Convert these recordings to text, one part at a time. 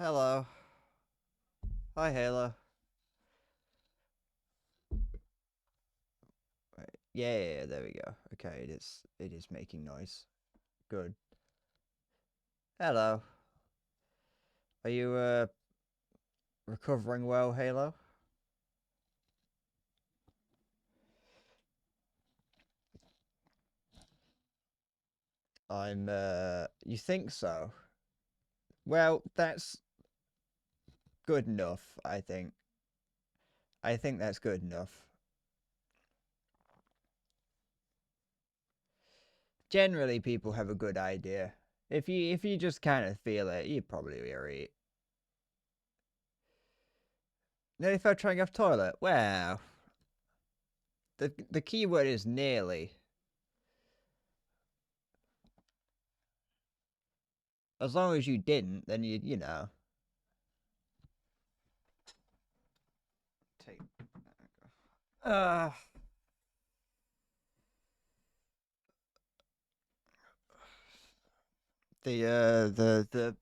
Hello. Hi, Halo. Right. Yeah, there we go. Okay, it is making noise. Good. Hello. Are you recovering well, Halo? I'm you think so? Well, that's good enough, I think. I think that's good enough. Generally people have a good idea. If you just kind of feel it, you probably be alright. Nearly fell trying off toilet. Well, the key word is nearly. As long as you didn't, then you know. Take. Uh, the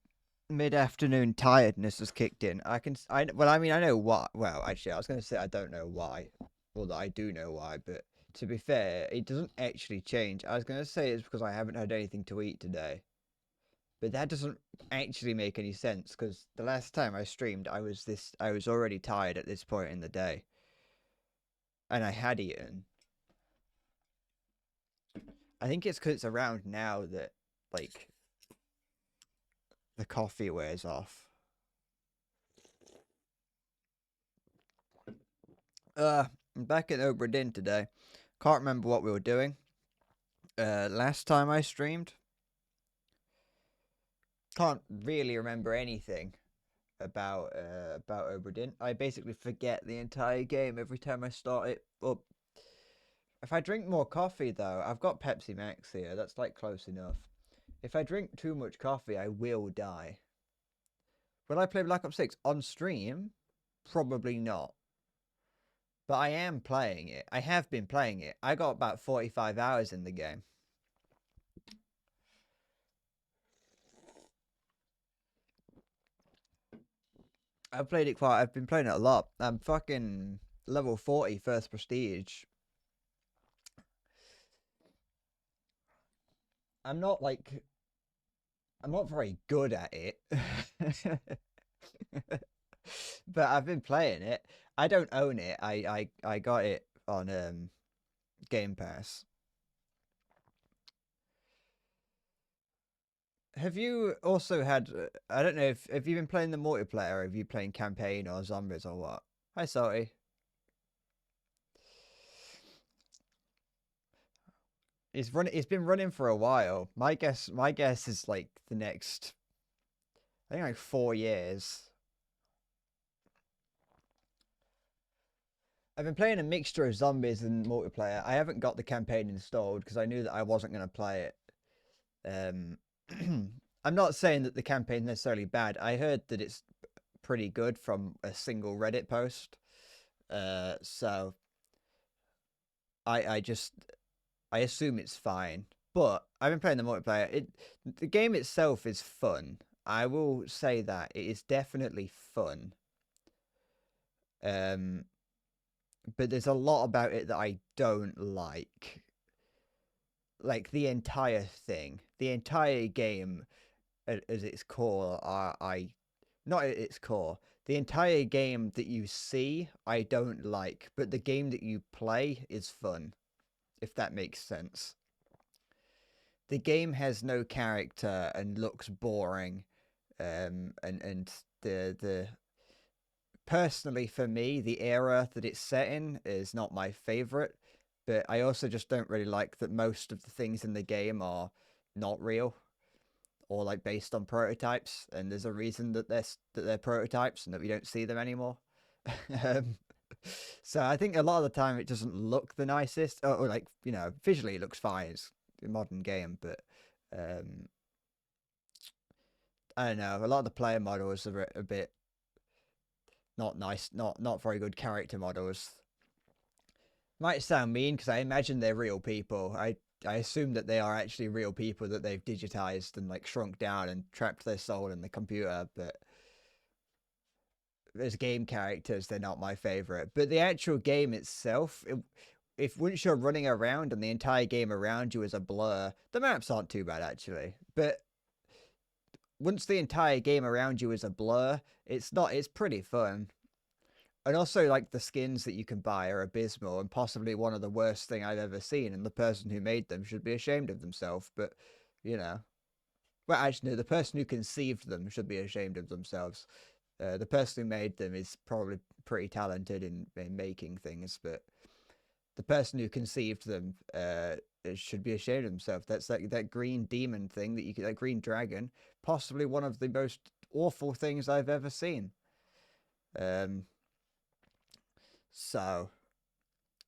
mid-afternoon tiredness has kicked in. Well, I mean, I know why. Well, actually, I was going to say I don't know why. Well, I do know why, but to be fair, it doesn't actually change. I was going to say it's because I haven't had anything to eat today, but that doesn't actually make any sense because the last time I streamed, I was already tired at this point in the day, and I had eaten. I think it's because it's around now that like the coffee wears off. I'm back at Obra Dinn today. Can't remember what we were doing. Last time I streamed, can't really remember anything about Obra Dinn. I basically forget the entire game every time I start it up. If I drink more coffee, though, I've got Pepsi Max here. That's like close enough. If I drink too much coffee, I will die. Will I play Black Ops 6 on stream? Probably not. But I am playing it. I have been playing it. I got about 45 hours in the game. I've been playing it a lot. I'm fucking level 40 first prestige. I'm not like, I'm not very good at it. But I've been playing it. I don't own it. I got it on Game Pass. Have you also had? I don't know if have you been playing the multiplayer, or have you playing campaign or zombies or what? Hi, Salty. It's been running for a while. My guess is like the next. I think like 4 years. I've been playing a mixture of zombies and multiplayer. I haven't got the campaign installed because I knew that I wasn't going to play it. I'm not saying that the campaign's necessarily bad. I heard that it's pretty good from a single Reddit post. So I just I assume it's fine. But I've been playing the multiplayer. The game itself is fun. I will say that it is definitely fun. Um, but there's a lot about it that I don't like. Like the entire game, as its core, I not at its core. The entire game that you see, I don't like, but the game that you play is fun, if that makes sense. The game has no character and looks boring, and the personally for me, the era that it's set in is not my favorite. But I also just don't really like that most of the things in the game are not real or like based on prototypes, and there's a reason that they're prototypes and that we don't see them anymore. um, so I think a lot of the time it doesn't look the nicest, or like visually it looks fine. It's a modern game, but um, I don't know. A lot of the player models are a bit not nice, not very good character models. Might sound mean because I imagine they're real people. I assume that they are actually real people that they've digitized and like shrunk down and trapped their soul in the computer. But as game characters, they're not my favorite. But the actual game itself, if once you're running around and the entire game around you is a blur, the maps aren't too bad actually. But once the entire game around you is a blur, it's not. It's pretty fun. And also, like the skins that you can buy are abysmal and possibly one of the worst thing I've ever seen. And the person who made them should be ashamed of themselves. But you know, well, actually, no, the person who conceived them should be ashamed of themselves. The person who made them is probably pretty talented in making things, but the person who conceived them should be ashamed of himself. That's like that green demon thing that that green dragon, possibly one of the most awful things I've ever seen. Um, so,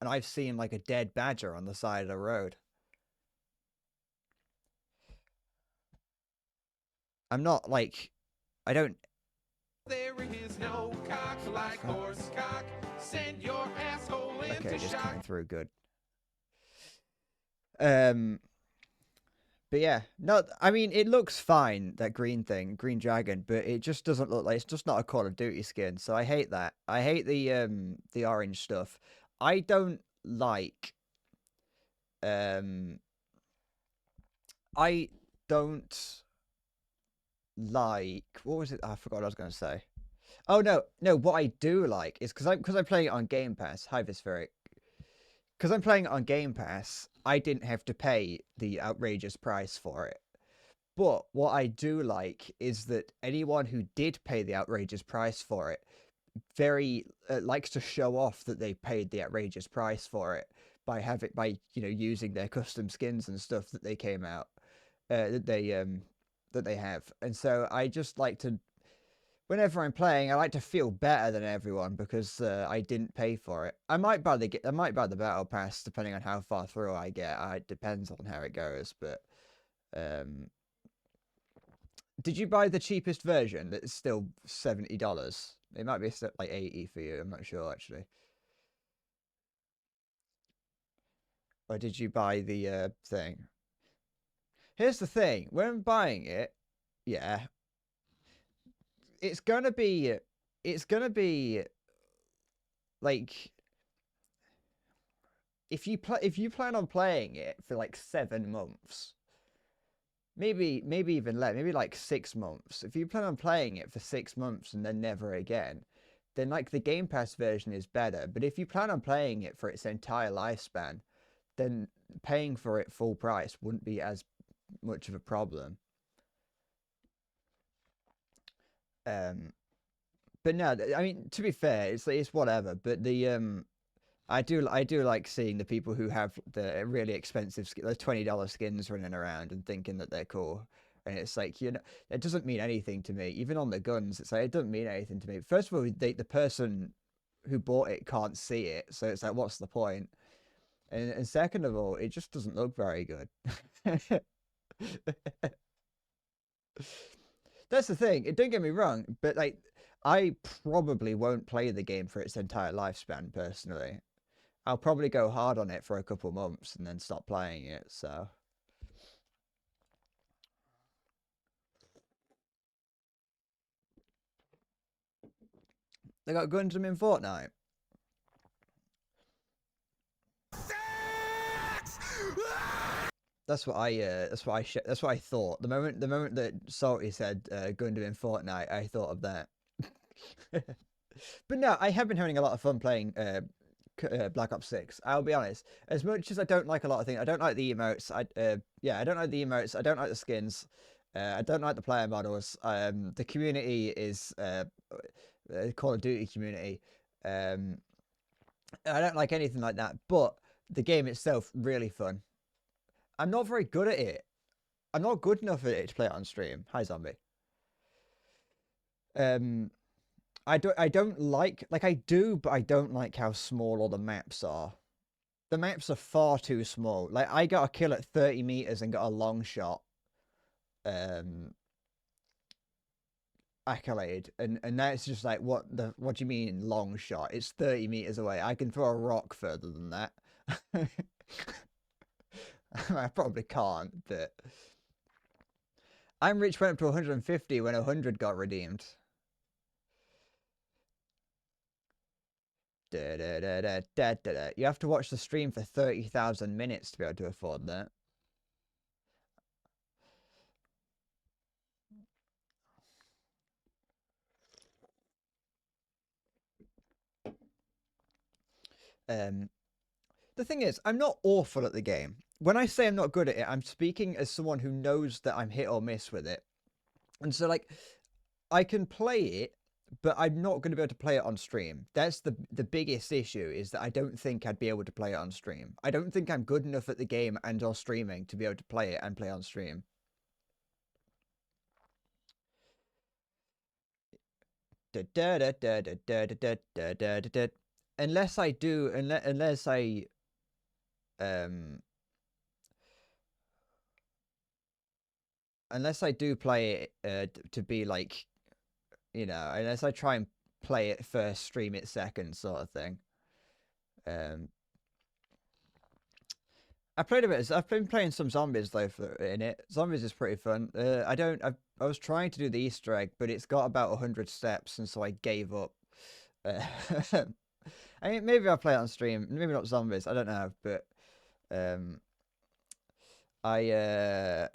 and I've seen like a dead badger on the side of the road. I'm not like, I don't. There is no cock like horse cock. Send your asshole into Okay, just shock. coming through good. Um, but yeah, no, I mean it looks fine, that green thing, green dragon, but it just doesn't look like, it's just not a Call of Duty skin. So I hate that. I hate the orange stuff. I don't like um I don't like, what was it? I forgot what I was going to say. Oh no, no, what I do like is because I'm playing it on Game Pass. Hi Vispheric. Because I'm playing it on Game Pass, I didn't have to pay the outrageous price for it. But what I do like is that anyone who did pay the outrageous price for it very likes to show off that they paid the outrageous price for it by using their custom skins and stuff that they came out that they have. And so I just like to, whenever I'm playing, I like to feel better than everyone because I didn't pay for it. I might buy the battle pass depending on how far through I get. It depends on how it goes. But did you buy the cheapest version that's still $70? It might be like 80 for you. I'm not sure actually. Or did you buy the thing? Here's the thing: when buying it, yeah, it's gonna be, it's gonna be like if you plan on playing it for like 7 months, maybe even less, maybe like 6 months. If you plan on playing it for 6 months and then never again, then like the Game Pass version is better. But if you plan on playing it for its entire lifespan, then paying for it full price wouldn't be as much of a problem. Um, but no, I mean to be fair, it's whatever. But I do like seeing the people who have the really expensive the $20 skins running around and thinking that they're cool. And it's like, it doesn't mean anything to me. Even on the guns, it's like it doesn't mean anything to me. First of all, the person who bought it can't see it, so it's like, what's the point? And second of all, it just doesn't look very good. That's the thing. Don't get me wrong, but like, I probably won't play the game for its entire lifespan personally. I'll probably go hard on it for a couple months and then stop playing it. So they got Gundam in Fortnite. That's what I. That's what I thought. The moment that Salty said Gundam in Fortnite, I thought of that. But no, I have been having a lot of fun playing Black Ops 6. I'll be honest. As much as I don't like a lot of things, I don't like the emotes. I don't like the emotes. I don't like the skins. I don't like the player models. The community is Call of Duty community. Um, I don't like anything like that. But the game itself, really fun. I'm not very good at it. I'm not good enough at it to play it on stream. Hi, zombie. Um, I don't like I do, but I don't like how small all the maps are. The maps are far too small. Like I got a kill at 30 meters and got a long shot um accolade, and that's just like, what do you mean long shot? It's 30 meters away. I can throw a rock further than that. I probably can't, but I'm rich went up to 150 when 100 got redeemed. You have to watch the stream for 30,000 minutes to be able to afford that. The thing is, I'm not awful at the game. When I say I'm not good at it, I'm speaking as someone who knows that I'm hit or miss with it. And so, like, I can play it, but I'm not going to be able to play it on stream. That's the biggest issue, is that I don't think I'd be able to play it on stream. I don't think I'm good enough at the game and or streaming to be able to play it and play on stream. Unless I do, unless I unless I do play it to be like, you know, unless I try and play it first, stream it second, sort of thing. I played a bit. I've been playing some zombies though in it. Zombies is pretty fun. I was trying to do the Easter egg, but it's got about 100 steps, and so I gave up. I mean, maybe I'll play it on stream. Maybe not zombies. I don't know, but I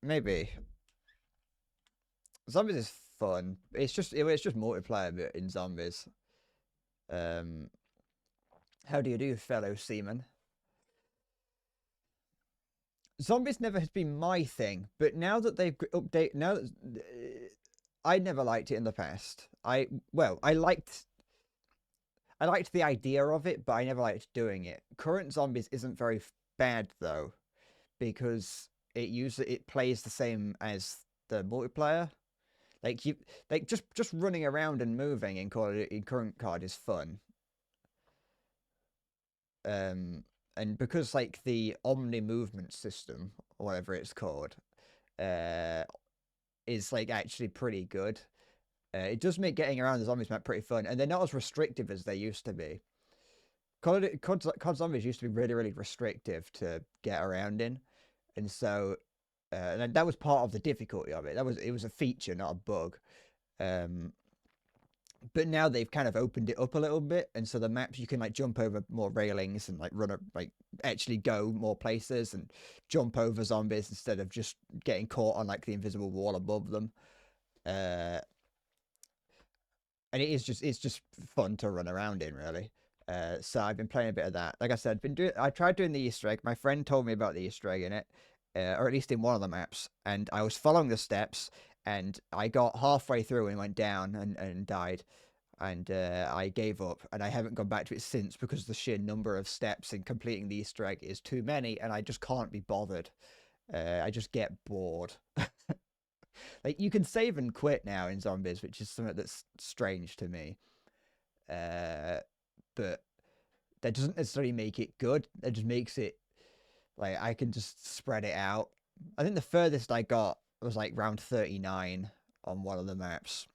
maybe zombies is fun. It's just multiplayer bit in zombies. How do you do, fellow seamen? Zombies never has been my thing, but now that they've I never liked it in the past. I liked the idea of it, but I never liked doing it. Current Zombies isn't very bad though, because it plays the same as the multiplayer. Just running around and moving in current COD is fun. And because like the Omni movement system, or whatever it's called, is like actually pretty good. It does make getting around the zombies map pretty fun, and they're not as restrictive as they used to be. COD Zombies used to be really, really restrictive to get around in, and so and that was part of the difficulty of it. It was a feature, not a bug. But now they've kind of opened it up a little bit, and so the maps you can like jump over more railings and like run up, like actually go more places and jump over zombies instead of just getting caught on like the invisible wall above them. And it's just fun to run around in, really. So I've been playing a bit of that. Like I said, I tried doing the Easter egg. My friend told me about the Easter egg in it, or at least in one of the maps, and I was following the steps, and I got halfway through and went down and died, and I gave up, and I haven't gone back to it since because the sheer number of steps in completing the Easter egg is too many, and I just can't be bothered. I just get bored. Like, you can save and quit now in zombies, which is something that's strange to me. But that doesn't necessarily make it good. It just makes it like I can just spread it out. I think the furthest I got was like round 39 on one of the maps.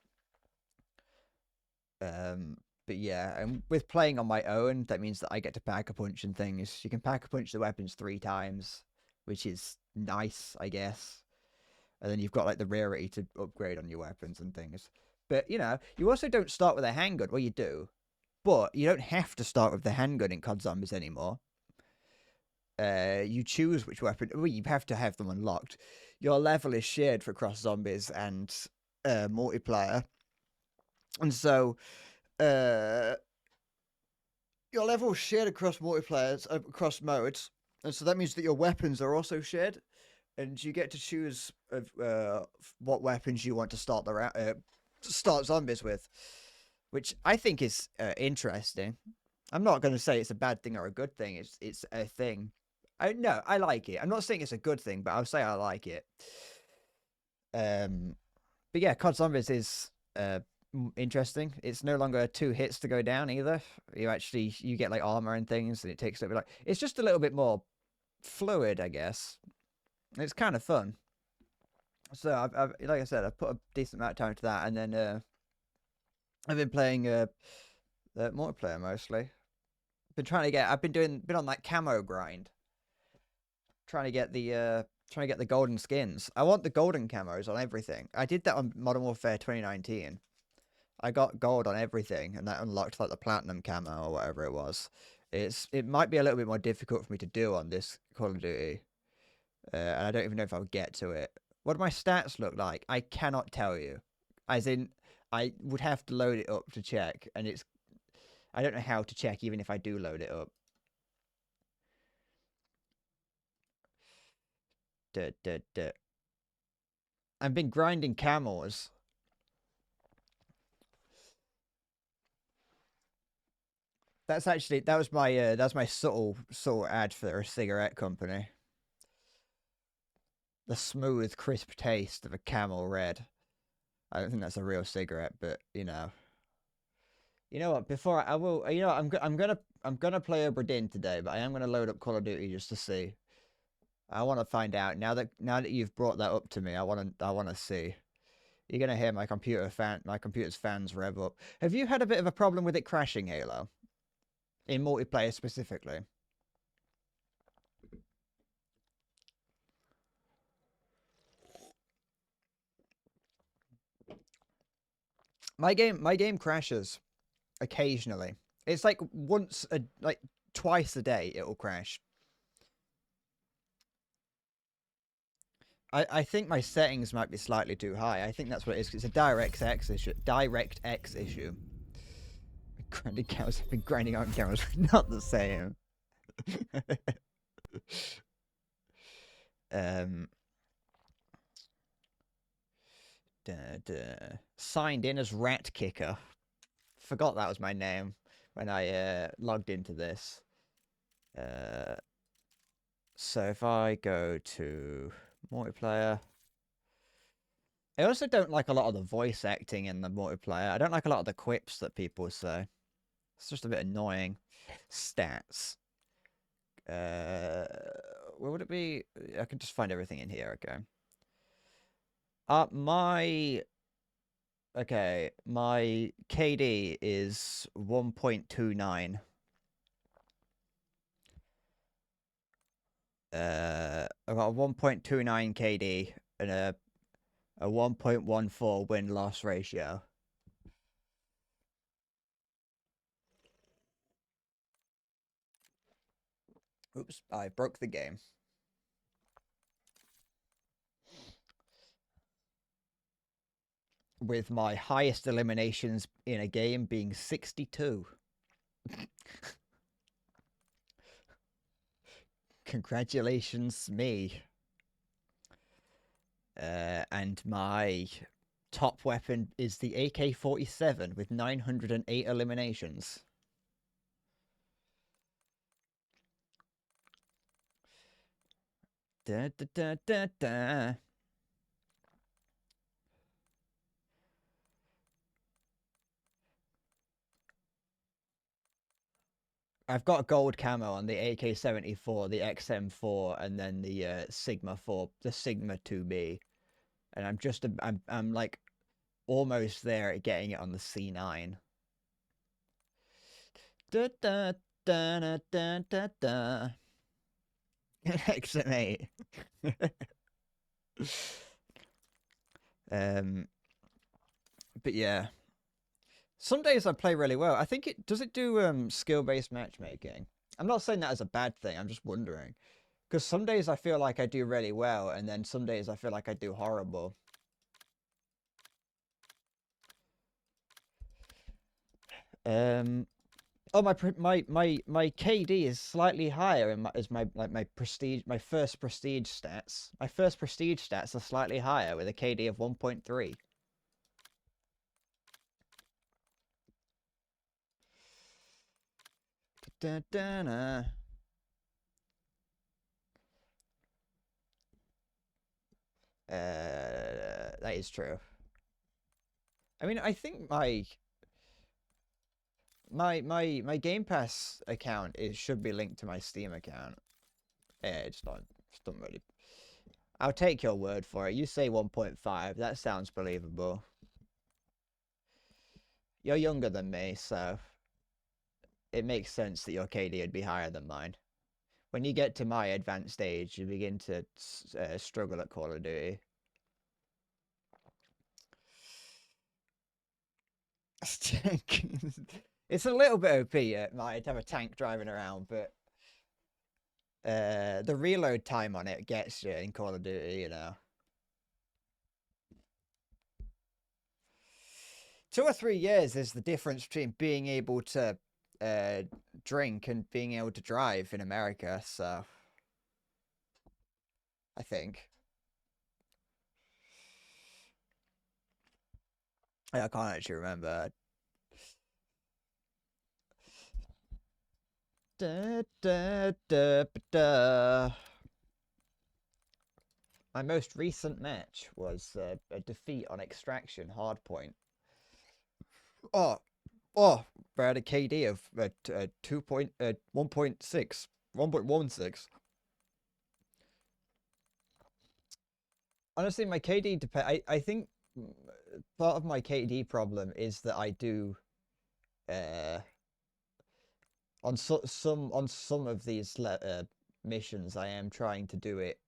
But yeah, and with playing on my own, that means that I get to pack a punch and things. You can pack a punch the weapons 3 times, which is nice, I guess. And then you've got like the rarity to upgrade on your weapons and things. But you know, you also don't start with a handgun. Well, you do, but you don't have to start with the handgun in COD Zombies anymore. You choose which weapon. Well, you have to have them unlocked. Your level is shared for cross zombies and multiplayer, and so your level is shared across multiplayers, across modes, and so that means that your weapons are also shared, and you get to choose what weapons you want to start zombies with, which I think is interesting. I'm not going to say it's a bad thing or a good thing. It's a thing. I like it. I'm not saying it's a good thing, but I'll say I like it. But yeah, COD Zombies is interesting. It's no longer 2 hits to go down either. You get like armor and things, and it takes a bit like it's just a little bit more fluid, I guess. It's kind of fun. So I've like I said, I've put a decent amount of time to that, and then I've been playing multiplayer mostly. I've been on that camo grind, trying to get the golden skins. I want the golden camos on everything. I did that on Modern Warfare 2019. I got gold on everything, and that unlocked like the platinum camo or whatever it was. It might be a little bit more difficult for me to do on this Call of Duty, and I don't even know if I'll get to it. What do my stats look like? I cannot tell you. As in, I would have to load it up to check, and I don't know how to check even if I do load it up. Duh, duh, duh. I've been grinding camels. That was my subtle ad for a cigarette company. The smooth, crisp taste of a Camel Red. I don't think that's a real cigarette, but you know what? Before I will, you know, I'm gonna play Obra Dinn today, but I am gonna load up Call of Duty just to see. I want to find out now that you've brought that up to me. I want to see. You're gonna hear my computer's fans rev up. Have you had a bit of a problem with it crashing, Halo? In multiplayer specifically. My game crashes occasionally. It's like twice a day it'll crash. I think my settings might be slightly too high. I think that's what it is. It's a DirectX issue. DirectX issue. Grinding cows have been grinding on cameras. Not the same. um. Signed in as Rat Kicker. Forgot that was my name when I logged into this. So if I go to multiplayer, I also don't like a lot of the voice acting in the multiplayer. I don't like a lot of the quips that people say. It's just a bit annoying. Stats. Where would it be? I can just find everything in here. Okay. My KD is 1.29. I've got a 1.29 KD and a 1.14 win-loss ratio. Oops, I broke the game. With my highest eliminations in a game being 62. Congratulations, me. And my top weapon is the AK-47 with 908 eliminations. Da da da da da. I've got gold camo on the AK-74, the XM4, and then the Sigma 4, the Sigma 2B, and I'm like almost there at getting it on the C9. Da da da da da da da. XM8. But yeah. Some days I play really well. I think it does it do skill-based matchmaking. I'm not saying that as a bad thing. I'm just wondering. Because some days I feel like I do really well, and then some days I feel like I do horrible. Oh, my KD is slightly higher in my prestige, my first prestige stats. My first prestige stats are slightly higher with a KD of 1.3. Da, da, da. That is true. I mean, I think my Game Pass account should be linked to my Steam account. Yeah, it's not. It's not really. I'll take your word for it. You say 1.5. That sounds believable. You're younger than me, so it makes sense that your KD would be higher than mine. When you get to my advanced age, you begin to struggle at Call of Duty. It's a little bit OP. It might have a tank driving around, but the reload time on it gets you in Call of Duty, you know. 2 or 3 years is the difference between being able to drink and being able to drive in America, so I think. I can't actually remember. Da, da, da, da. My most recent match was a defeat on Extraction Hardpoint. Oh, we had a KD of 1.6, 1.16. Honestly, my KD depend. I think part of my KD problem is that I do on some of these missions I am trying to do it.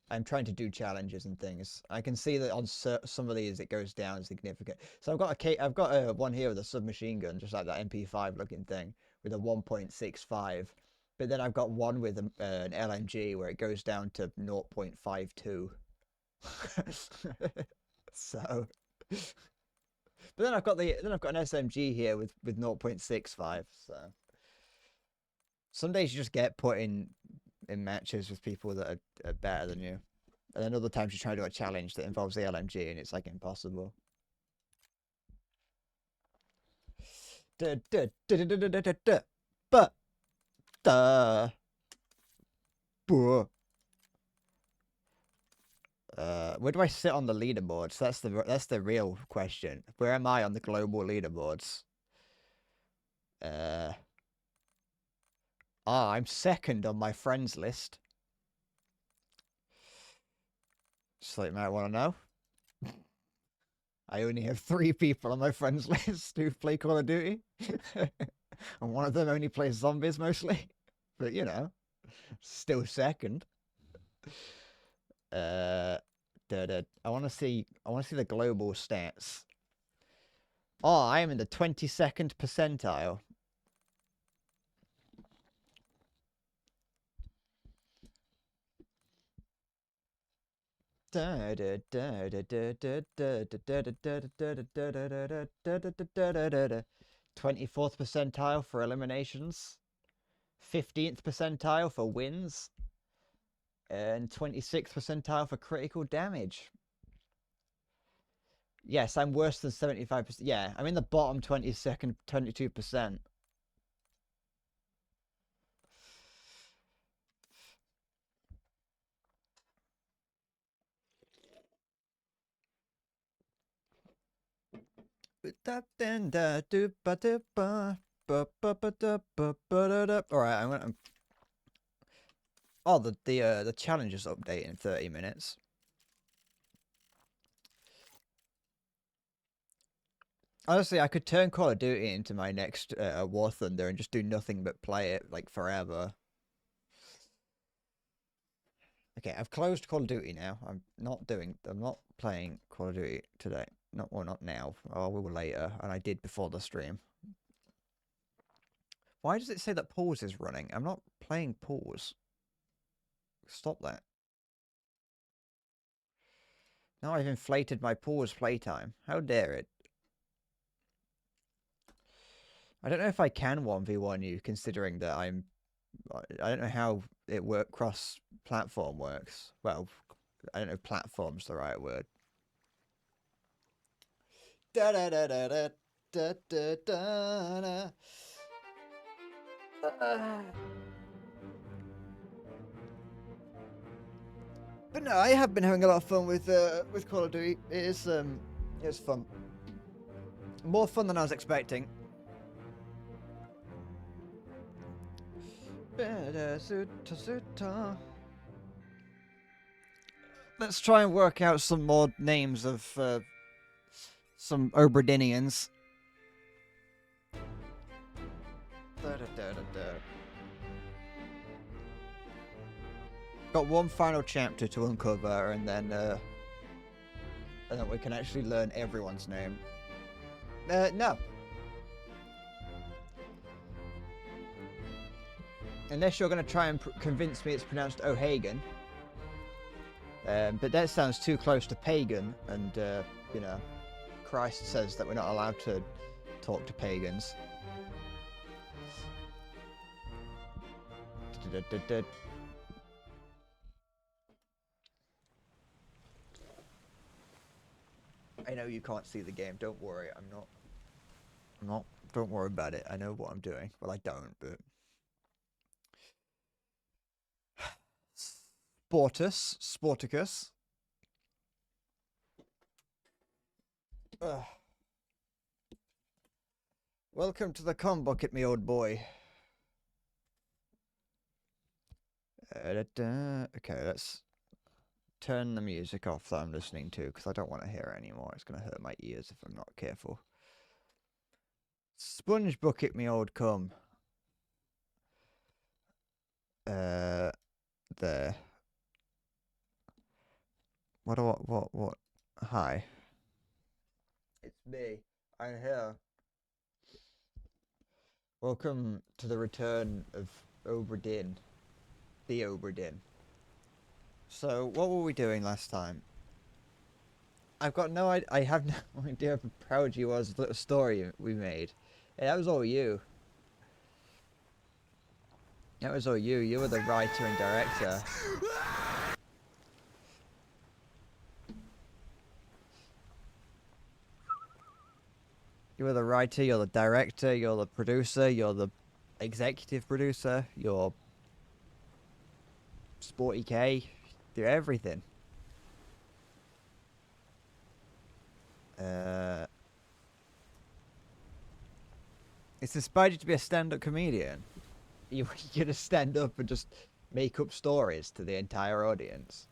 I'm trying to do challenges and things. I can see that on some of these it goes down significant. So I've got a one here with a submachine gun, just like that MP5 looking thing, with a 1.65. But then I've got one with an LMG where it goes down to 0.52. So, but then I've got an SMG here with 0.65. So some days you just get put in matches with people that are better than you, and then other times you try to do a challenge that involves the LMG and it's like impossible. But where do I sit on the leaderboards? That's the real question. Where am I on the global leaderboards? I'm second on my friends list. Just like you might want to know. I only have 3 people on my friends list who play Call of Duty. And one of them only plays zombies mostly. But you know, still second. I want to see the global stats. Oh, I am in the 22nd percentile. .24th percentile for eliminations, 15th percentile for wins, and 26th percentile for critical damage. Yes, I'm worse than 75%. Yeah, I'm in the bottom 22nd, 22%. Alright, I'm gonna. Oh, the challenge is update in 30 minutes. Honestly, I could turn Call of Duty into my next War Thunder and just do nothing but play it like forever. Okay, I've closed Call of Duty now. I'm not playing Call of Duty today. Not now. I will later, and I did before the stream. Why does it say that pause is running? I'm not playing pause. Stop that. Now I've inflated my pause playtime. How dare it? I don't know if I can 1v1 you, considering that I don't know how it cross-platform works. Well, I don't know if platform's the right word. Da da da da da da da da. But no, I have been having a lot of fun with Call of Duty. It's fun. More fun than I was expecting. Let's try and work out some more names of some Obradinians. Got one final chapter to uncover, and then we can actually learn everyone's name. No. Unless you're going to try and convince me it's pronounced O'Hagan. But that sounds too close to pagan, and, you know, Christ says that we're not allowed to talk to pagans. I know you can't see the game. Don't worry. I'm not. Don't worry about it. I know what I'm doing. Well, I don't, but. Sporticus. Ugh. Welcome to the com bucket, me old boy. Okay, let's turn the music off that I'm listening to, because I don't want to hear it anymore. It's going to hurt my ears if I'm not careful. Sponge bucket, me old cum. There. What? Hi. It's me. I'm here. Welcome to the return of Obra Dinn. The Obra Dinn. So, what were we doing last time? I've got no idea. I have no idea how proud you was of the little story we made. Hey, that was all you. That was all you. You were the writer and director. You were the writer, you're the director, you're the producer, you're the executive producer, you're Sporty K, you're everything. It's inspired you to be a stand-up comedian. You're gonna stand up and just make up stories to the entire audience.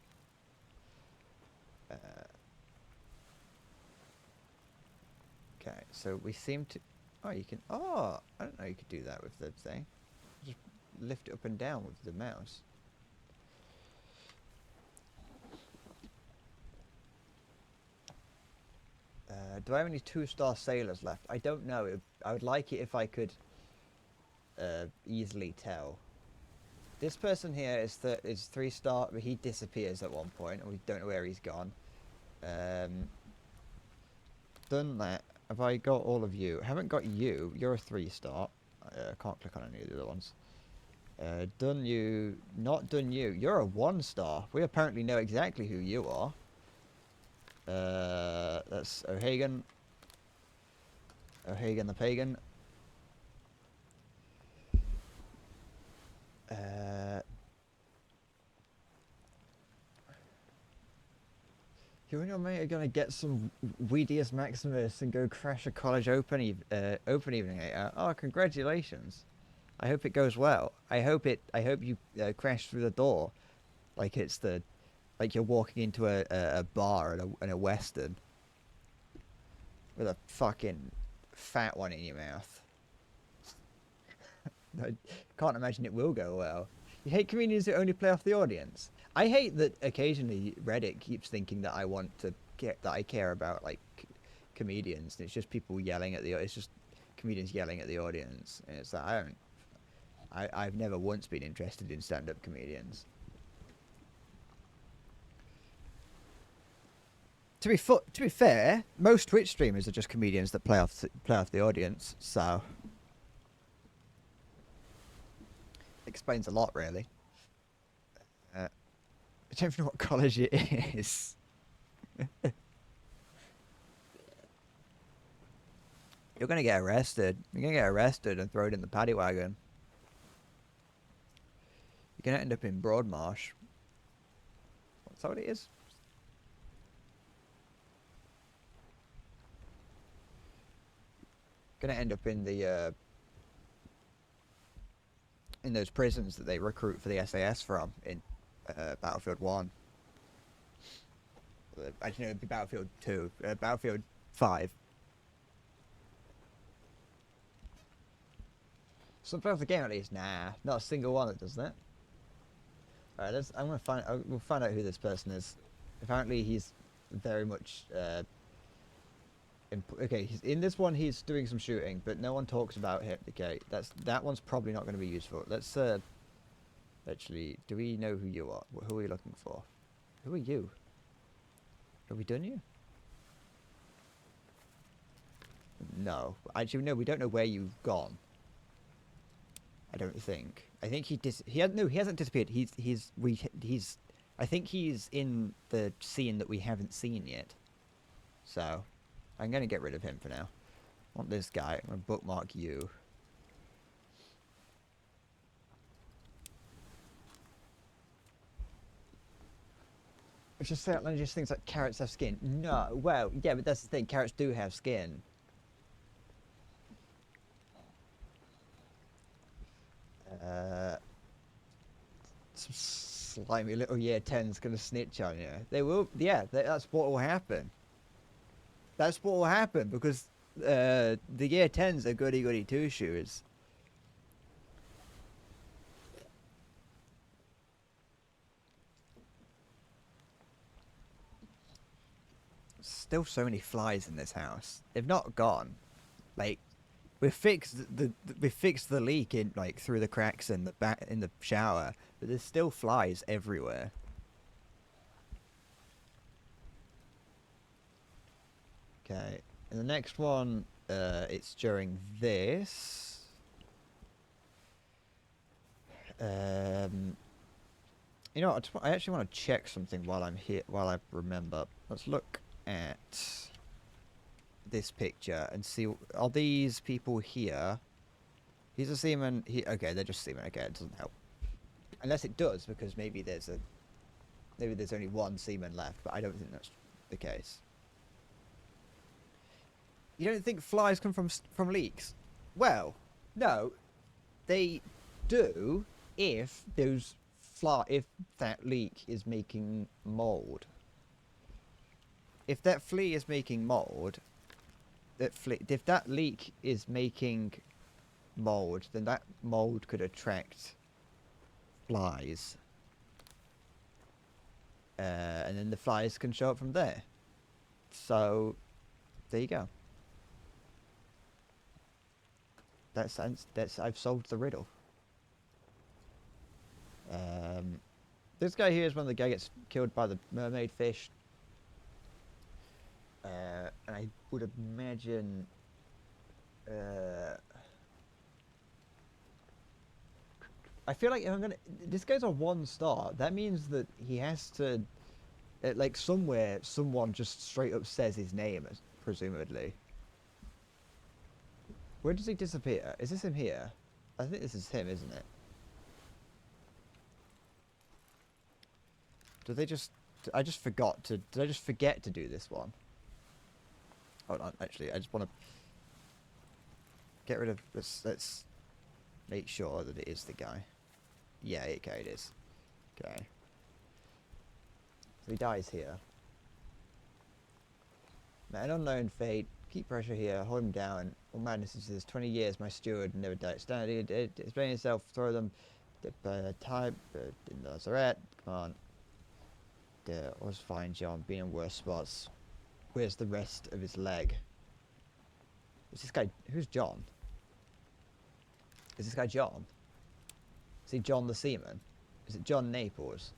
Okay, so we seem to... Oh, you can... Oh, I don't know you could do that with the thing. Just lift it up and down with the mouse. Do I have any 2-star sailors left? I don't know. I would like it if I could easily tell. This person here is 3-star, but he disappears at one point, and we don't know where he's gone. Done that. Have I got all of you? I haven't got you. You're a 3-star. I can't click on any of the other ones. Done you. Not done you. You're a 1-star. We apparently know exactly who you are. That's O'Hagan. O'Hagan the Pagan. You and your mate are gonna get some Weedius Maximus and go crash a college open evening. Oh, congratulations! I hope it goes well. I hope you crash through the door, like you're walking into a bar and a Western with a fucking fat one in your mouth. I can't imagine it will go well. You hate comedians that only play off the audience. I hate that occasionally Reddit keeps thinking that I care about like comedians. And it's just people yelling at it's just comedians yelling at the audience. And it's like I've never once been interested in stand-up comedians. To be fair, most Twitch streamers are just comedians that play off the audience. So explains a lot, really. I don't even know what college it is. You're gonna get arrested. You're gonna get arrested and thrown in the paddy wagon. You're gonna end up in Broadmarsh. What's that what it is? Gonna end up in the in those prisons that they recruit for the SAS from in Battlefield 1. Actually, no, it'd be Battlefield 2. Battlefield 5. Something off the game at least? Nah, not a single one that does that. Alright, we'll find out who this person is. Apparently he's very much okay, in this one he's doing some shooting, but no one talks about him. Okay, that one's probably not going to be useful. Let's Actually, do we know who you are? Who are we looking for? Who are you? Have we done you? No. Actually, no, we don't know where you've gone. I don't think. I think he hasn't disappeared. I think he's in the scene that we haven't seen yet. So, I'm going to get rid of him for now. I want this guy. I'm going to bookmark you. It's just outlandish things like carrots have skin. No, well, yeah, but that's the thing. Carrots do have skin. Some slimy little year 10's gonna snitch on you. They will, yeah, that's what will happen. That's what will happen because the year 10's are goody goody two shoes. Still so many flies in this house. They've not gone. Like, we fixed the leak in like through the cracks in the shower, but there's still flies everywhere. Okay, and the next one, it's during this. You know what? I actually want to check something while I'm here. While I remember, let's look at this picture and see, are these people here? He's a seaman. Okay, they're just seamen. Okay, it doesn't help. Unless it does, because maybe there's only one seaman left, but I don't think that's the case. You don't think flies come from leaks? Well, no, they do if that leak is making mold. If that flea is making mold, if that leak is making mold, then that mold could attract flies. And then the flies can show up from there. So, there you go. I've solved the riddle. This guy here is when the guy gets killed by the mermaid fish. And I would imagine I feel like if I'm gonna, this guy's a 1 star. That means that he has to, like somewhere, someone just straight up says his name, presumably. Where does he disappear? Is this him here? I think this is him, isn't it? Did I just forget to do this one? Hold on, actually, I just want to get rid of this. Let's make sure that it is the guy. Yeah, okay, it is. Okay. So he dies here. Met an unknown fate. Keep pressure here. Hold him down. All madness is this. 20 years, my steward never died. Stand it. Explain yourself. Throw them. Type. In the lazaret. Come on. I was fine, John. Been in worse spots. Where's the rest of his leg? Is this guy... Who's John? Is this guy John? Is he John the Seaman? Is it John Naples?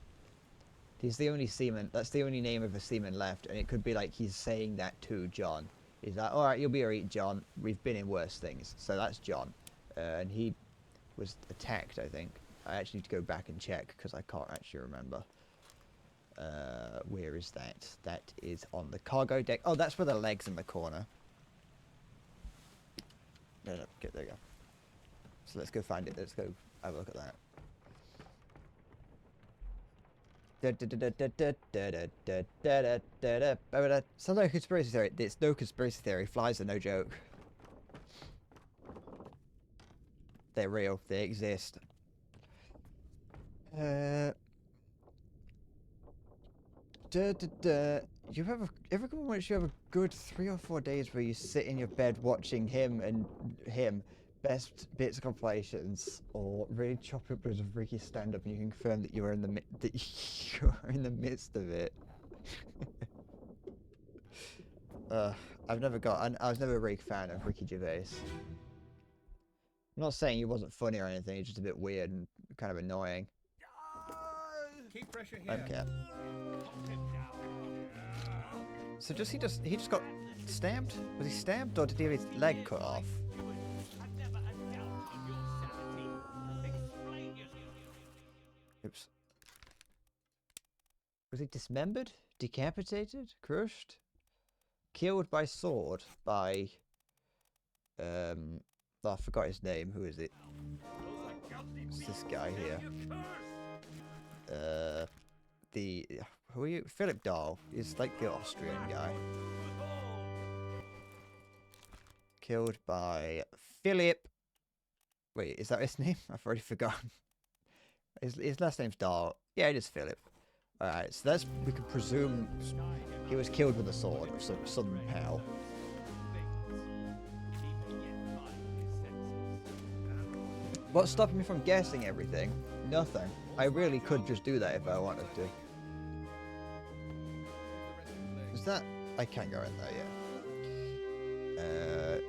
He's the only seaman... That's the only name of a seaman left, and it could be like he's saying that to John. He's like, alright, you'll be alright, John. We've been in worse things. So that's John. And he was attacked, I think. I actually need to go back and check, because I can't actually remember. Where is that? That is on the cargo deck. Oh, that's where the leg's in the corner. No, okay, there you go. So let's go find it. Let's go have a look at that. Sounds like a conspiracy theory. It's no conspiracy theory. Flies are no joke. They're real. They exist. You have everyone wants you have a good 3 or 4 days where you sit in your bed watching him best bits compilations or really chopping up of Ricky's stand-up, and you can confirm that you are in the midst of it. I was never a big fan of Ricky Gervais. I'm not saying he wasn't funny or anything. He's just a bit weird and kind of annoying. Keep pressure here. Okay. So he just got stabbed? Was he stabbed or did he have his leg cut off? Oops. Was he dismembered? Decapitated? Crushed? Killed by sword by I forgot his name. Who is it? It's this guy here. Who are you? Philip Dahl. He's like the Austrian guy. Killed by Philip. Wait, is that his name? I've already forgotten. His last name's Dahl. Yeah, it is Philip. Alright, so we can presume he was killed with a sword somehow. What's stopping me from guessing everything? Nothing. I really could just do that if I wanted to. Is that... I can't go in there yet.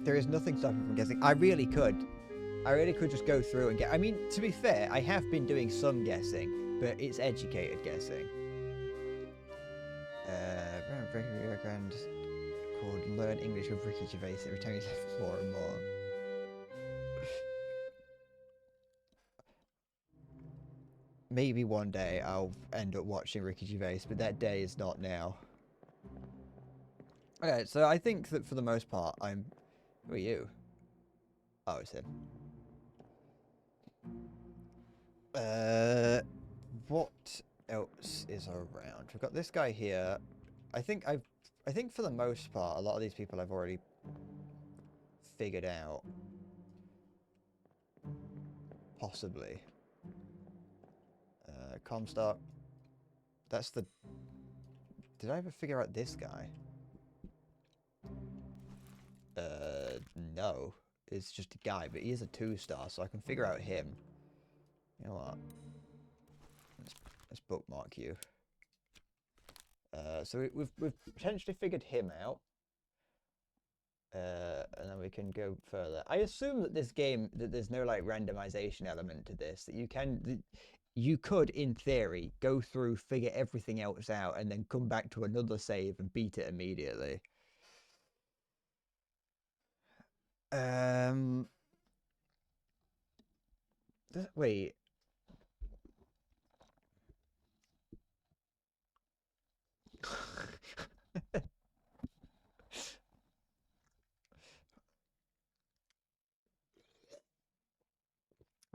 There is nothing stopping me from guessing. I really could just go through and get... I mean, to be fair, I have been doing some guessing, but it's educated guessing. Grand called Learn English with Ricky Gervais every time you left more and more. Maybe one day I'll end up watching Ricky Gervais, but that day is not now. Okay, so I think that for the most part, Who are you? Oh, it's him. What else is around? We've got this guy here. I think for the most part, a lot of these people I've already figured out. Possibly. Comstock. That's the... Did I ever figure out this guy? No. It's just a guy, but he is a 2-star, so I can figure out him. You know what? Let's bookmark you. So we've potentially figured him out. And then we can go further. I assume that this game, that there's no like randomization element to this, that you could, in theory, go through, figure everything else out, and then come back to another save and beat it immediately. Wait.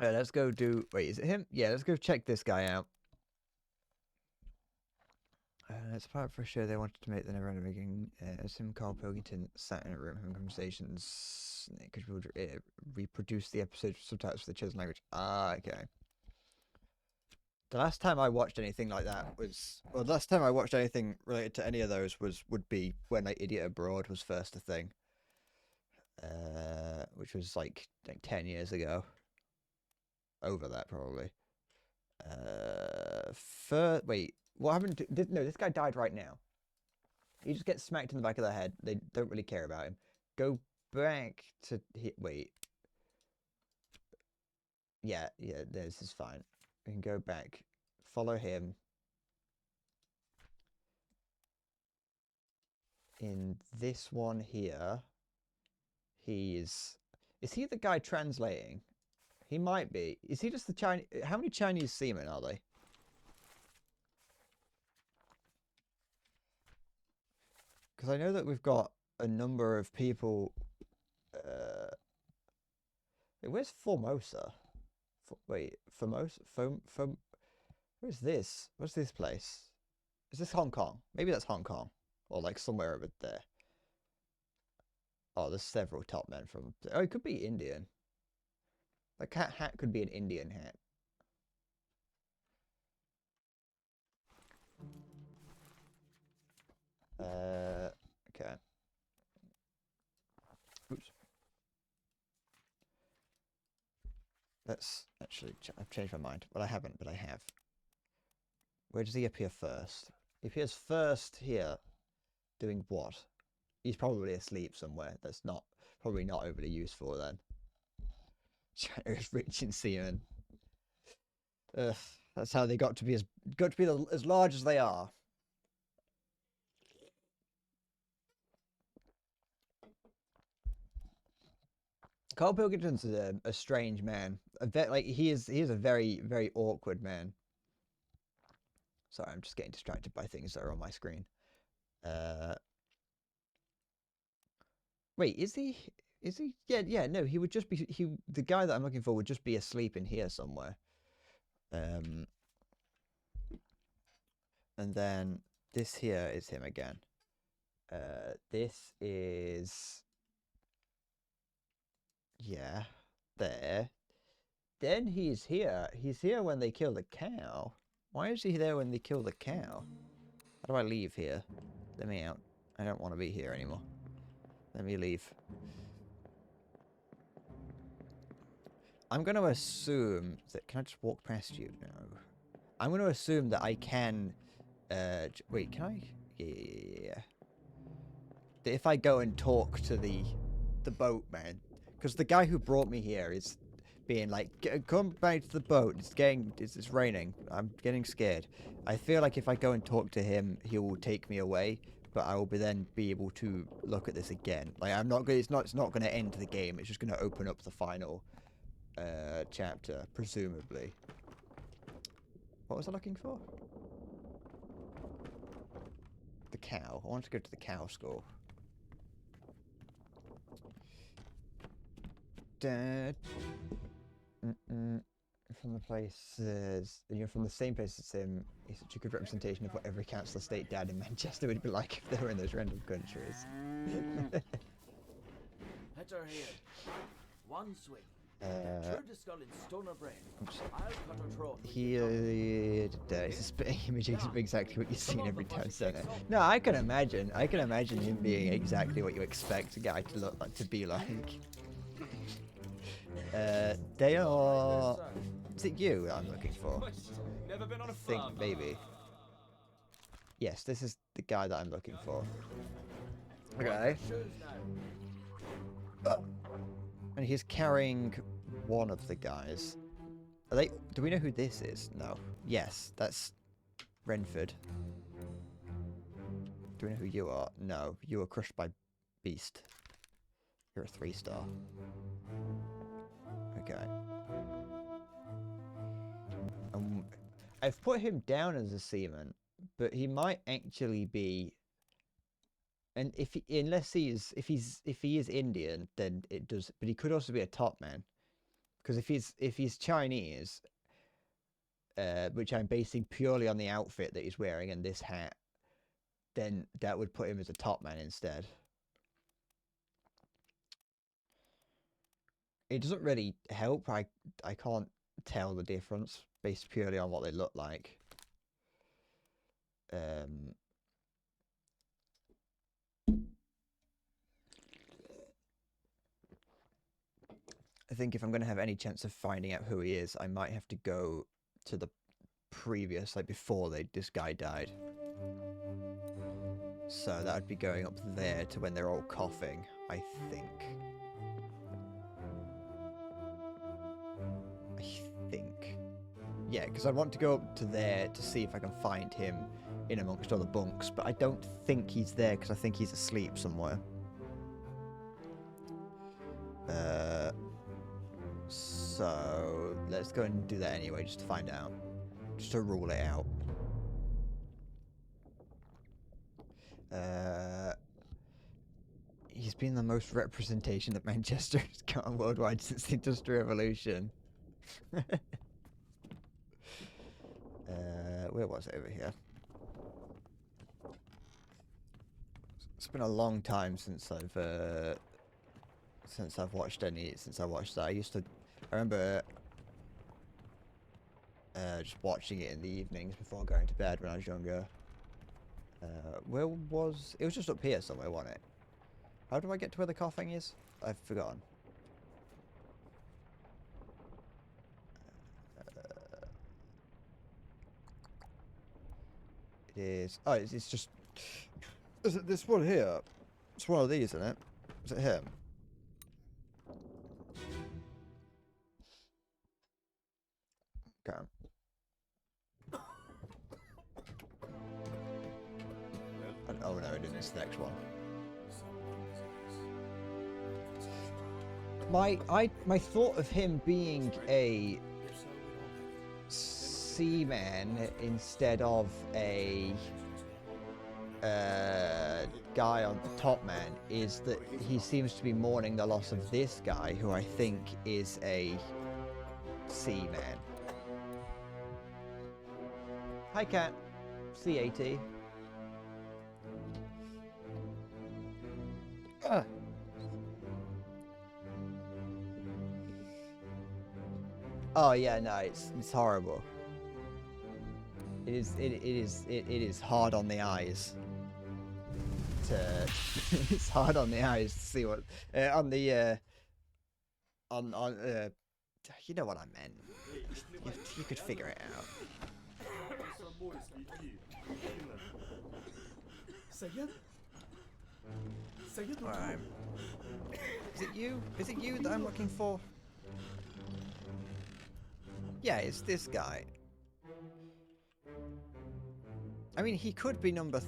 Alright, let's go do... Wait, is it him? Yeah, let's go check this guy out. It's part for sure they wanted to make the never-ending beginning. As him, Carl Pilkington sat in a room having conversations. It could reproduce the episode subtitles for the chosen language. Ah, okay. The last time I watched anything like that was... Well, the last time I watched anything related to any of those would be when like Idiot Abroad was first a thing. Which was like 10 years ago. Over that, probably. Wait, what happened to... No, this guy died right now. He just gets smacked in the back of the head. They don't really care about him. Go back to... Wait. Yeah, this is fine. We can go back. Follow him. In this one here, is he the guy translating? He might be. Is he just the Chinese? How many Chinese seamen are they? Because I know that we've got a number of people. Where's Formosa? Wait, Formosa? Where's this? What's this place? Is this Hong Kong? Maybe that's Hong Kong. Or like somewhere over there. Oh, there's several top men from... Oh, it could be Indian. The cat hat could be an Indian hat. Okay. Oops. Let's actually... I've changed my mind. Well, I haven't, but I have. Where does he appear first? He appears first here. Doing what? He's probably asleep somewhere. That's probably not overly useful then. China's rich in seamen. That's how they got to be as large as they are. Carl Pilkington's a strange man. He is a very, very awkward man. Sorry, I'm just getting distracted by things that are on my screen. Wait, is he? Is he? Yeah, yeah. No, he would just be. The guy that I'm looking for would just be asleep in here somewhere. And then this here is him again. This is. Yeah, there. Then he's here. He's here when they kill the cow. Why is he there when they kill the cow? How do I leave here? Let me out. I don't want to be here anymore. Let me leave. I'm going to assume that... Can I just walk past you? No. I'm going to assume that I can... wait, can I? Yeah. That if I go and talk to the boatman... Because the guy who brought me here is being like, come back to the boat. It's raining. I'm getting scared. I feel like if I go and talk to him, he will take me away. But I will then be able to look at this again. Like I'm not going. It's not going to end the game. It's just going to open up the final chapter, presumably. What was I looking for? The cow. I want to go to the cow school. Dad. From the places, and you're from the same place as him. He's such a good representation of what every council estate dad in Manchester would be like if they were in those random countries. Head her here. One swing. Through the skull in stone or brain. I'll cut her throat. Here, it's a spitting image of exactly what you see in every town centre. No, I can imagine him being exactly what you expect a guy to look like, to be like. They are. Is it you that I'm looking for? Never been on a I think farm. maybe. Yes, this is the guy that I'm looking for. Okay. And he's carrying one of the guys. Are they? Do we know who this is? No. Yes, that's Renford. Do we know who you are? No. You were crushed by Beast. You're a 3-star. Okay. I've put him down as a seaman, but he might actually be. And if he is Indian, then it does. But he could also be a top man, because if he's Chinese, which I'm basing purely on the outfit that he's wearing and this hat, then that would put him as a top man instead. It doesn't really help. I can't tell the difference based purely on what they look like. I think if I'm going to have any chance of finding out who he is, I might have to go to the previous, like before this guy died. So that would be going up there to when they're all coughing, I think. Yeah, because I want to go up to there to see if I can find him in amongst all the bunks, but I don't think he's there because I think he's asleep somewhere. So let's go and do that anyway, just to find out, just to rule it out. He's been the most representation that Manchester has gotten worldwide since the Industrial Revolution. Where was it? Over here. It's been a long time since I've watched that. I remember just watching it in the evenings before going to bed when I was younger. It was just up here somewhere, wasn't it? How do I get to where the coughing is? I've forgotten. It is. Oh, it's just. Is it this one here? It's one of these, isn't it? Is it him? Okay. Oh no, it isn't. It's the next one. My thought of him being a Seaman instead of a guy on the top man is that he seems to be mourning the loss of this guy, who I think is a Seaman. Hi, Cat. C80. Oh yeah, no, it's horrible. It is hard on the eyes. It's hard on the eyes to see what on the you know what I meant. You could figure it out. Alright. Is it you? Is it you that I'm looking for? Yeah, it's this guy. I mean, he could be number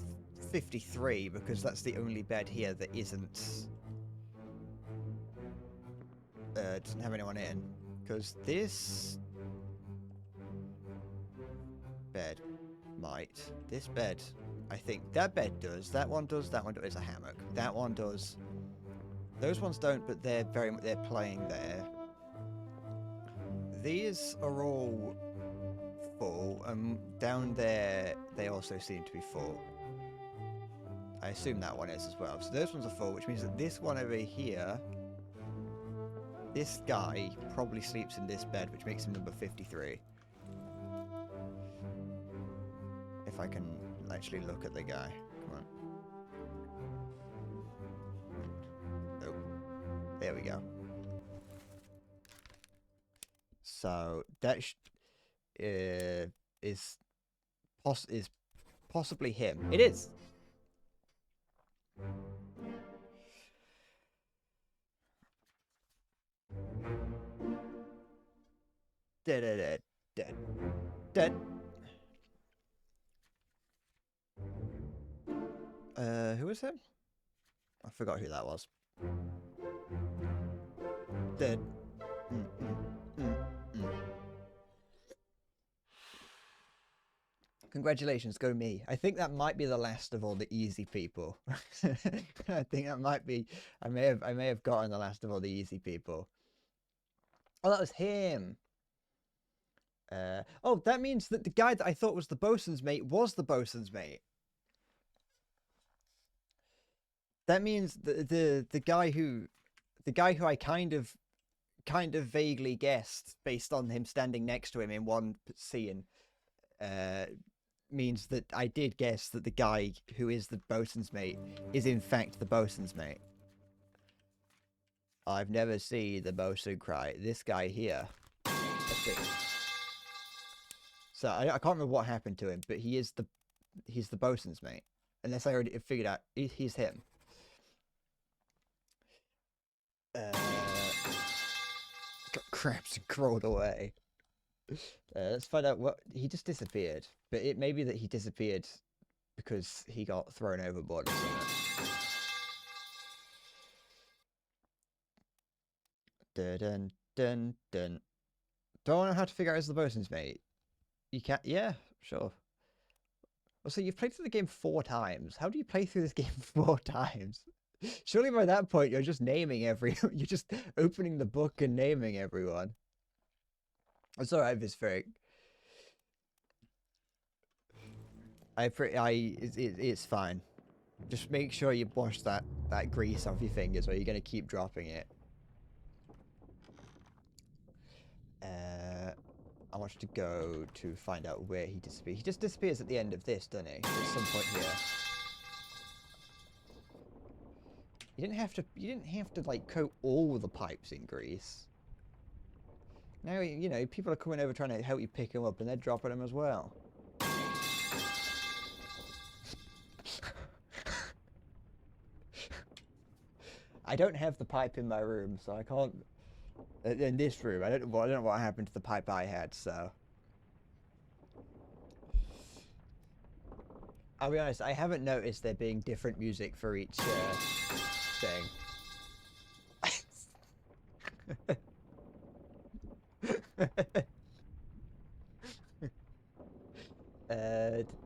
53 because that's the only bed here that isn't doesn't have anyone in. Because this bed might. This bed, I think that bed does. That one does. That one does. It's a hammock. That one does. Those ones don't, but they're playing there. These are all full, and down there they also seem to be full. I assume that one is as well. So those ones are full, which means that this one over here, this guy probably sleeps in this bed, which makes him number 53. If I can actually look at the guy. Come on. Oh, there we go. So that is possibly him. It is. Dead. Who was him? I forgot who that was. Dead. Congratulations, go me. I think that might be the last of all the easy people. I think that might be. I may have gotten the last of all the easy people. Oh, that was him. Oh, that means that the guy that I thought was the bosun's mate was the bosun's mate. That means the guy who I kind of vaguely guessed based on him standing next to him in one scene, means that I did guess that the guy who is the bosun's mate is in fact the bosun's mate. I've never seen the bosun cry. This guy here. So I can't remember what happened to him, but he's the bosun's mate. Unless I already figured out he's him. Got cramps and crawled away. Let's find out what he just disappeared. But it may be that he disappeared because he got thrown overboard or something. Dun dun dun. Don't know how to figure out as the bosun's mate. You can't. Yeah, sure. Well, so you've played through the game 4 times. How do you play through this game 4 times? Surely by that point you're just naming you're just opening the book and naming everyone. It's alright, Visferic. It's fine. Just make sure you wash that grease off your fingers, or you're gonna keep dropping it. I want you to go to find out where he disappears. He just disappears at the end of this, doesn't he? At some point here. You didn't have to like coat all the pipes in grease. Now, you know, people are coming over trying to help you pick them up and they're dropping them as well. I don't have the pipe in my room, so I can't. In this room, I don't know what happened to the pipe I had, so. I'll be honest, I haven't noticed there being different music for each thing.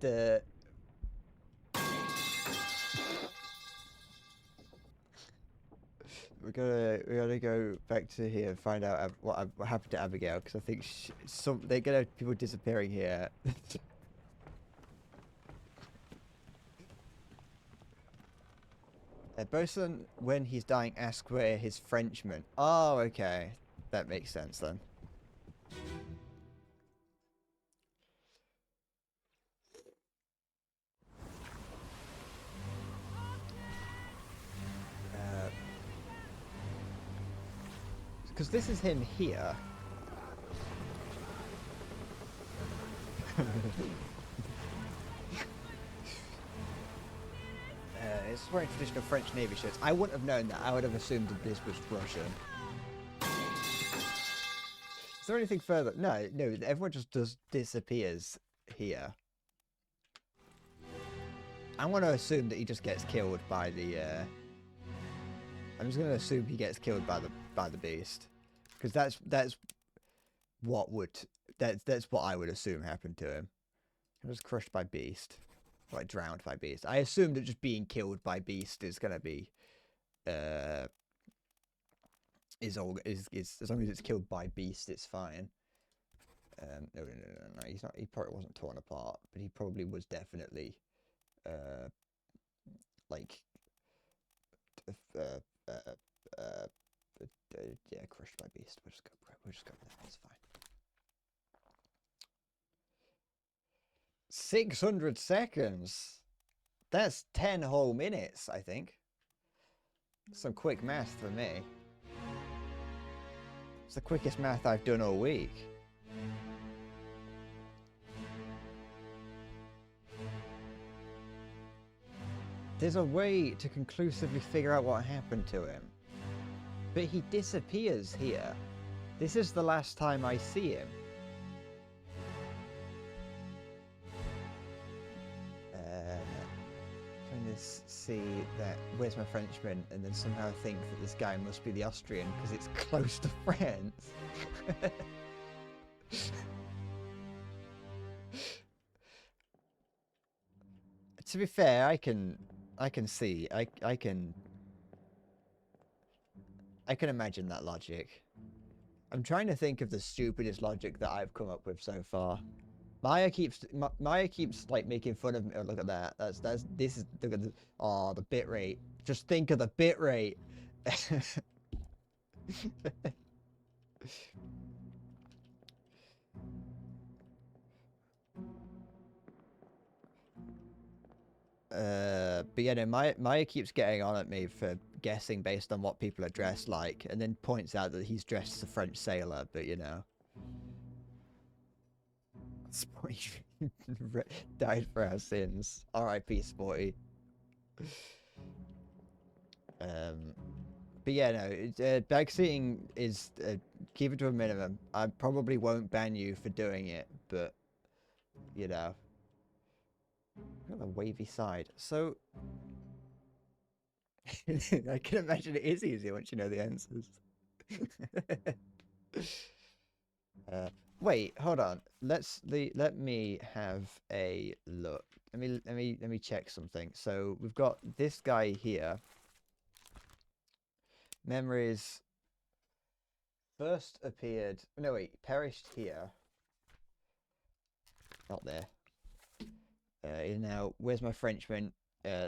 The we gotta go back to here and find out what happened to Abigail, because I think they're gonna have people disappearing here. Bosun, when he's dying, ask where his Frenchman. Oh, okay, that makes sense then. Because this is him here. It's wearing traditional French Navy shirts. I wouldn't have known that. I would have assumed that this was Russian. Is there anything further? No, everyone just disappears here. I want to assume that he just gets killed by the... I'm just going to assume he gets killed by the beast. Because that's what I would assume happened to him. He was crushed by beast. Like drowned by beast. I assume that just being killed by beast is gonna be is as long as it's killed by beast, it's fine. No, he's not. He probably wasn't torn apart, but he probably was definitely like yeah, crushed by beast. We'll just go with that. It's fine. 600 seconds. That's 10 whole minutes, I think. Some quick math for me. It's the quickest math I've done all week. There's a way to conclusively figure out what happened to him. But he disappears here. This is the last time I see him. See that where's my Frenchman, and then somehow think that this guy must be the Austrian because it's close to France. To be fair, I can see I can imagine that logic. I'm trying to think of the stupidest logic that I've come up with so far. Maya keeps like making fun of me. Oh, look at that. This is look at the the bit rate. Just think of the bit rate. But yeah, no, Maya keeps getting on at me for guessing based on what people are dressed like, and then points out that he's dressed as a French sailor. But you know. Sporty died for our sins. R.I.P. Sporty. But yeah, no, backseating is keep it to a minimum. I probably won't ban you for doing it, but you know, got the wavy side. So I can imagine it is easier once you know the answers. Wait, hold on. Let me have a look. Let me check something. So we've got this guy here. Memories first appeared. No, wait, perished here. Not there. Now, where's my Frenchman?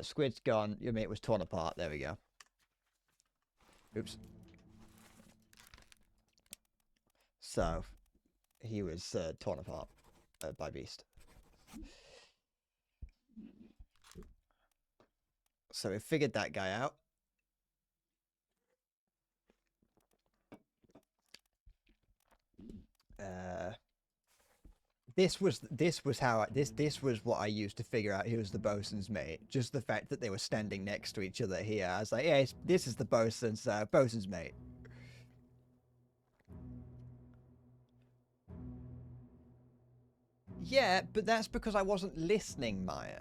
Squid's gone. Your mate was torn apart. There we go. Oops. So. He was torn apart by beast. So we figured that guy out. This was what I used to figure out he was the bosun's mate. Just the fact that they were standing next to each other here. I was like, yeah, this is the bosun's mate. Yeah, but that's because I wasn't listening, Maya.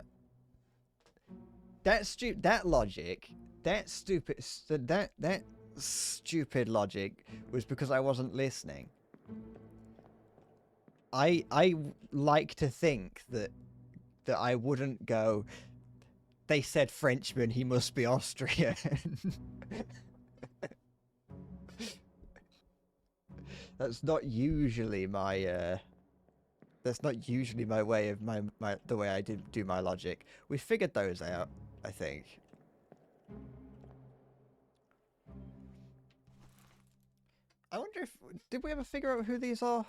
that logic, that stupid logic was because I wasn't listening. I like to think that I wouldn't go, they said Frenchman, he must be Austrian. That's not usually my way of the way I do my logic. We figured those out, I think. I wonder if did we ever figure out who these are?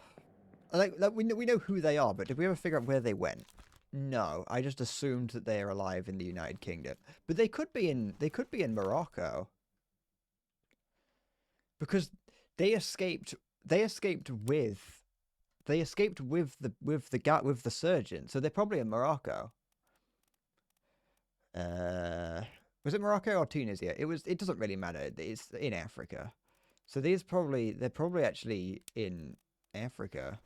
Like we know who they are, but did we ever figure out where they went? No, I just assumed that they are alive in the United Kingdom, but they could be in Morocco because they escaped. They escaped with the surgeon, so they're probably in Morocco. Was it Morocco or Tunisia? It doesn't really matter. It's in Africa, so they're probably actually in Africa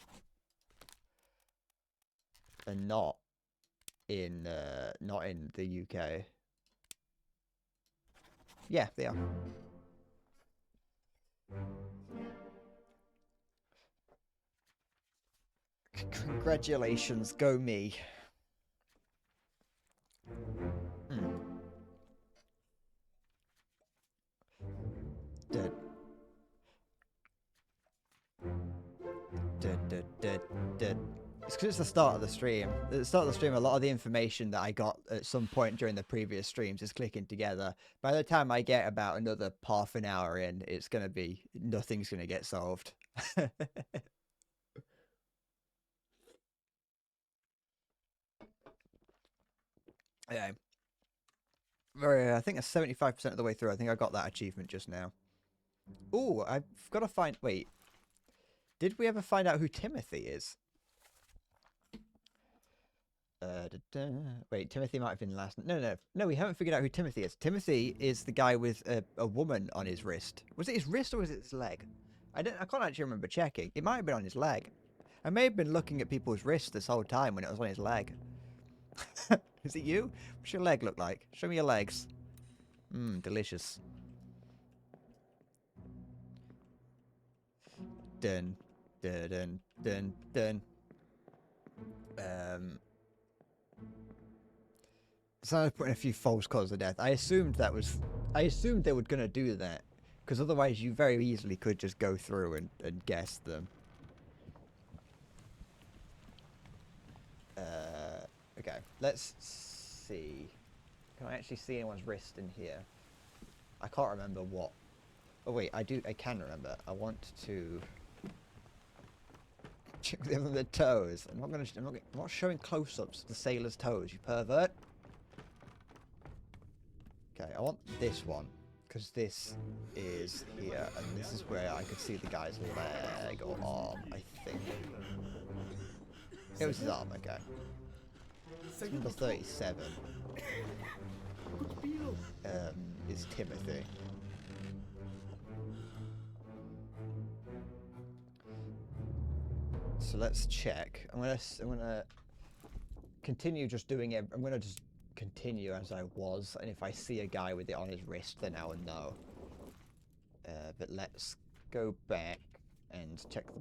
and not in the UK. Yeah, they are. Congratulations, go me. Dead. It's because it's the start of the stream. At the start of the stream, a lot of the information that I got at some point during the previous streams is clicking together. By the time I get about another half an hour in, it's going to be, nothing's going to get solved. Yeah. I think it's 75% of the way through. I think I got that achievement just now. Ooh, I've got to find... Wait. Did we ever find out who Timothy is? Wait, Timothy might have been last. No, we haven't figured out who Timothy is. Timothy is the guy with a woman on his wrist. Was it his wrist or was it his leg? I can't actually remember checking. It might have been on his leg. I may have been looking at people's wrists this whole time when it was on his leg. Is it you? What's your leg look like? Show me your legs. Delicious. Dun, dun, dun, dun, dun. So I was putting a few false causes of death. I assumed they were gonna do that, because otherwise you very easily could just go through and guess them. Okay, let's see. Can I actually see anyone's wrist in here? I can't remember what. Oh wait, I can remember. I want to check them on the toes. I'm not showing close-ups of the sailor's toes, you pervert. Okay, I want this one, because this is here, and this is where I could see the guy's leg or arm, I think. It was his arm, okay. It's number 37. Is Timothy. So let's check. I'm gonna continue just doing it. I'm gonna just continue as I was, and if I see a guy with it on his wrist, then I will know. But let's go back and check the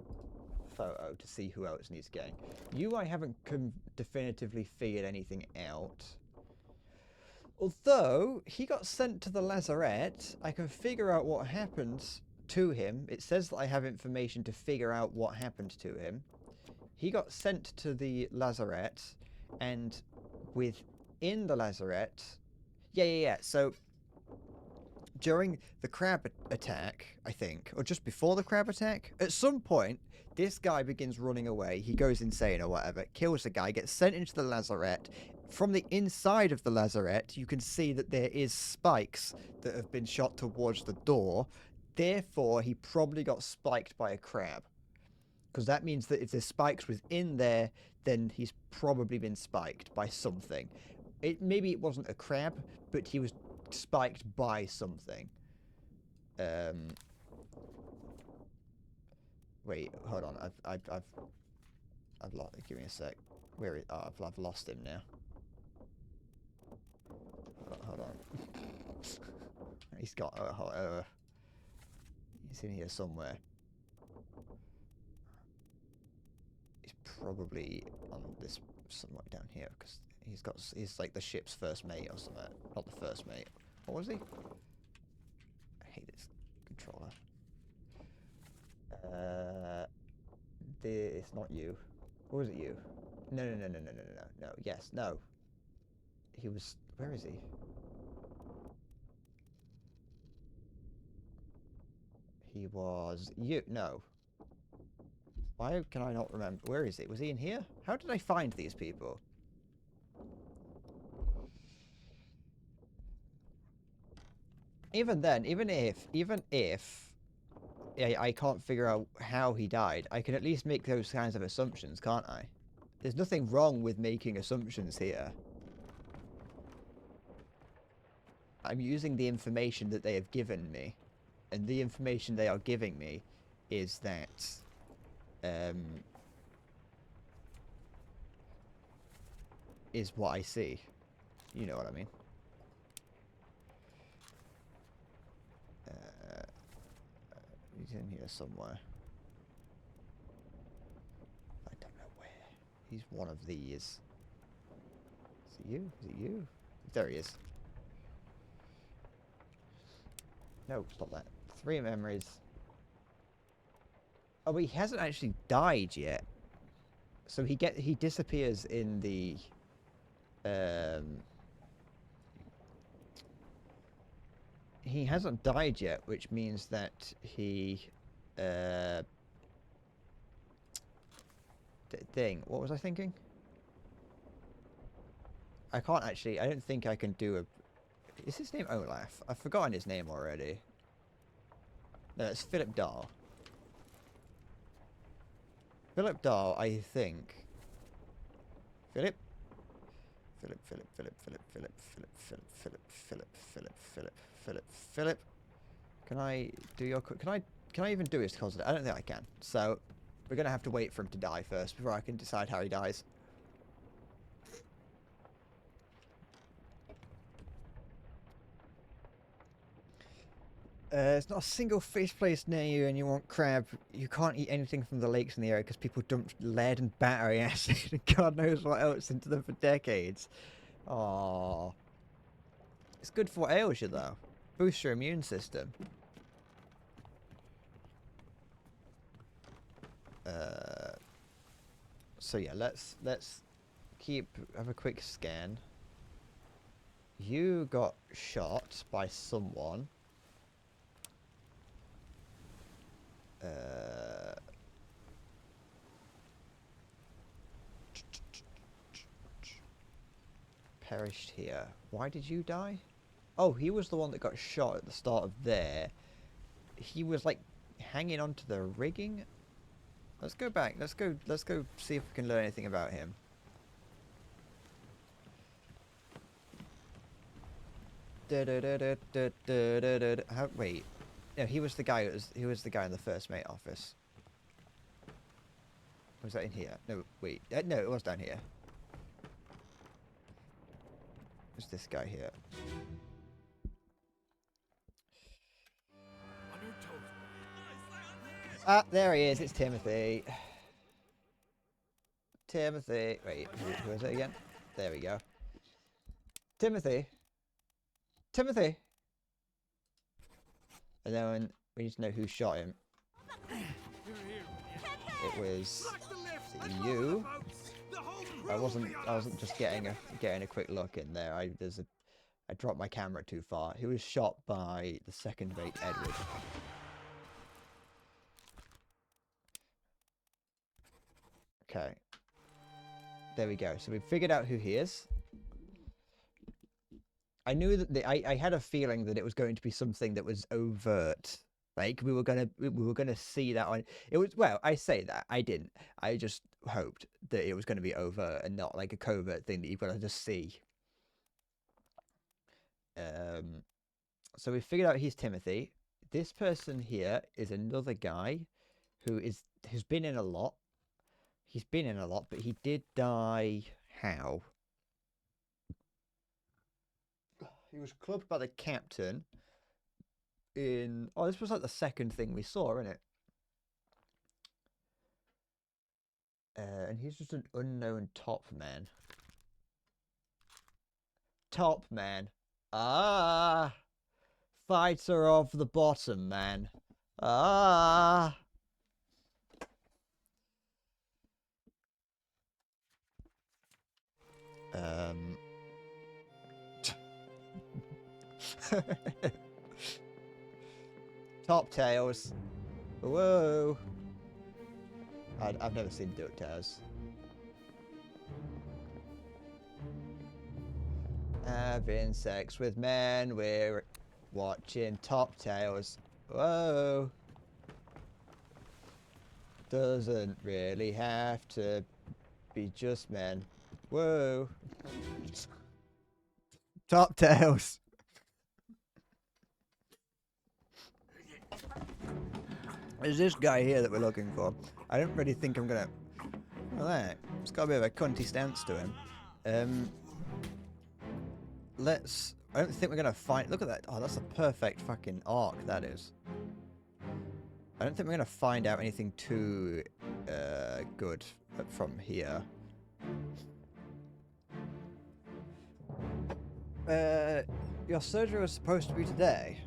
photo to see who else needs getting. I haven't definitively figured anything out. Although he got sent to the lazarette, I can figure out what happened to him. It says that I have information to figure out what happened to him. He got sent to the lazarette, and within the lazarette... Yeah. So, during the crab attack, I think, or just before the crab attack, at some point, this guy begins running away. He goes insane or whatever, kills the guy, gets sent into the lazarette. From the inside of the lazarette, you can see that there is spikes that have been shot towards the door. Therefore, he probably got spiked by a crab. Because that means that if there's spikes within there, then he's probably been spiked by something. Maybe it wasn't a crab, but he was spiked by something. Wait, hold on. I've lost. Give me a sec. Where is? Oh, I've lost him now. He's got he's in here somewhere. He's probably on this somewhat down here because he's like the ship's first mate or something. Not the first mate. What was he? I hate this controller. It's not you. Or was it you? No. Yes, no. He was. Where is he? He was you. No. Why can I not remember? Where is it? Was he in here? How did I find these people? Even then, even if I can't figure out how he died, I can at least make those kinds of assumptions, can't I? There's nothing wrong with making assumptions here. I'm using the information that they have given me. And the information they are giving me is that... is what I see. You know what I mean. He's in here somewhere. I don't know where. He's one of these. Is it you? Is it you? There he is. No, stop that. 3 memories. Oh, but he hasn't actually died yet. So he disappears in the he hasn't died yet, which means that he thing. What was I thinking? I can't actually. I don't think I can do a. Is his name Olaf? I've forgotten his name already. No, it's Philip Dahl. Philip Dahl, I think. Philip. Can I do your? Can I even do his cause? I don't think I can. So we're gonna have to wait for him to die first before I can decide how he dies. It's not a single fish place near you and you want crab. You can't eat anything from the lakes in the area because people dumped lead and battery acid and God knows what else into them for decades. Aww. It's good for what ails you though. Boosts your immune system. So yeah, let's have a quick scan. You got shot by someone. Perished here. Why did you die? Oh, he was the one that got shot at the start of there. He was like hanging onto the rigging. Let's go back. Let's go see if we can learn anything about him. Wait. No, he was the guy. He was the guy in the first mate office. Was that in here? No, wait. No, it was down here. Who's this guy here? Ah, there he is. It's Timothy. Timothy. Wait, who is it again? There we go. Timothy. Timothy. And then we need to know who shot him. It was you. I wasn't just getting a quick look in there. I dropped my camera too far. He was shot by the second mate Edward. Okay. There we go. So we figured out who he is. I knew that I had a feeling that it was going to be something that was overt. Like we were gonna see that on. It was, well, I say that I didn't. I just hoped that it was going to be overt and not like a covert thing that you've got to just see. So we figured out he's Timothy. This person here is another guy who's been in a lot. He's been in a lot, but he did die. How? He was clubbed by the captain in... Oh, this was like the second thing we saw, isn't it? And he's just an unknown top man. Top man. Ah! Fighter of the bottom man. Ah! Top tails. Whoa! I've never seen DuckTales. Having sex with men, we're watching Top Tails. Whoa! Doesn't really have to be just men. Whoa! Top Tails. There's this guy here that we're looking for. I don't really think I'm gonna... Well, there. It's got a bit of a cunty stance to him. Let's... I don't think we're gonna find... Look at that. Oh, that's a perfect fucking arc, that is. I don't think we're gonna find out anything too good from here. Your surgery was supposed to be today.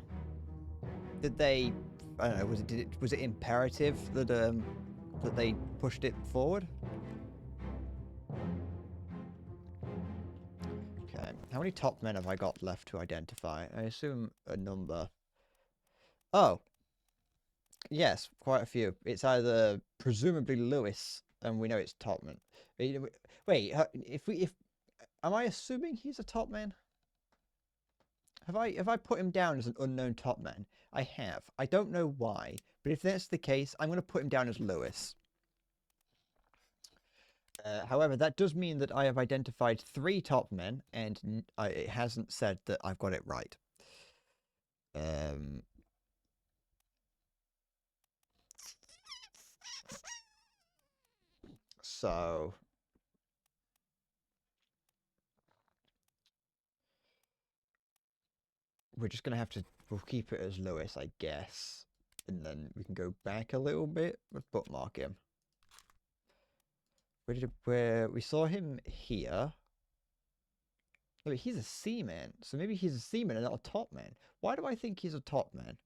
Did they... I don't know, was it imperative that that they pushed it forward? Okay. How many top men have I got left to identify? I assume a number. Oh. Yes, quite a few. It's either presumably Lewis, and we know it's Topman. Wait, am I assuming he's a top man? Have I put him down as an unknown top man? I have. I don't know why, but if that's the case, I'm going to put him down as Lewis. However, that does mean that I have identified 3 top men, and it hasn't said that I've got it right. So... we're just going to have to... We'll keep it as Lewis, I guess. And then we can go back a little bit. Let's bookmark him. Where we saw him here. Oh, he's a seaman. So maybe he's a seaman and not a top man. Why do I think he's a top man?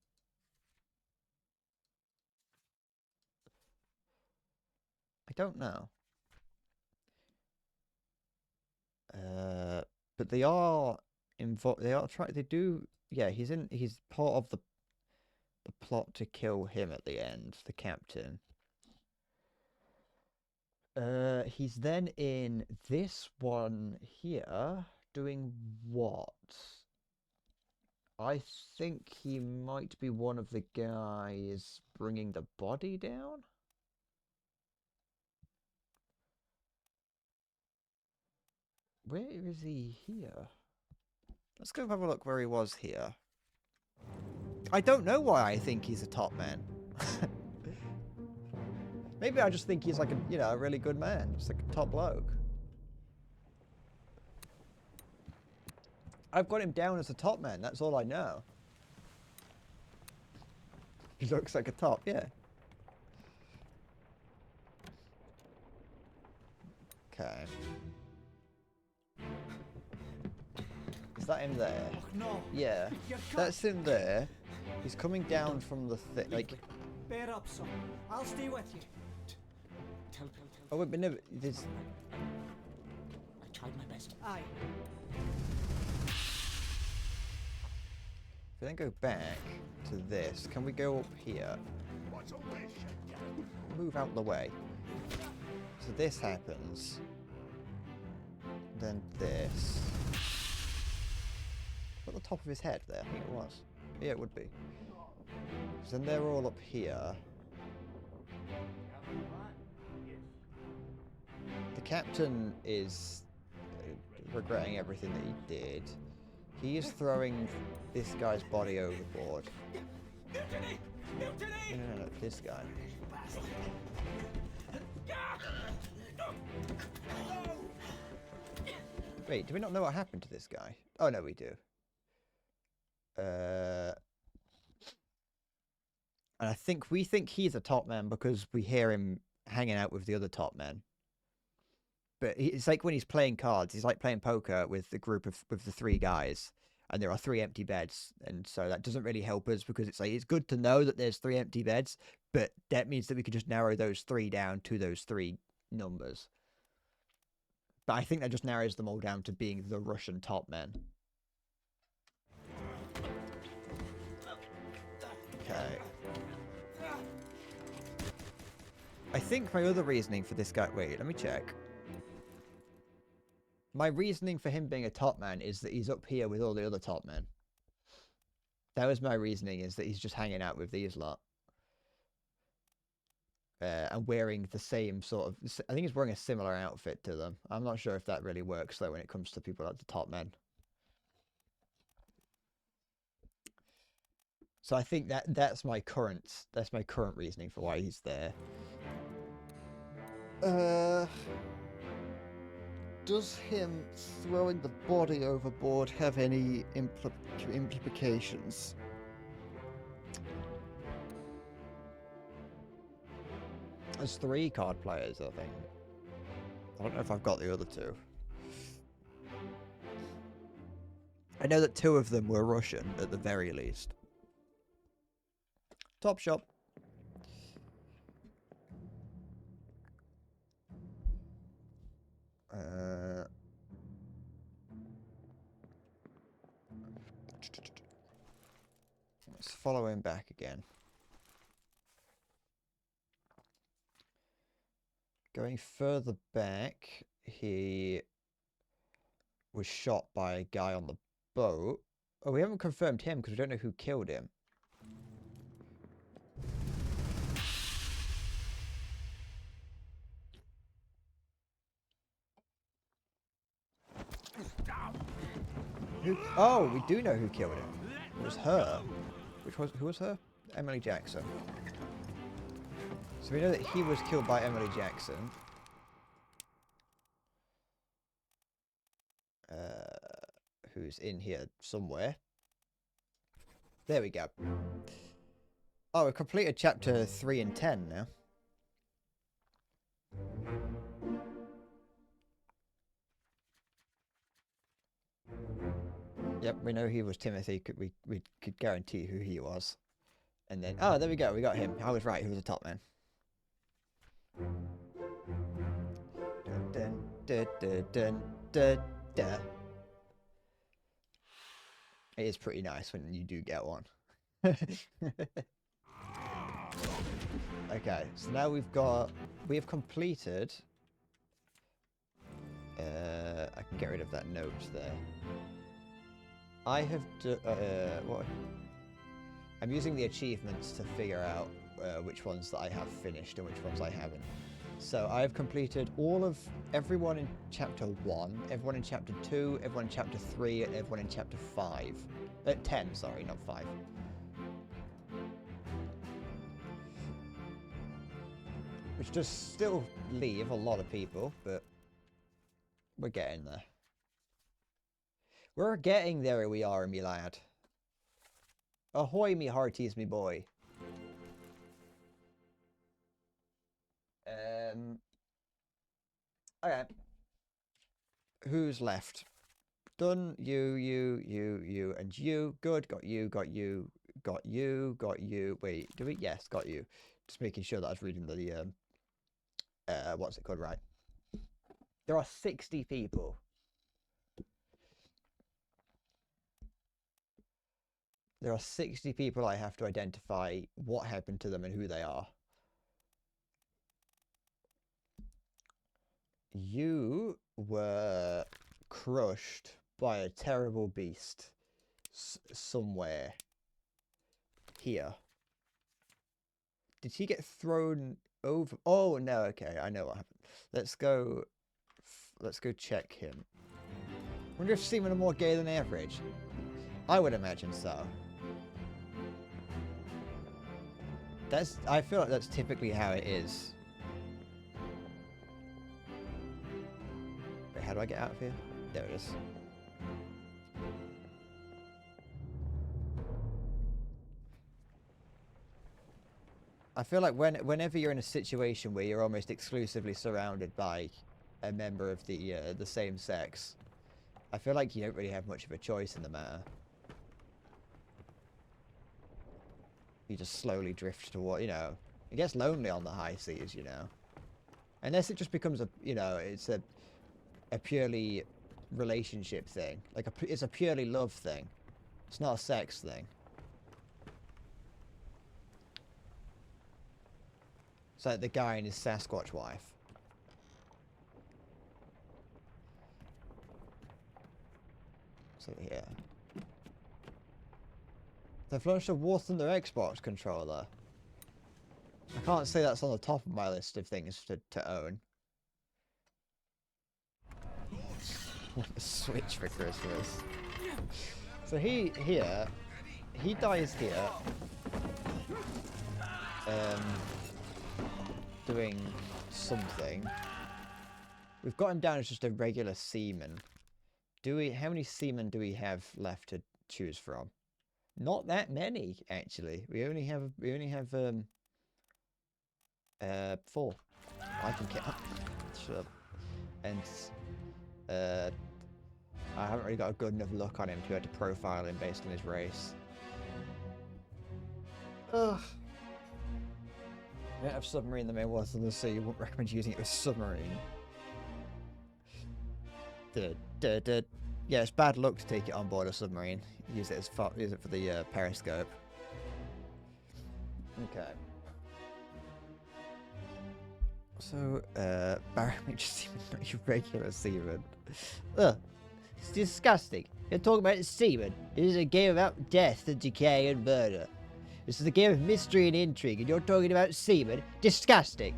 I don't know. But they are involved. They are trying. They do. Yeah, he's part of the plot to kill him at the end, the captain. He's then in this one here doing what? I think he might be one of the guys bringing the body down. Where is he here? Let's go have a look where he was here. I don't know why I think he's a top man. Maybe I just think he's like a really good man. Just like a top bloke. I've got him down as a top man. That's all I know. He looks like a top, yeah. Okay. Is that him there? Oh, no. Yeah. That's him there. He's coming down from the thing, like... Bear up, son. I'll stay with you. Tell. Oh, wait, but no, there's... I tried my best. Aye. If we then go back to this, can we go up here? Move out the way. So this happens. Then this. At the top of his head there, I think it was. Yeah, it would be. So then they're all up here. The captain is regretting everything that he did. He is throwing this guy's body overboard. Mutiny! Mutiny! No, this guy. Wait, do we not know what happened to this guy? Oh, no, we do. And I think we think he's a top man because we hear him hanging out with the other top men. But it's like when he's playing cards, he's like playing poker with the group of with the three guys, and there are 3 empty beds, and so that doesn't really help us because it's like it's good to know that there's 3 empty beds, but that means that we could just narrow those 3 down to those 3 numbers. But I think that just narrows them all down to being the Russian top men. Okay. I think my other reasoning for this guy... Wait, let me check. My reasoning for him being a top man is that he's up here with all the other top men. That was my reasoning, is that he's just hanging out with these lot. And wearing the same sort of... I think he's wearing a similar outfit to them. I'm not sure if that really works, though, when it comes to people like the top men. So I think that's my current reasoning for why he's there. Does him throwing the body overboard have any implications? There's 3 card players, I think. I don't know if I've got the other 2. I know that 2 of them were Russian, at the very least. Top shop. Let's follow him back again. Going further back, he was shot by a guy on the boat. Oh, we haven't confirmed him because we don't know who killed him. Oh, we do know who killed him. It was her. Who was her? Emily Jackson. So we know that he was killed by Emily Jackson. Who's in here somewhere. There we go. Oh, we've completed chapter 3 and 10 now. Yep, we know he was Timothy. We could guarantee who he was. And then, oh, there we go. We got him. I was right. He was a top man. Dun, dun, dun, dun, dun, dun. It is pretty nice when you do get one. Okay, so now we have completed. I can get rid of that note there. I have what? I'm using the achievements to figure out which ones that I have finished and which ones I haven't. So I've completed everyone in chapter 1, everyone in chapter 2, everyone in chapter 3, and everyone in chapter 5. 10, sorry, not 5. Which does still leave a lot of people, but we're getting there. We're getting there, we are, me lad. Ahoy, me hearties, me boy. Okay. Who's left? Done. You, and you. Good. Got you. Wait, do we? Yes, got you. Just making sure that I was reading the what's it called right. There are 60 people. There are 60 people I have to identify what happened to them and who they are. You were crushed by a terrible beast somewhere here. Did he get thrown over? Oh no, okay, I know what happened. Let's go check him. Wonder if Seamen are more gay than average. I would imagine so. I feel like that's typically how it is. Wait, how do I get out of here? There it is. I feel like whenever you're in a situation where you're almost exclusively surrounded by a member of the same sex, I feel like you don't really have much of a choice in the matter. You just slowly drift toward, you know, it gets lonely on the high seas, you know. Unless it just becomes a, you know, it's a purely relationship thing. Like, it's a purely love thing. It's not a sex thing. It's like the guy and his Sasquatch wife. So, yeah. They've launched a War Thunder Xbox controller. I can't say that's on the top of my list of things to own. A Switch for Christmas. So he dies here. Doing something. We've got him down as just a regular seaman. How many seamen do we have left to choose from? Not that many, actually. We only have 4. I can count. Sure. And I haven't really got a good enough look on him to be able to profile him based on his race. Ugh. You don't have submarine in the main waters of the sea. You wouldn't recommend using it with submarine. Yeah, it's bad luck to take it on board a submarine. Use it for the periscope. Okay. So, barometric seaman, not your regular seaman. Ugh. It's disgusting. You're talking about seaman. It is a game about death and decay and murder. This is a game of mystery and intrigue, and you're talking about seamen? Disgusting.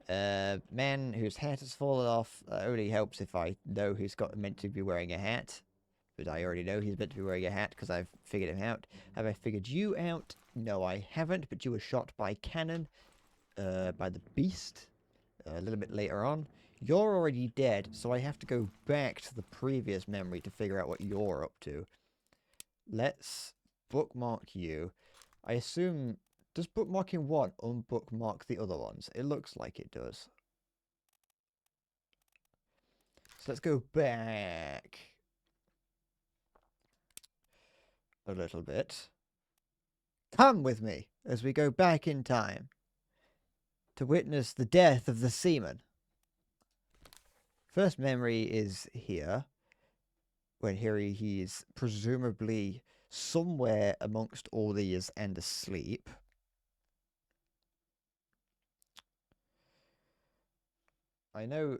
Man whose hat has fallen off. Only helps if I know who's meant to be wearing a hat. But I already know he's meant to be wearing a hat because I've figured him out. Have I figured you out? No, I haven't. But you were shot by cannon. By the beast. A little bit later on. You're already dead, so I have to go back to the previous memory to figure out what you're up to. Let's bookmark you. I assume... Does bookmarking one unbookmark the other ones? It looks like it does. So let's go back a little bit. Come with me as we go back in time to witness the death of the seaman. First memory is here. When he's presumably somewhere amongst all these and asleep. I know...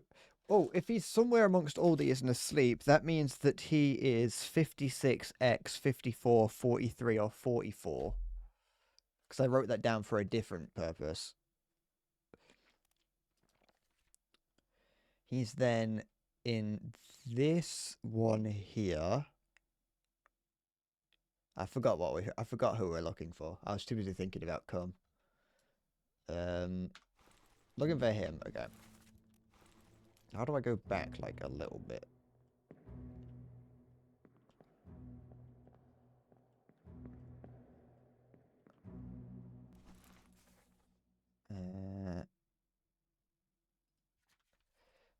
Oh, if he's somewhere amongst all these and asleep, that means that he is 56X, 54, 43, or 44. Because I wrote that down for a different purpose. He's then in this one here. I forgot who we're looking for. I was too busy thinking about cum. Looking for him. Okay. How do I go back like a little bit?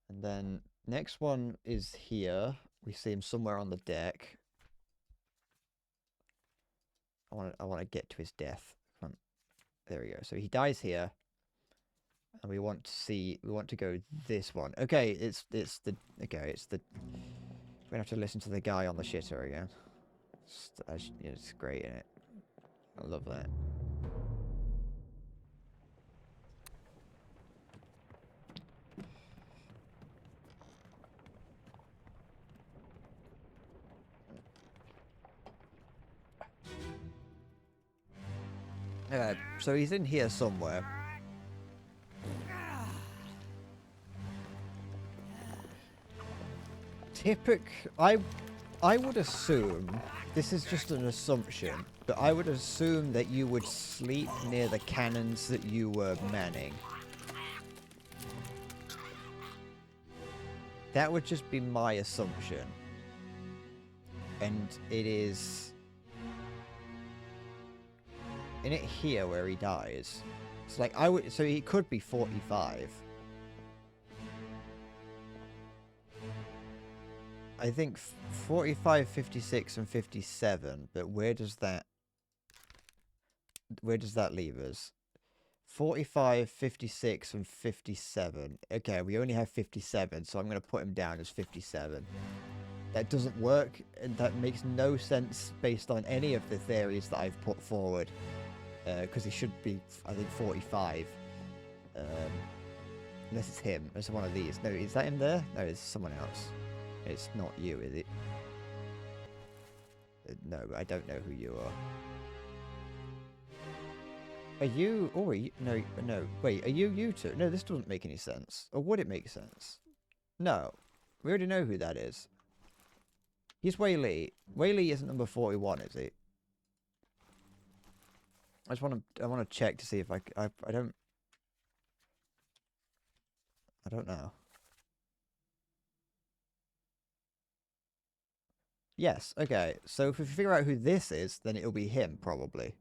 And then next one is here. We see him somewhere on the deck. I want to get to his death. Come on. There we go. So he dies here. And we want to go this one. Okay, it's the we're gonna have to listen to the guy on the shitter again. It's great, isn't it? I love that. So he's in here somewhere. I would assume, this is just an assumption, but I would assume that you would sleep near the cannons that you were manning. That would just be my assumption. And it is... in it here where he dies. It's like I would. So he could be 45. I think 45, 56, and 57. But where does that leave us? 45, 56, and 57. Okay, we only have 57, so I'm going to put him down as 57. That doesn't work, and that makes no sense based on any of the theories that I've put forward. Because he should be, I think, 45. Unless it's him. It's one of these. No, is that him there? No, it's someone else. It's not you, is it? No, I don't know who you are. Are you... Oh, no, wait, are you two? No, this doesn't make any sense. Or would it make sense? No. We already know who that is. He's Whaley. Whaley isn't number 41, is he? I want to check to see if I don't know. Yes, okay. So if we figure out who this is, then it'll be him, probably.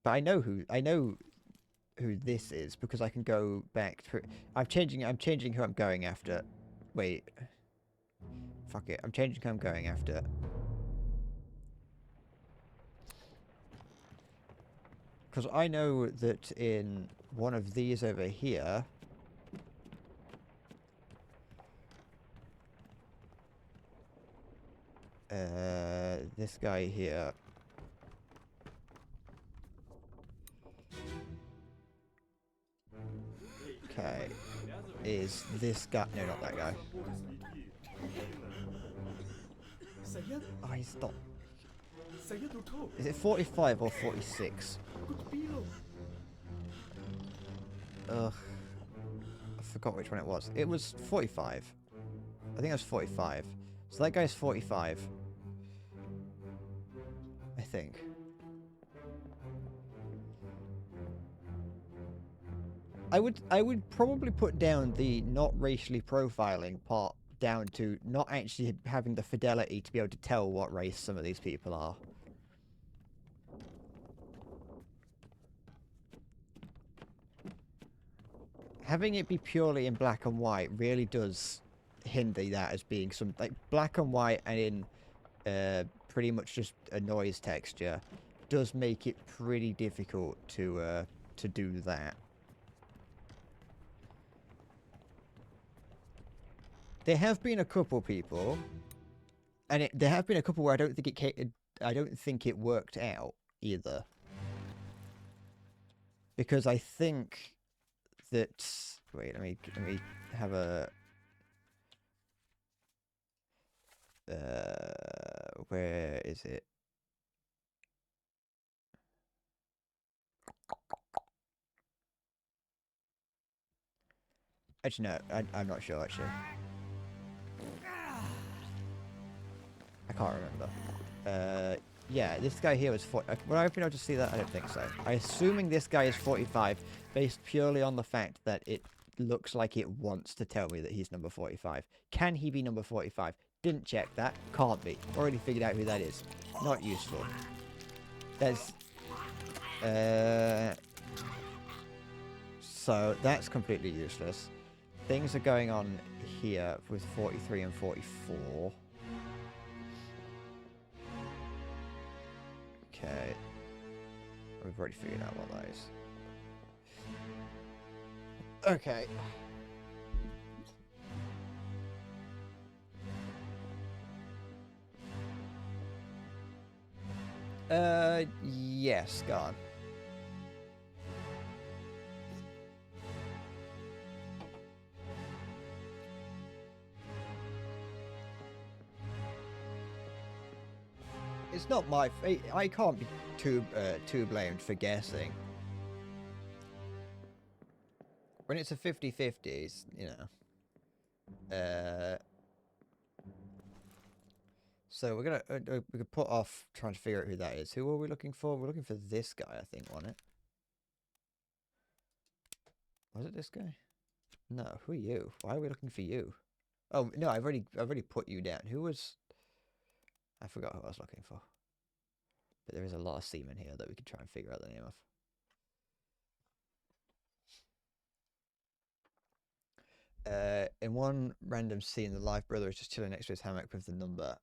But I know who this is because I can go back through. I'm changing who I'm going after. Wait. Fuck it. I'm changing who I'm going after. Because I know that in one of these over here, this guy here, okay, is this guy? No, not that guy. Oh, he's not. Is it 45 or 46? Ugh. I forgot which one it was. It was 45. I think it was 45. So that guy's 45. I think. I would probably put down the not racially profiling part down to not actually having the fidelity to be able to tell what race some of these people are. Having it be purely in black and white really does hinder that as being some, like, black and white and in pretty much just a noise texture does make it pretty difficult to do that. There have been a couple people, and there have been a couple where I don't think it worked out either, because I think that, wait, let me have a where is it? Actually, no, I'm not sure, actually. I can't remember. Yeah, this guy here was 40. Would I have been able to see that? I don't think so. I'm assuming this guy is 45, based purely on the fact that it looks like it wants to tell me that he's number 45. Can he be number 45? Didn't check that. Can't be. Already figured out who that is. Not useful. There's... So, that's completely useless. Things are going on here with 43 and 44. Okay. We've already figured out what that is. Okay. Yes, go on. It's not my... I can't be too blamed for guessing. When it's a 50-50, you know. So we're gonna we could put off trying to figure out who that is. Who are we looking for? We're looking for this guy, I think, wasn't it? Was it this guy? No. Who are you? Why are we looking for you? Oh no, I've already put you down. Who was? I forgot who I was looking for. But there is a lot of seamen here that we can try and figure out the name of. In one random scene, the live brother is just chilling next to his hammock with the number.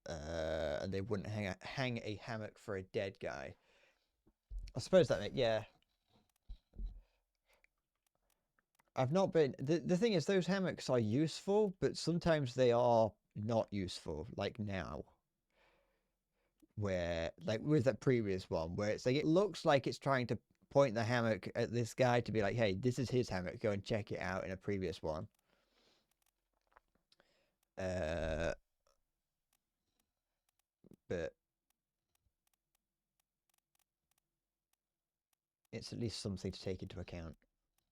And they wouldn't hang a hammock for a dead guy. I suppose that yeah. I've not been... The thing is, those hammocks are useful, but sometimes they are not useful, like now. Where, like with that previous one, where it's like, it looks like it's trying to point the hammock at this guy to be like, hey, this is his hammock, go and check it out in a previous one. But it's at least something to take into account.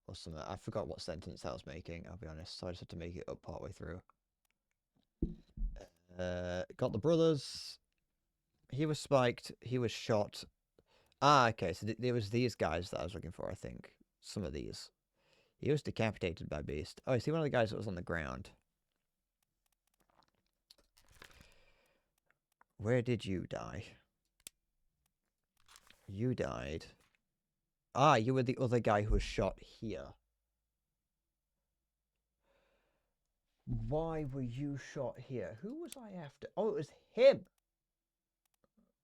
Or something. I forgot what sentence I was making, I'll be honest, so I just had to make it up partway through. Got the brothers. He was spiked. He was shot. Ah, okay, so there was these guys that I was looking for, I think. Some of these. He was decapitated by Beast. Oh, is he one of the guys that was on the ground? Where did you die? You died. Ah, you were the other guy who was shot here. Why were you shot here? Who was I after? Oh, it was him!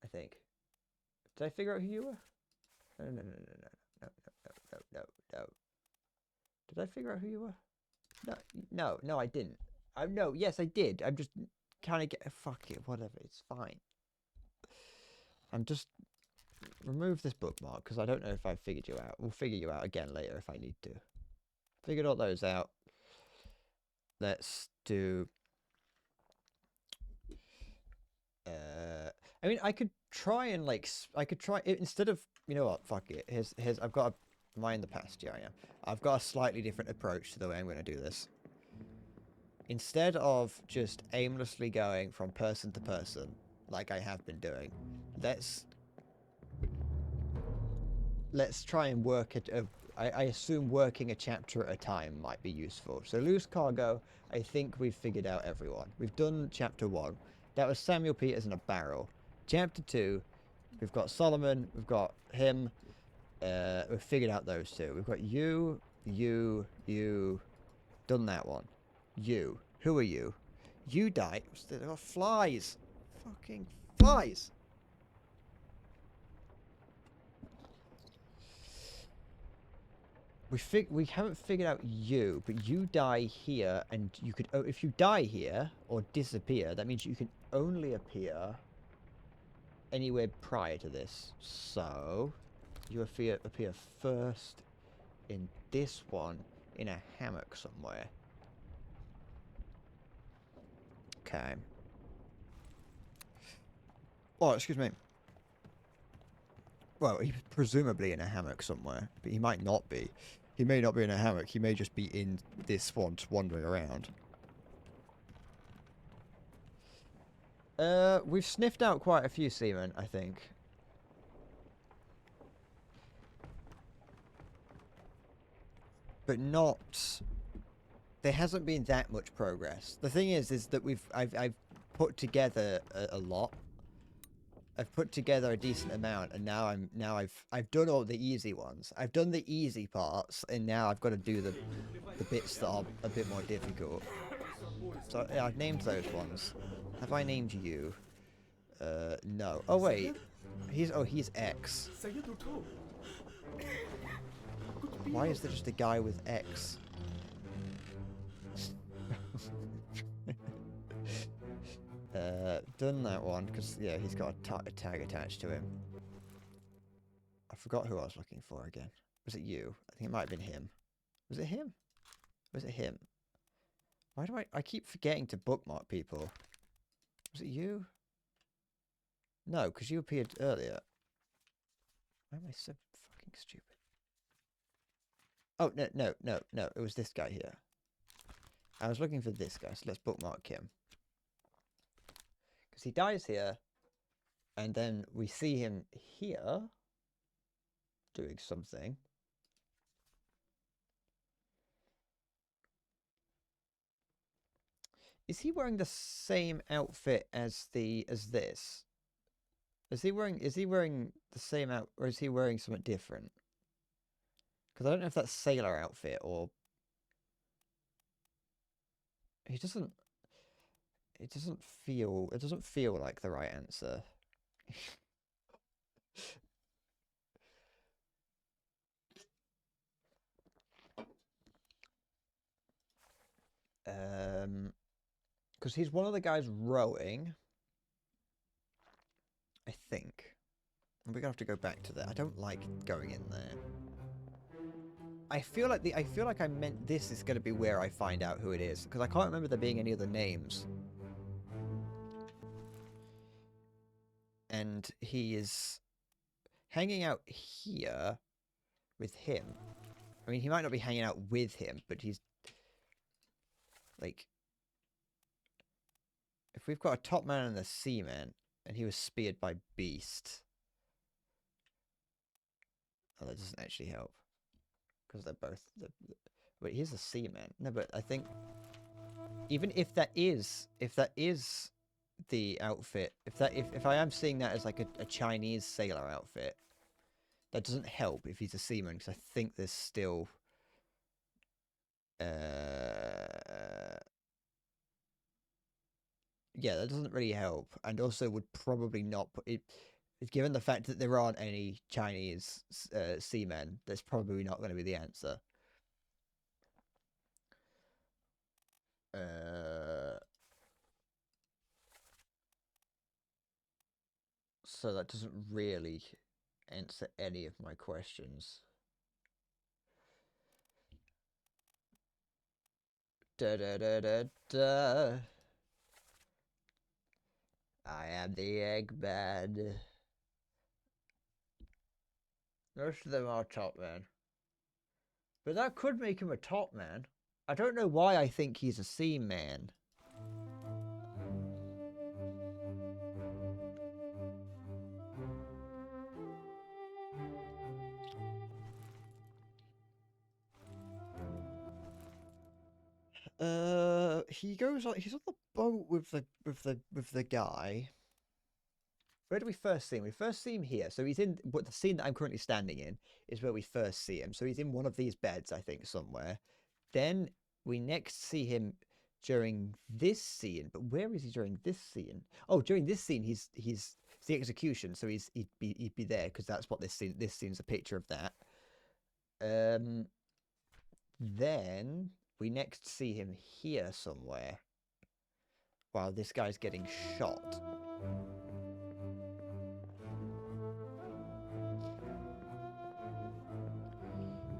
I think. Did I figure out who you were? No. Did I figure out who you were? No, I didn't. No, yes, I did. I'm just kind of fuck it, whatever, it's fine. I'm just... Remove this bookmark, because I don't know if I figured you out. We'll figure you out again later if I need to. Figured all those out. Let's do... I mean, I could try and, like... I could try... Instead of... You know what? Fuck it. Here's I've got a... Am I in the past? Yeah, I am. I've got a slightly different approach to the way I'm going to do this. Instead of just aimlessly going from person to person, like I have been doing, let's try and work at I assume working a chapter at a time might be useful. So loose cargo, I think we've figured out everyone. We've done chapter 1. That was Samuel Peters in a barrel. Chapter 2, we've got Solomon, we've got him. We've figured out those two. We've got you. Done that one. You. Who are you? You died. There are flies. Fucking flies. We haven't figured out you, but you die here, and you could... Oh, if you die here, or disappear, that means you can only appear anywhere prior to this. So, you appear first in this one, in a hammock somewhere. Okay. Oh, excuse me. Well, he's presumably in a hammock somewhere, but he might not be. He may not be in a hammock, he may just be in this one, wandering around. We've sniffed out quite a few seamen, I think. But not... There hasn't been that much progress. The thing is that I've put together a lot. I've put together a decent amount, and now I've done all the easy ones. I've done the easy parts, and now I've got to do the bits that are a bit more difficult. So yeah, I've named those ones. Have I named you? No. Oh wait, he's X. Why is there just a guy with X? Done that one, because, yeah, he's got a tag attached to him. I forgot who I was looking for again. Was it you? I think it might have been him. Was it him? Was it him? Why do I keep forgetting to bookmark people? Was it you? No, because you appeared earlier. Why am I so fucking stupid? Oh, no. It was this guy here. I was looking for this guy, so let's bookmark him. He dies here, and then we see him here doing something. Is he wearing the same outfit as this? Is he wearing the same out, or is he wearing something different? Because I don't know if that's sailor outfit or he doesn't. It doesn't feel like the right answer. Because he's one of the guys rowing. I think. We're gonna have to go back to that. I don't like going in there. I feel like I meant this is gonna be where I find out who it is, because I can't remember there being any other names. And he is hanging out here with him. I mean, he might not be hanging out with him, but he's like, if we've got a top man and a seaman, and he was speared by Beast. Oh, that doesn't actually help. Because they're both... Wait, he's a seaman. No, but I think... Even if that is the outfit, if I am seeing that as like a Chinese sailor outfit, that doesn't help if he's a seaman, because I think there's still... Yeah, that doesn't really help, and also would probably not put it. Given the fact that there aren't any Chinese seamen, that's probably not going to be the answer. So that doesn't really answer any of my questions. Da da da da da. I am the Eggman. Most of them are top men. But that could make him a top man. I don't know why I think he's a seaman. He goes on. He's on the boat with the guy. Where do we first see him? We first see him here. So he's in. But the scene that I'm currently standing in is where we first see him. So he's in one of these beds, I think, somewhere. Then we next see him during this scene. But where is he during this scene? Oh, during this scene, he's it's the execution. So he'd be there because that's what this scene's a picture of that. Then we next see him here somewhere while this guy's getting shot.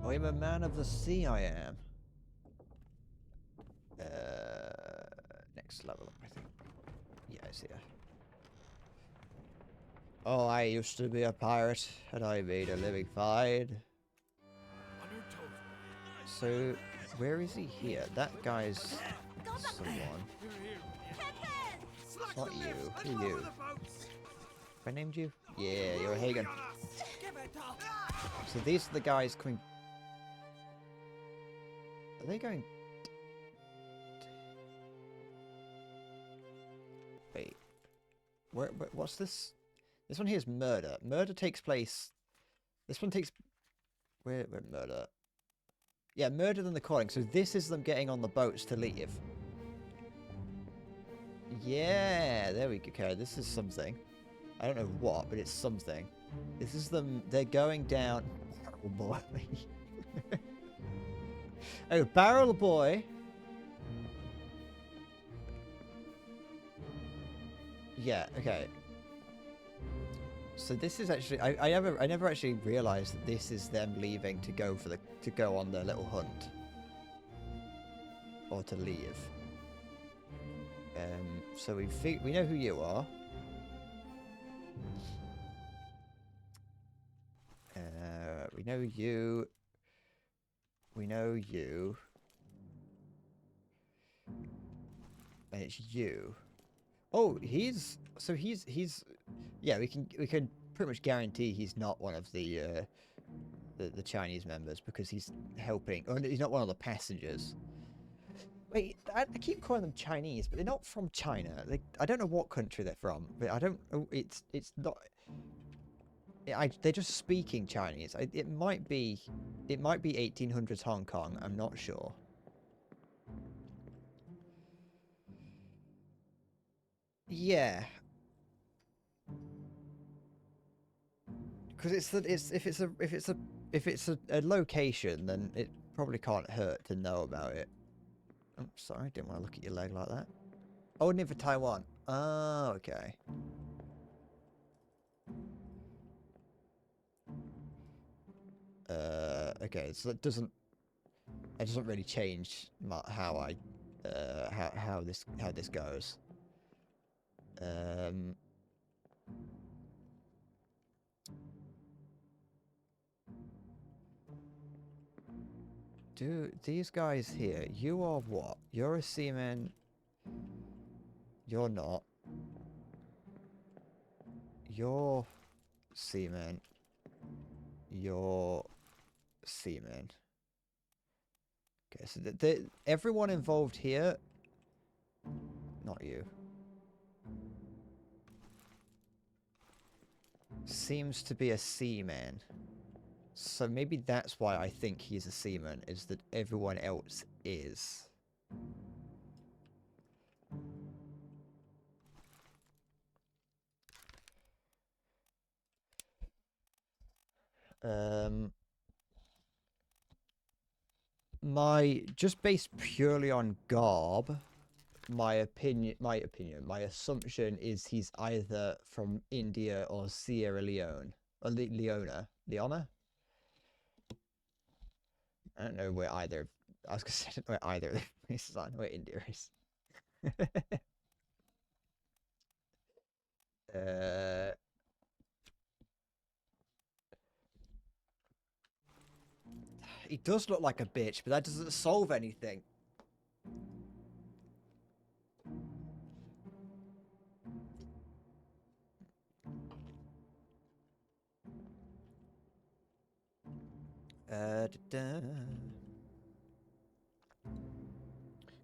I'm a man of the sea, I am. Next level up, I think. Yeah, it's here. Oh, I used to be a pirate, and I made a living fine. So, where is he here? That guy's someone. It's not you. Who are you? Have I named you? Yeah, you're a Hagen. So these are the guys coming... Are they going... Wait. What's this? This one here is murder. Murder takes place... This one takes... Where murder? Yeah, murder than the calling. So this is them getting on the boats to leave. Yeah, there we go. Okay, this is something. I don't know what, but it's something. This is them. They're going down. Oh boy. Oh, Barrel Boy. Yeah. Okay. So this is actually I never actually realized that this is them leaving to go on their little hunt or to leave. So we know who you are. We know you. We know you. And it's you. Oh, he's yeah, we can pretty much guarantee he's not one of the Chinese members because he's helping. Or he's not one of the passengers. Wait, I keep calling them Chinese, but they're not from China. I don't know what country they're from, but I don't. It's not. They're just speaking Chinese. It might be 1800s Hong Kong. I'm not sure. Yeah, because if it's a location, then it probably can't hurt to know about it. I'm sorry, didn't want to look at your leg like that. Oh, near for Taiwan. Oh, okay. Okay, so that doesn't really change how I how this goes. Do these guys here? You are what? You're a seaman. You're not. You're seaman. You're seaman. Okay, so everyone involved here. Not you. Seems to be a seaman. So maybe that's why I think he's a seaman, is that everyone else is. Just based purely on garb, my assumption is he's either from India or Sierra Leone. Or Leona. I don't know where either. I was gonna say I don't know where either of the places are. I know where India is. He does look like a bitch, but that doesn't solve anything.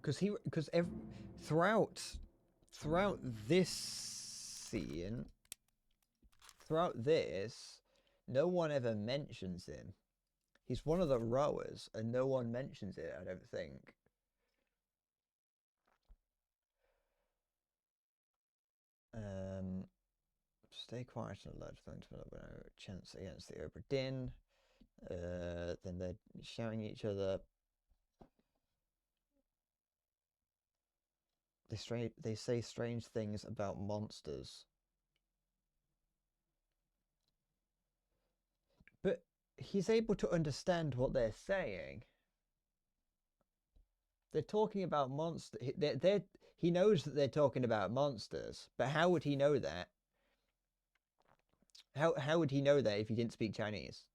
Because throughout this scene, throughout this, no one ever mentions him. He's one of the rowers, and no one mentions it, I don't think. Stay quiet and alert for them to develop a chance against the Obra Dinn. Then they're shouting at each other. They say strange things about monsters. But he's able to understand what they're saying. They're talking about monsters. He knows that they're talking about monsters. But how would he know that? How would he know that if he didn't speak Chinese?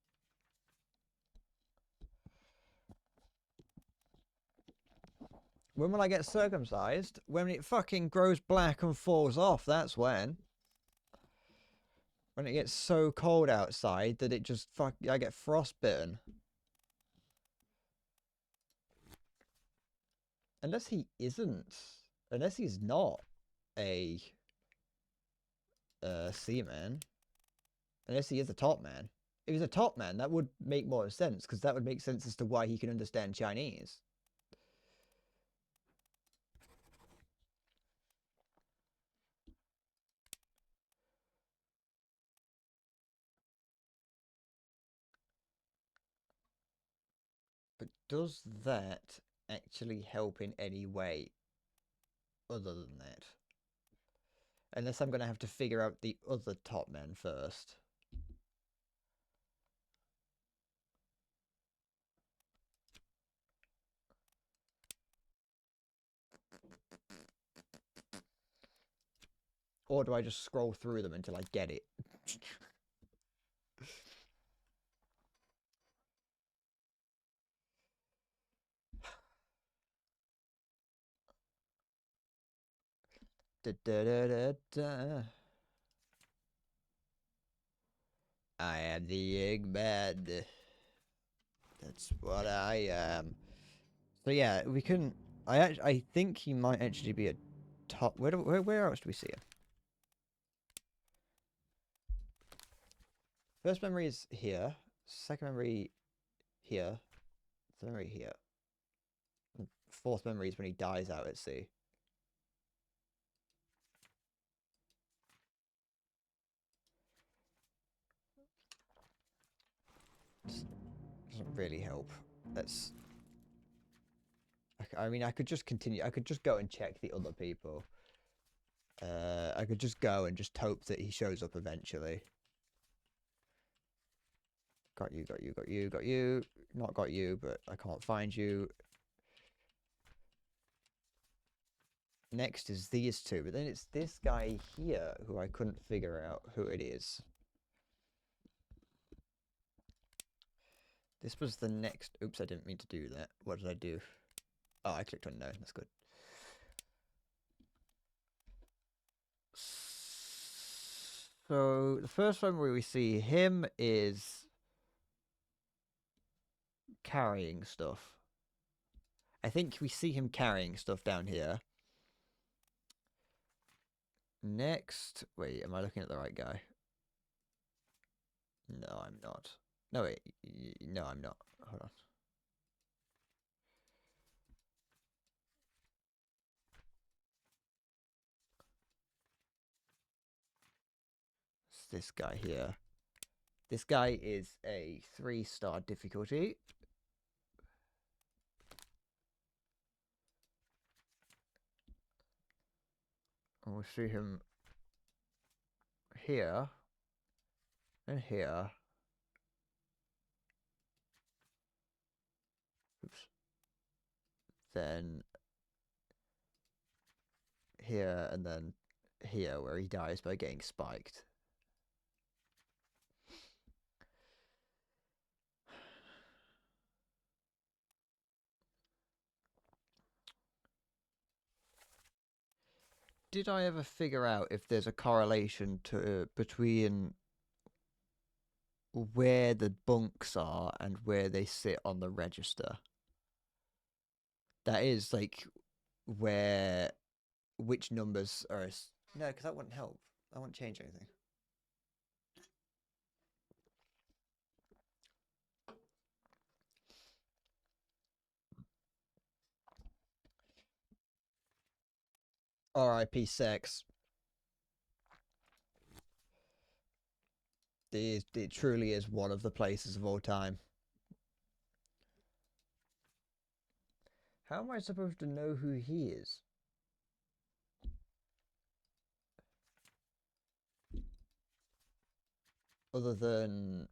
When will I get circumcised? When it fucking grows black and falls off, that's when. When it gets so cold outside that it just I get frostbitten. Unless he isn't. Unless he's not a seaman. Unless he is a top man. If he's a top man, that would make more sense, because that would make sense as to why he can understand Chinese. But does that actually help in any way other than that? Unless I'm going to have to figure out the other top men first. Or do I just scroll through them until I get it? Da, da, da, da, da. I am the Eggman. That's what I am. So yeah, we can. I think he might actually be a top. Where else do we see him? First memory is here. Second memory here. Third memory here. And fourth memory is when he dies out at sea. Doesn't really help. That's. I mean, I could just continue. I could just go and check the other people. I could just go and just hope that he shows up eventually. Got you, got you, got you, got you. Not got you, but I can't find you. Next is these two, but then it's this guy here who I couldn't figure out who it is. This was the next... Oops, I didn't mean to do that. What did I do? Oh, I clicked on no. That's good. So the first one where we see him is carrying stuff. I think we see him carrying stuff down here. Next, wait, am I looking at the right guy? No, I'm not. No, wait, no, I'm not. Hold on. It's this guy here. This guy is a 3-star difficulty. And we'll see him here and here. Oops. Then here and then here where he dies by getting spiked. Did I ever figure out if there's a correlation between where the bunks are and where they sit on the register? That is like which numbers are... No, because that wouldn't help. That wouldn't change anything. R.I.P. sex. It truly is one of the places of all time. How am I supposed to know who he is? Other than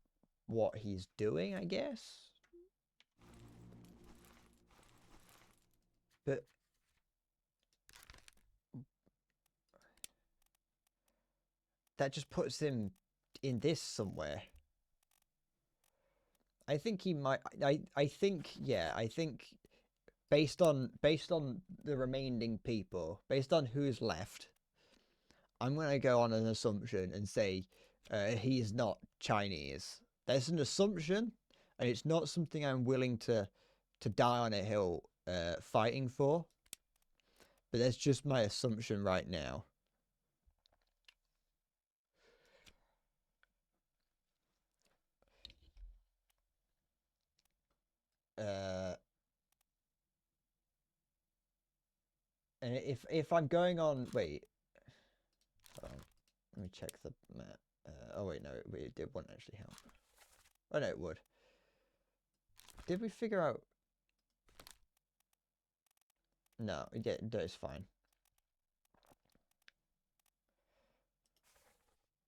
what he's doing, I guess? But... that just puts him in this somewhere. I think he might... I think, yeah, I think... Based on the remaining people, based on who's left, I'm going to go on an assumption and say he is not Chinese. That's an assumption, and it's not something I'm willing to die on a hill fighting for. But that's just my assumption right now. And if I'm going on... Wait. Hold on. Let me check the map. Oh, wait, no. It wouldn't actually help. Oh, no, it would. Did we figure out... No, yeah, it's fine.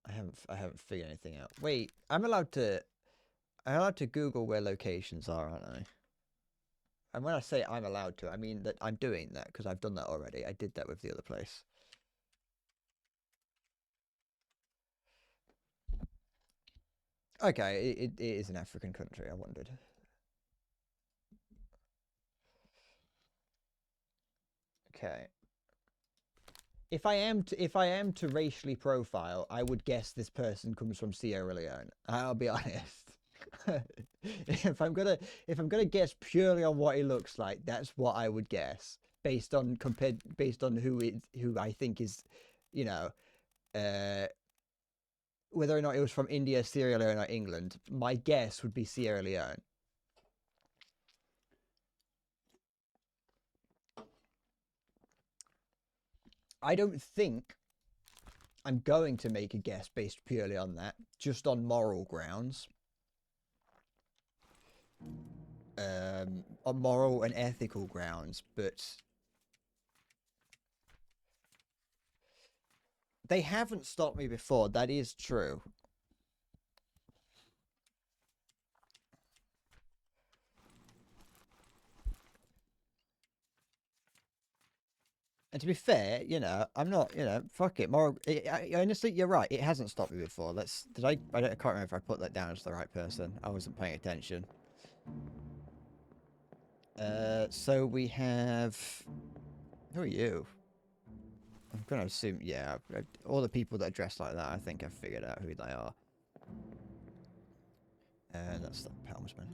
I haven't figured anything out. Wait, I'm allowed to Google where locations are, aren't I? And when I say I'm allowed to, I mean that I'm doing that because I've done that already. I did that with the other place. Okay, it is an African country, I wondered. Okay. If I am to racially profile, I would guess this person comes from Sierra Leone. I'll be honest. if I'm gonna guess purely on what he looks like, that's what I would guess based on who I think is, you know, whether or not it was from India, Sierra Leone, or England. My guess would be Sierra Leone. I don't think I'm going to make a guess based purely on that, just on moral grounds. On moral and ethical grounds, but they haven't stopped me before. That is true. And to be fair, you know, I'm not, you know, fuck it. Moral. Honestly, you're right. It hasn't stopped me before. Let's. Did I? I can't remember if I put that down as the right person. I wasn't paying attention. So we have. Who are you? I'm gonna assume, yeah, all the people that are dressed like that. I think I've figured out who they are. That's the helmsman.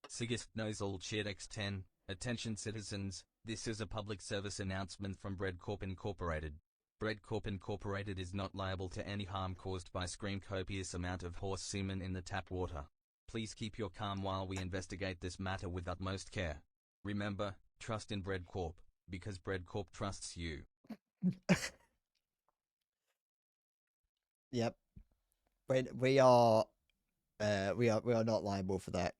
Sigist knows all shit X10. Attention citizens, this is a public service announcement from Bread Corp Incorporated. Bread Corp Incorporated is not liable to any harm caused by scream copious amount of horse semen in the tap water. Please keep your calm while we investigate this matter with utmost care. Remember, trust in Bread Corp, because Bread Corp trusts you. Yep. We are not liable for that.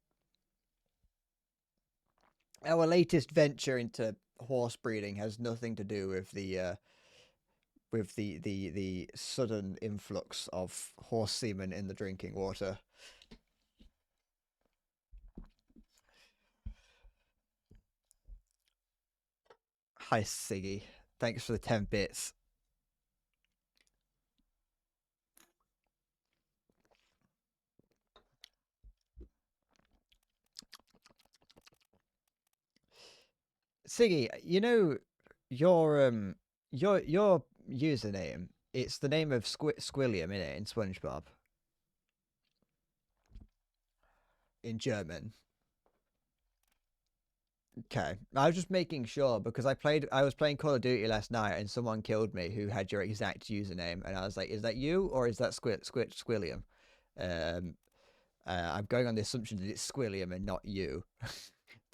Our latest venture into horse breeding has nothing to do with the sudden influx of horse semen in the drinking water. Hi, Siggy. Thanks for the 10 bits. Siggy, you know your username. It's the name of Squilliam, in it, in SpongeBob. In German. Okay, I was just making sure because I was playing Call of Duty last night and someone killed me who had your exact username, and I was like, is that you or is that Squilliam? I'm going on the assumption that it's Squilliam and not you.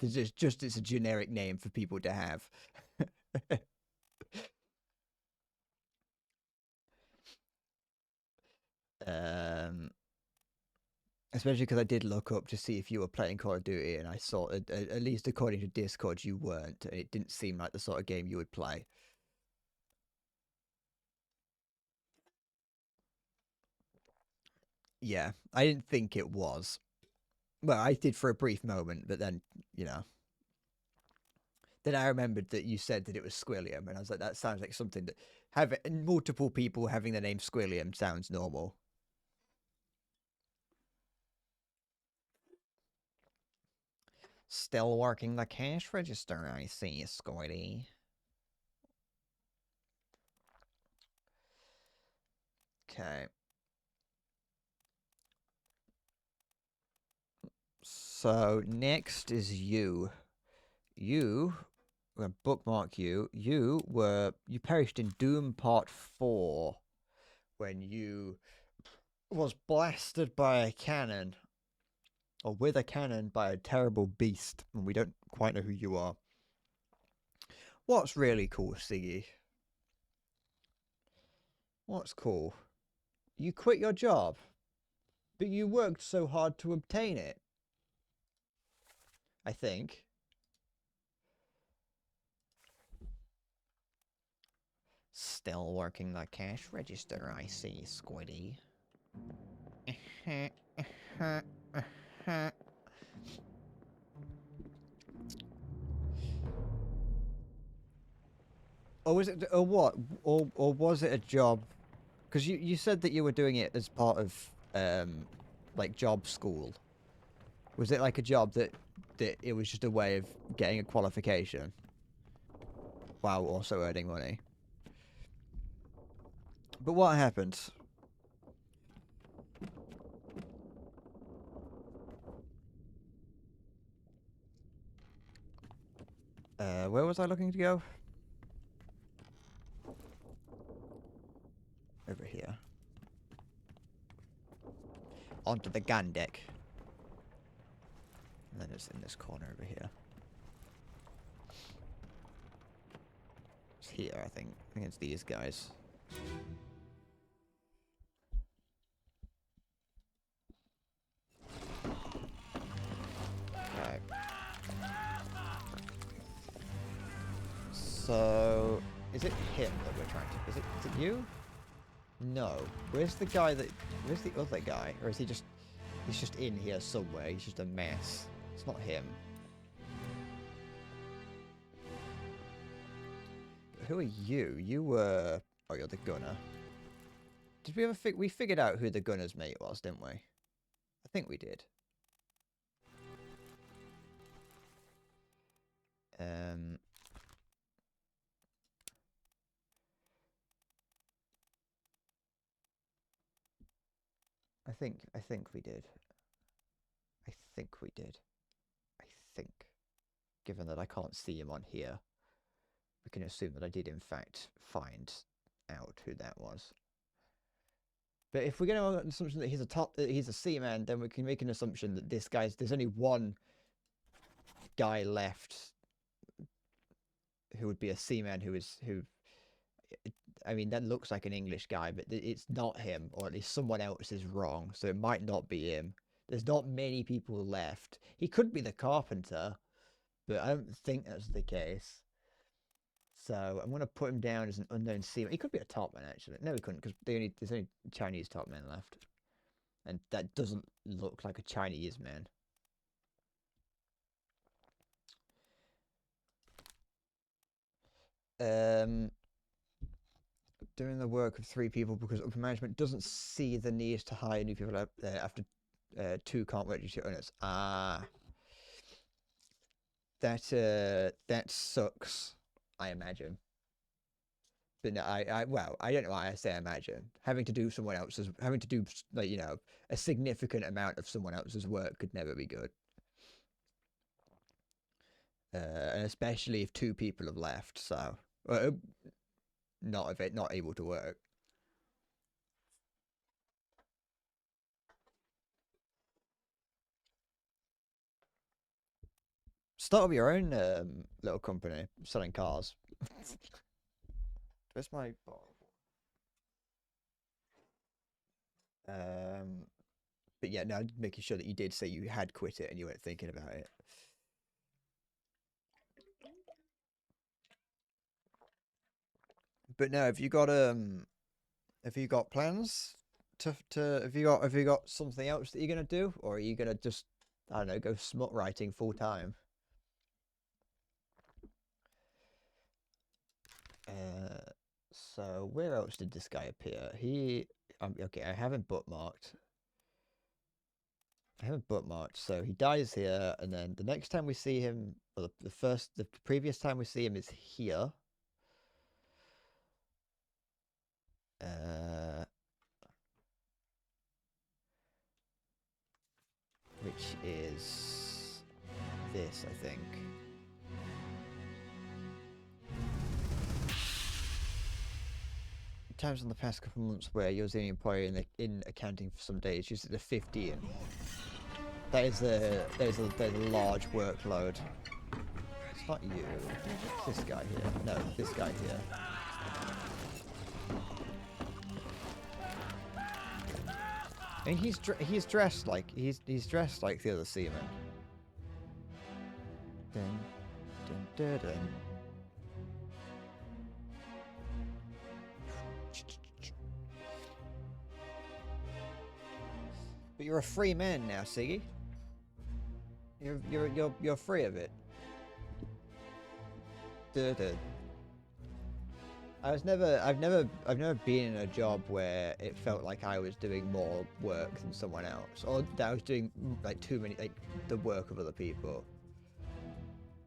It's a generic name for people to have. Especially because I did look up to see if you were playing Call of Duty, and I saw, at least according to Discord, you weren't, and it didn't seem like the sort of game you would play. Yeah, I didn't think it was. Well, I did for a brief moment, but then, you know. Then I remembered that you said that it was Squilliam, and I was like, that sounds like something that multiple people having the name Squilliam sounds normal. Still working the cash register, I see, Squiddy. Okay. So next is you. You, I'm gonna bookmark you. You perished in Doom Part 4 when you was blasted by a cannon, or with a cannon by a terrible beast, and we don't quite know who you are. What's really cool, Siggy? What's cool? You quit your job, but you worked so hard to obtain it. I think. Still working the cash register, I see, Squiddy. Or was it, or what? Or was it a job? Because you said that you were doing it as part of, like, job school. Was it like a job that it was just a way of getting a qualification while also earning money? But what happened? Where was I looking to go? Over here. Onto the gun deck. And then it's in this corner over here. It's here, I think. I think it's these guys. Okay. So, is it him that we're trying to... Is it you? No. Where's the guy that... Where's the other guy? Or is he just... He's just in here somewhere. He's just a mess. It's not him. Who are you? You were... Oh, you're the gunner. Did we ever... We figured out who the gunner's mate was, didn't we? I think we did. I think we did. I think we did. I think. Given that I can't see him on here, we can assume that I did in fact find out who that was. But if we're going to make an assumption that he's a seaman, then we can make an assumption that this guy's... There's only one guy left who would be a seaman who... I mean, that looks like an English guy, but it's not him, or at least someone else is wrong, so it might not be him. There's not many people left. He could be the carpenter, but I don't think that's the case. So I'm going to put him down as an unknown seaman. He could be a top man, actually. No, he couldn't, because there's only Chinese top men left. And that doesn't look like a Chinese man. Doing the work of 3 people because upper management doesn't see the need to hire new people after 2 can't work due to owners. That sucks, I imagine. But no, well, I don't know why I say imagine. Having to do like, you know, a significant amount of someone else's work could never be good. And especially if 2 people have left, so not able to work. Start up your own little company selling cars. Where's my bottle? But yeah, no, making sure that you did say you had quit it and you weren't thinking about it. But no, have you got plans to have you got something else that you're gonna do, or are you gonna just, I don't know, go smut writing full time? So where else did this guy appear? Okay, I haven't bookmarked. So he dies here, and then the next time we see him, or the previous time we see him is here. Which is this, I think. Times in the past couple of months where you're the only employee in accounting for some days, usually the 15. That is there's a large workload. It's not you. It's this guy here. No, this guy here. I mean, he's dressed like he's dressed like the other seamen. Dun, dun, dun, dun. But you're a free man now, Siggy. You're free of it. Dun, dun. I've never been in a job where it felt like I was doing more work than someone else, or that I was doing like the work of other people.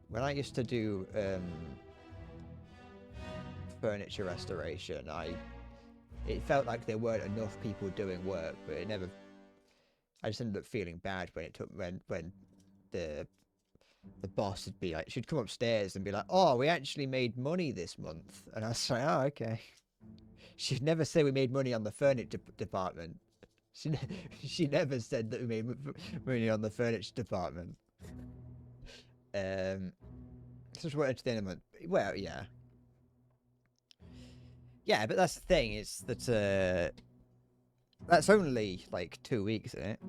When I used to do furniture restoration, it felt like there weren't enough people doing work, but I just ended up feeling bad when the the boss would be like, she'd come upstairs and be like, "Oh, we actually made money this month," and I was like, "Oh, okay." She'd never say we made money on the furniture department. She she never said that we made money on the furniture department. Just waiting to the end of the month. Well, yeah. Yeah, but that's the thing, is that that's only like 2 weeks, isn't it?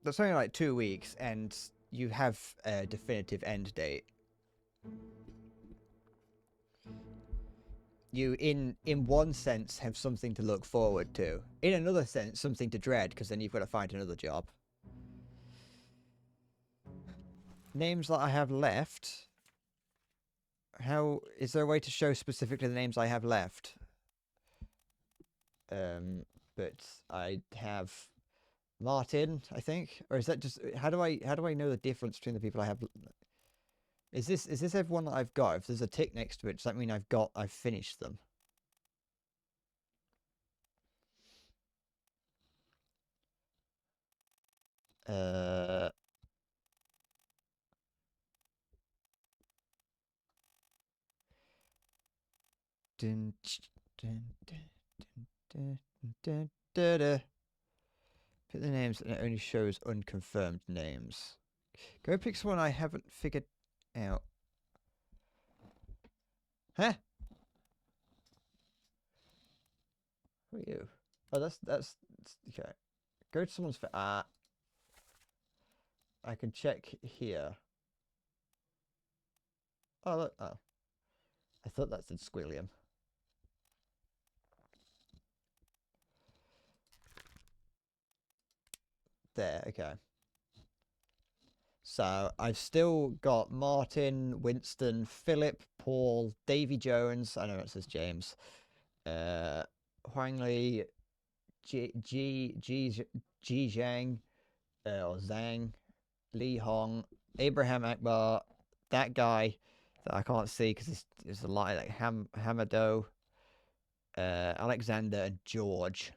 That's only like 2 weeks, and you have a definitive end date. You, in one sense, have something to look forward to. In another sense, something to dread, because then you've got to find another job. Names that I have left. How is there a way to show specifically the names I have left? But I have Martin, I think, or is that just how do I know the difference between the people I have? Is this everyone that I've got? If there's a tick next to it, does that mean I've finished them? Dun, dun, dun, dun, dun, dun, dun. Pick the names and it only shows unconfirmed names. Go pick someone I haven't figured out. Huh? Who are you? Oh, that's okay. Go to someone's I can check here. Oh, look. Oh. I thought that said Squilliam. There, okay. So I've still got Martin, Winston, Philip, Paul, Davy Jones. I know it says James. Huang Li, Ji Zhang, or Zhang, Li Hong, Abraham Akbar, that guy that I can't see because there's a lot like Hamado, Alexander, and George.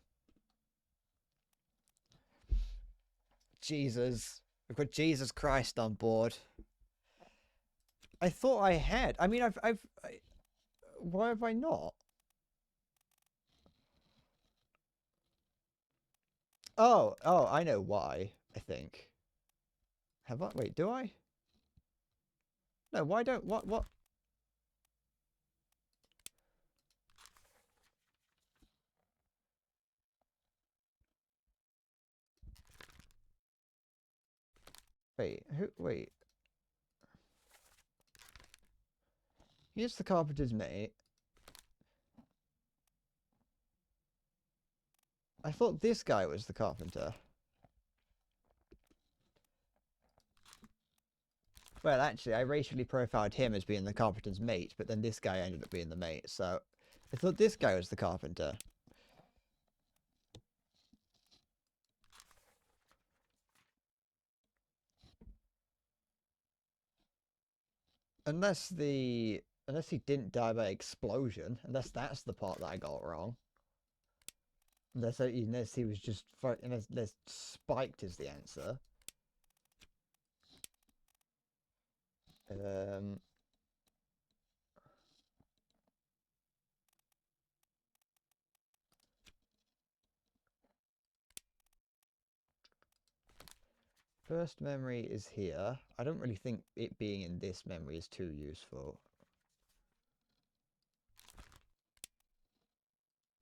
Jesus. We've got Jesus Christ on board. I thought I had. I mean, why have I not? Oh, I know why, I think. Have I? Wait, do I? No, why don't, what? Wait. Here's the carpenter's mate. I thought this guy was the carpenter. Well, actually, I racially profiled him as being the carpenter's mate, but then this guy ended up being the mate, so I thought this guy was the carpenter. Unless he didn't die by explosion, unless that's the part that I got wrong. Unless he was just unless spiked is the answer. First memory is here. I don't really think it being in this memory is too useful.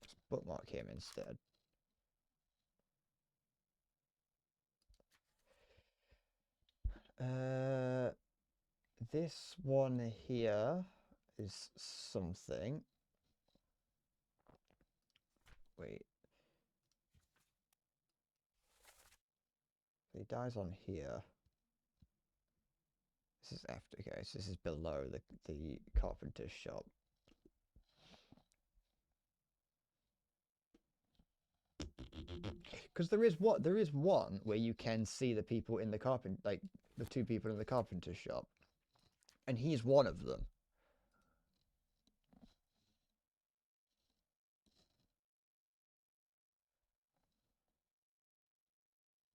Just bookmark him instead. This one here is something. Wait. He dies on here. This is after. Okay, so this is below the carpenter's shop. Because there is one where you can see the people in the the two people in the carpenter's shop, and he's one of them.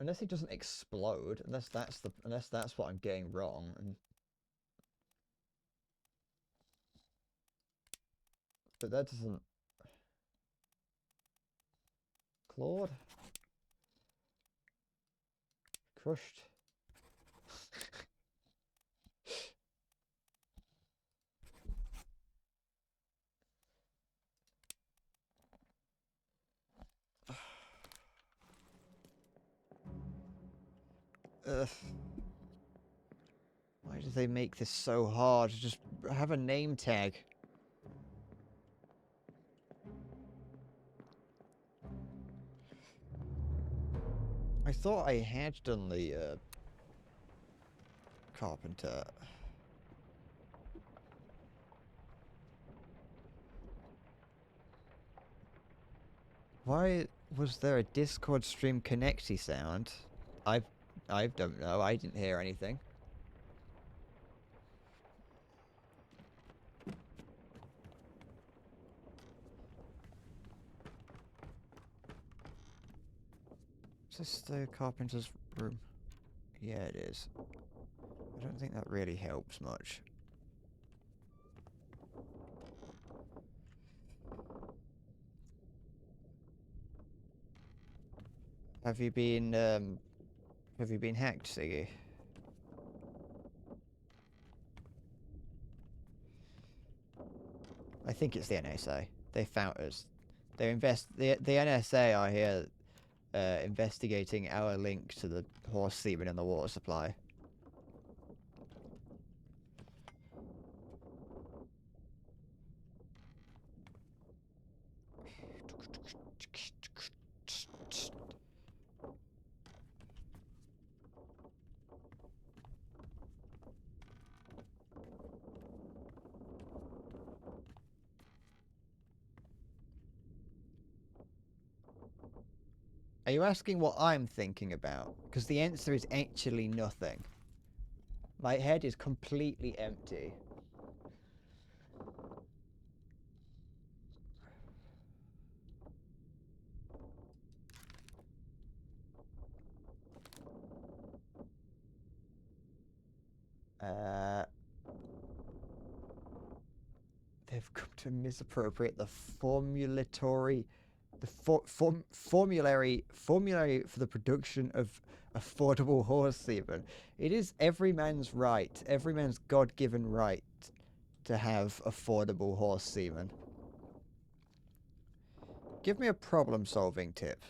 Unless it doesn't explode, unless that's what I'm getting wrong. But that doesn't. Clawed. Crushed. Ugh. Why do they make this so hard? Just have a name tag. I thought I had done the carpenter. Why was there a Discord stream connecty sound? I don't know. I didn't hear anything. Is this the carpenter's room? Yeah, it is. I don't think that really helps much. Have you been hacked, Siggy? I think it's the NSA. They found us. The NSA are here investigating our link to the horse semen and the water supply. Are you asking what I'm thinking about? Because the answer is actually nothing. My head is completely empty. They've come to misappropriate the formulary for the production of affordable horse semen. It is every man's right, every man's God-given right to have affordable horse semen. Give me a problem-solving tip.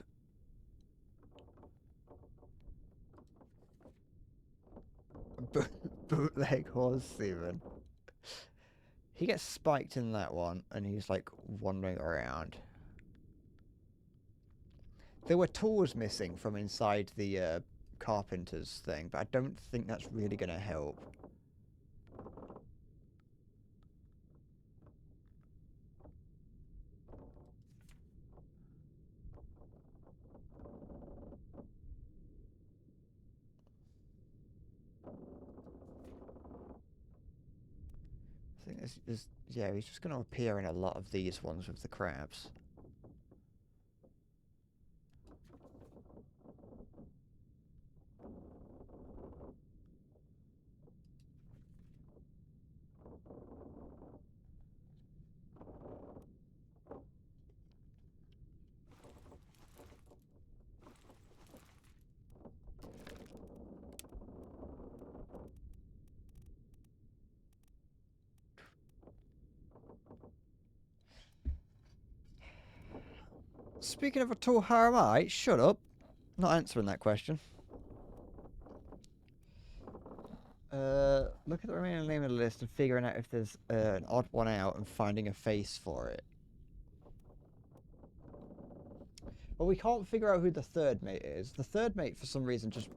Bootleg horse semen. He gets spiked in that one, and he's like wandering around. There were tools missing from inside the carpenter's thing, but I don't think that's really going to help. I think yeah, he's just going to appear in a lot of these ones with the crabs. Speaking of a tool, how am I? Shut up. Not answering that question. Look at the remaining name of the list and figuring out if there's an odd one out and finding a face for it. Well, we can't figure out who the third mate is. The third mate, for some reason, just...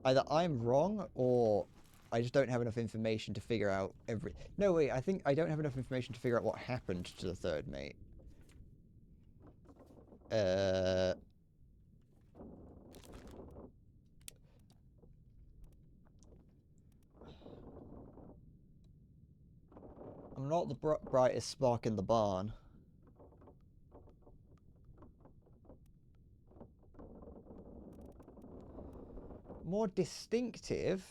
Either I'm wrong, or I just don't have enough information to figure out every... No, wait, I think I don't have enough information to figure out what happened to the third mate. I'm not the brightest spark in the barn. more distinctive.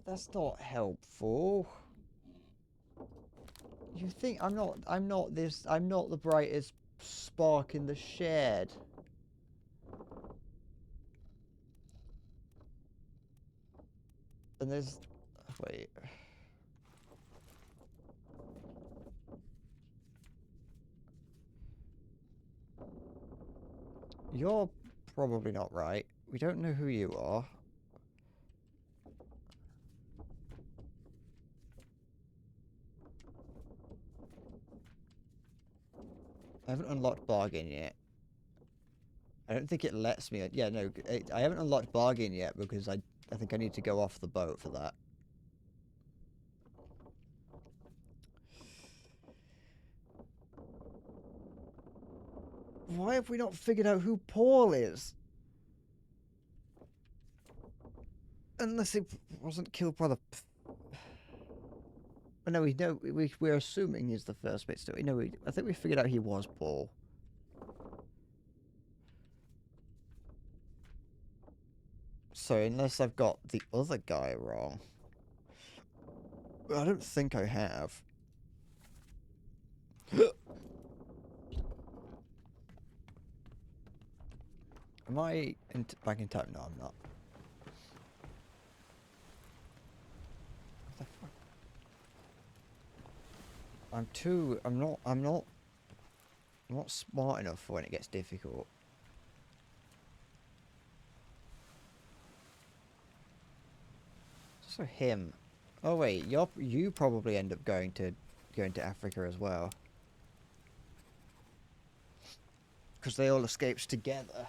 That's not helpful. You think I'm not the brightest spark in the shed. And there's... Wait. You're probably not right. We don't know who you are. I haven't unlocked bargain yet. I don't think it lets me... Yeah, no, I haven't unlocked bargain yet because I think I need to go off the boat for that. Why have we not figured out who Paul is? Unless it wasn't killed by the... No, we know... We're assuming he's the first bit still. No, I think we figured out he was Paul. So, unless I've got the other guy wrong. I don't think I have. Am I back in time? No, I'm not. What the fuck? I'm not smart enough for when it gets difficult. So him. Oh wait, you probably end up going to Africa as well. Because they all escaped together.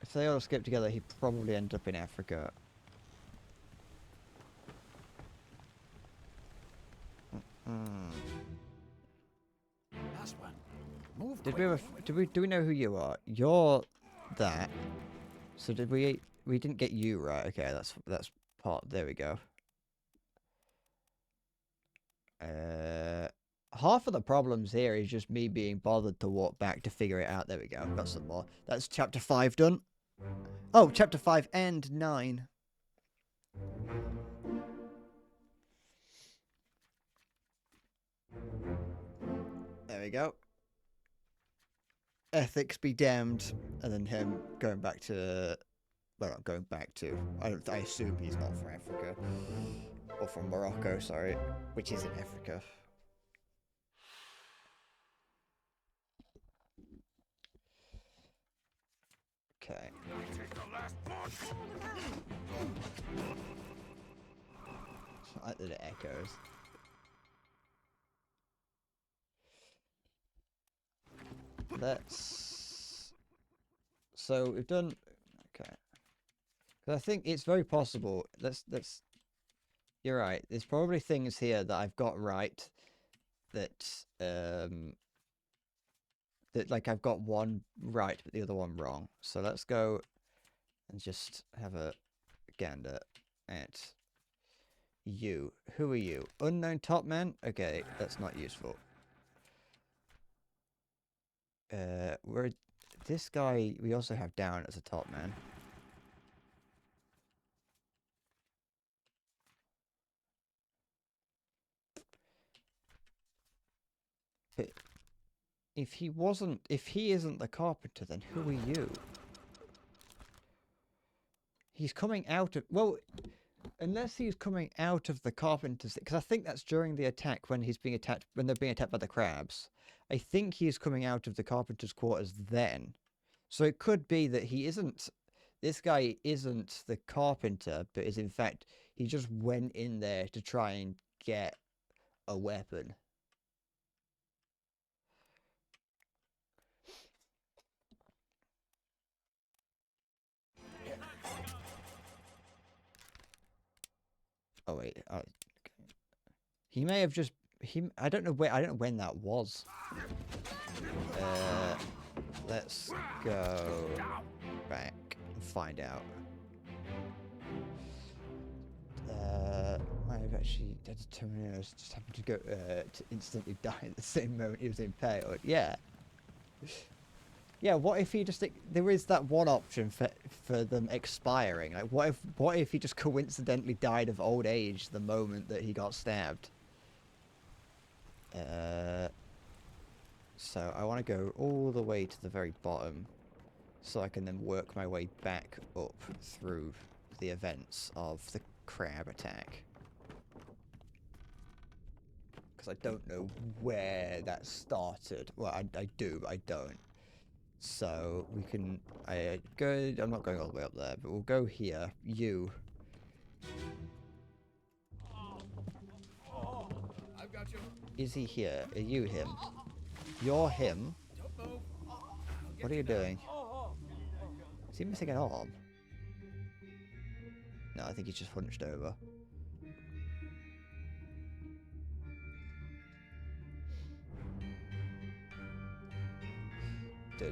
If they all escaped together, he'd probably end up in Africa. Last one. Move Do we know who you are? You're that. So did we didn't get you right. Okay, that's part. There we go. Half of the problems here is just me being bothered to walk back to figure it out. There we go. I've got some more. That's chapter 5 done. Oh, chapter 5 and 9. There we go. Ethics be damned, and then him going back to... Well, not going back to... I assume he's not from Africa. Or from Morocco, sorry. Which is in Africa. Okay. I like that it echoes. Let's... So, we've done... Okay. Because I think it's very possible... Let's... You're right. There's probably things here that I've got right that... That, like, I've got one right, but the other one wrong. So let's go and just have a gander at you. Who are you? Unknown top man? Okay, that's not useful. We're... This guy, we also have down as a top man. But... If he isn't the carpenter, then who are you? He's coming out of... Well, unless he's coming out of the carpenter's... Because I think that's during the attack when he's being attacked... When they're being attacked by the crabs. I think he's coming out of the carpenter's quarters then. So it could be that he isn't... This guy isn't the carpenter, but is in fact... He just went in there to try and get a weapon. Oh wait, he may have just I don't know when that was. Let's go back and find out. I've actually determined I just happened to go to instantly die at the same moment he was impaled. Yeah. Yeah, what if he just there is that one option for them expiring. Like what if he just coincidentally died of old age the moment that he got stabbed? So I want to go all the way to the very bottom so I can then work my way back up through the events of the crab attack. Because I don't know where that started. Well, I do, but I don't. So we can go. I'm not going all the way up there, but we'll go here. You. I've got you. Is he here? Are you him? You're him. Don't move. What are you doing? Is he missing an arm? No, I think he's just hunched over. Duh.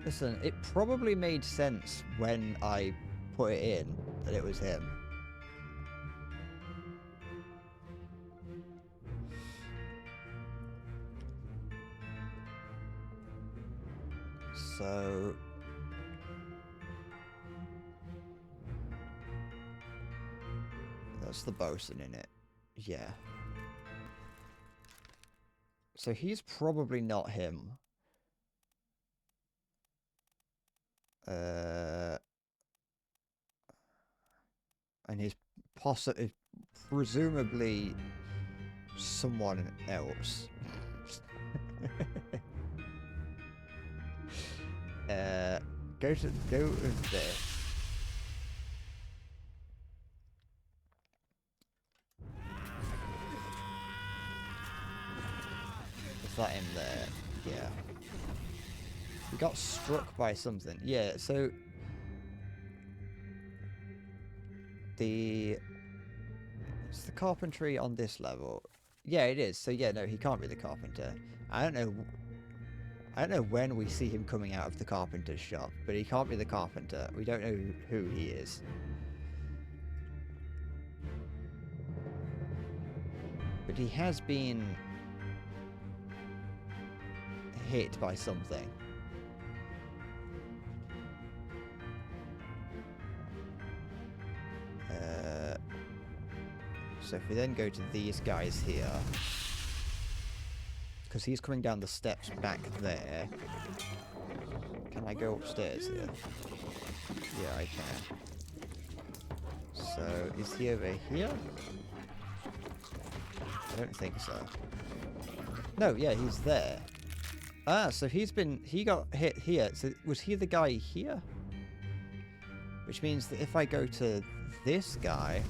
Listen, it probably made sense when I put it in that it was him. So... that's the bosun in it. Yeah. So he's probably not him. And he's presumably someone else. Go with this. Is that him there? Yeah. He got struck by something. Yeah, so it's the carpentry on this level. Yeah, it is. So yeah, no, he can't be the carpenter. I don't know when we see him coming out of the carpenter's shop, but he can't be the carpenter. We don't know who he is. But he has been hit by something. So if we then go to these guys here, because he's coming down the steps back there. Can I go upstairs here? Yeah, I can. So is he over here? I don't think so. No, yeah, he's there. Ah, so he got hit here. So was he the guy here? Which means that if I go to this guy,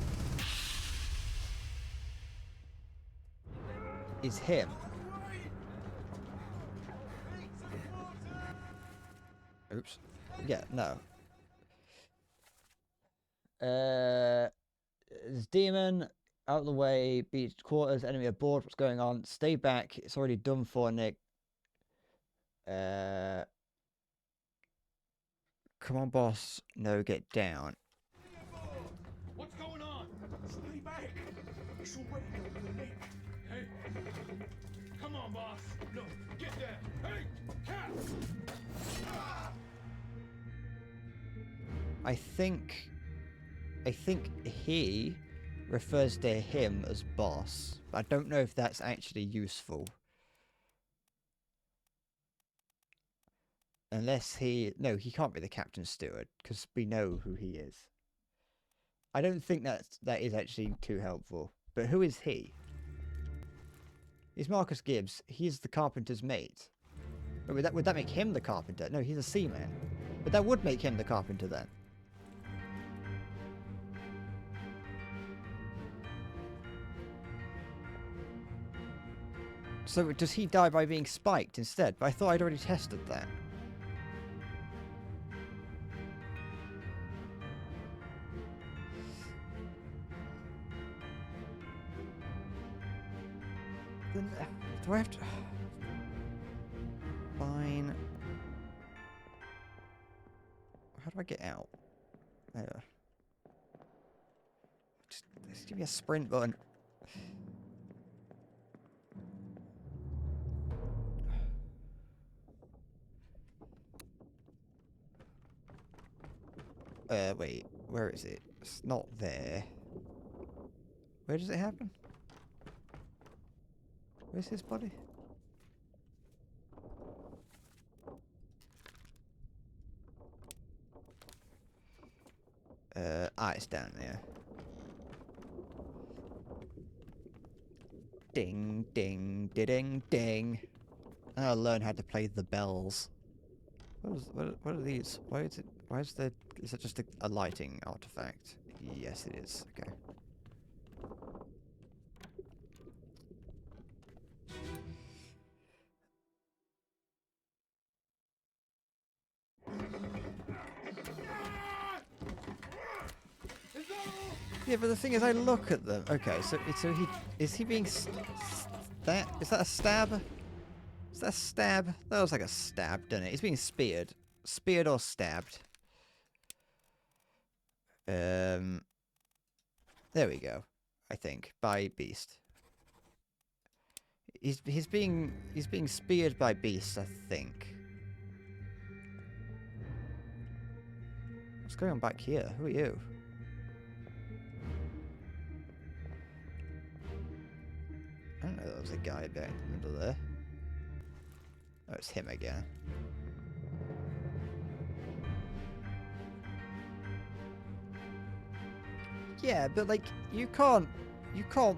is him. Oops. Yeah, no. There's demon out of the way, beach quarters, enemy aboard, what's going on? Stay back, it's already done for, Nick. Come on, boss. No, get down. What's going on? Stay back. She'll wait for Nick. Hey. Come on, boss. No, get down. Hey, cat. I think he refers to him as boss. I don't know if that's actually useful. Unless no, he can't be the captain's steward, because we know who he is. I don't think that is actually too helpful. But who is he? He's Marcus Gibbs. He's the carpenter's mate. But would that make him the carpenter? No, he's a seaman. But that would make him the carpenter then. So does he die by being spiked instead? But I thought I'd already tested that. Then, do I have to... Fine. How do I get out? There. Just give me a sprint button. Wait, where is it? It's not there. Where does it happen? Where's his body? It's down there. Ding, ding, ding, ding. I'll learn how to play the bells. What are these? Why is it? Why is there? Is that just a lighting artifact? Yes, it is. Okay. Yeah, but the thing is, I look at them. Okay, so is he being is that a stab? Is that a stab? That was like a stab, didn't it? He's being speared, or stabbed. There we go. I think by beast. He's being speared by beast. I think. What's going on back here? Who are you? I don't know. There was a guy back in the middle there. Oh, it's him again. Yeah, but like you can't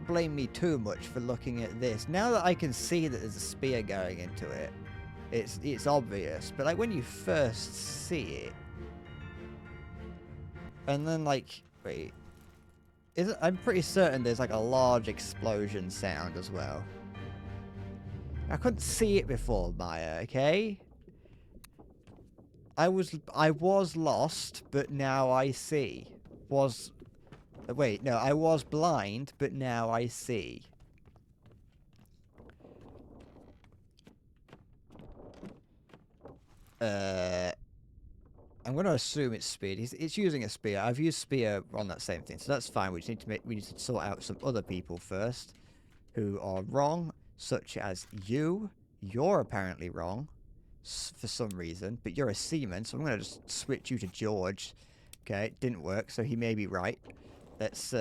blame me too much for looking at this. Now that I can see that there's a spear going into it, it's obvious. But like when you first see it, and then like wait, I'm pretty certain there's like a large explosion sound as well. I couldn't see it before, Maya. Okay. I was lost, but now I see. Wait, no, I was blind, but now I see. I'm going to assume it's spear. It's using a spear. I've used spear on that same thing, so that's fine. We just need to we need to sort out some other people first who are wrong, such as you. You're apparently wrong for some reason, but you're a seaman, so I'm going to just switch you to George. Okay, it didn't work, so he may be right. Let's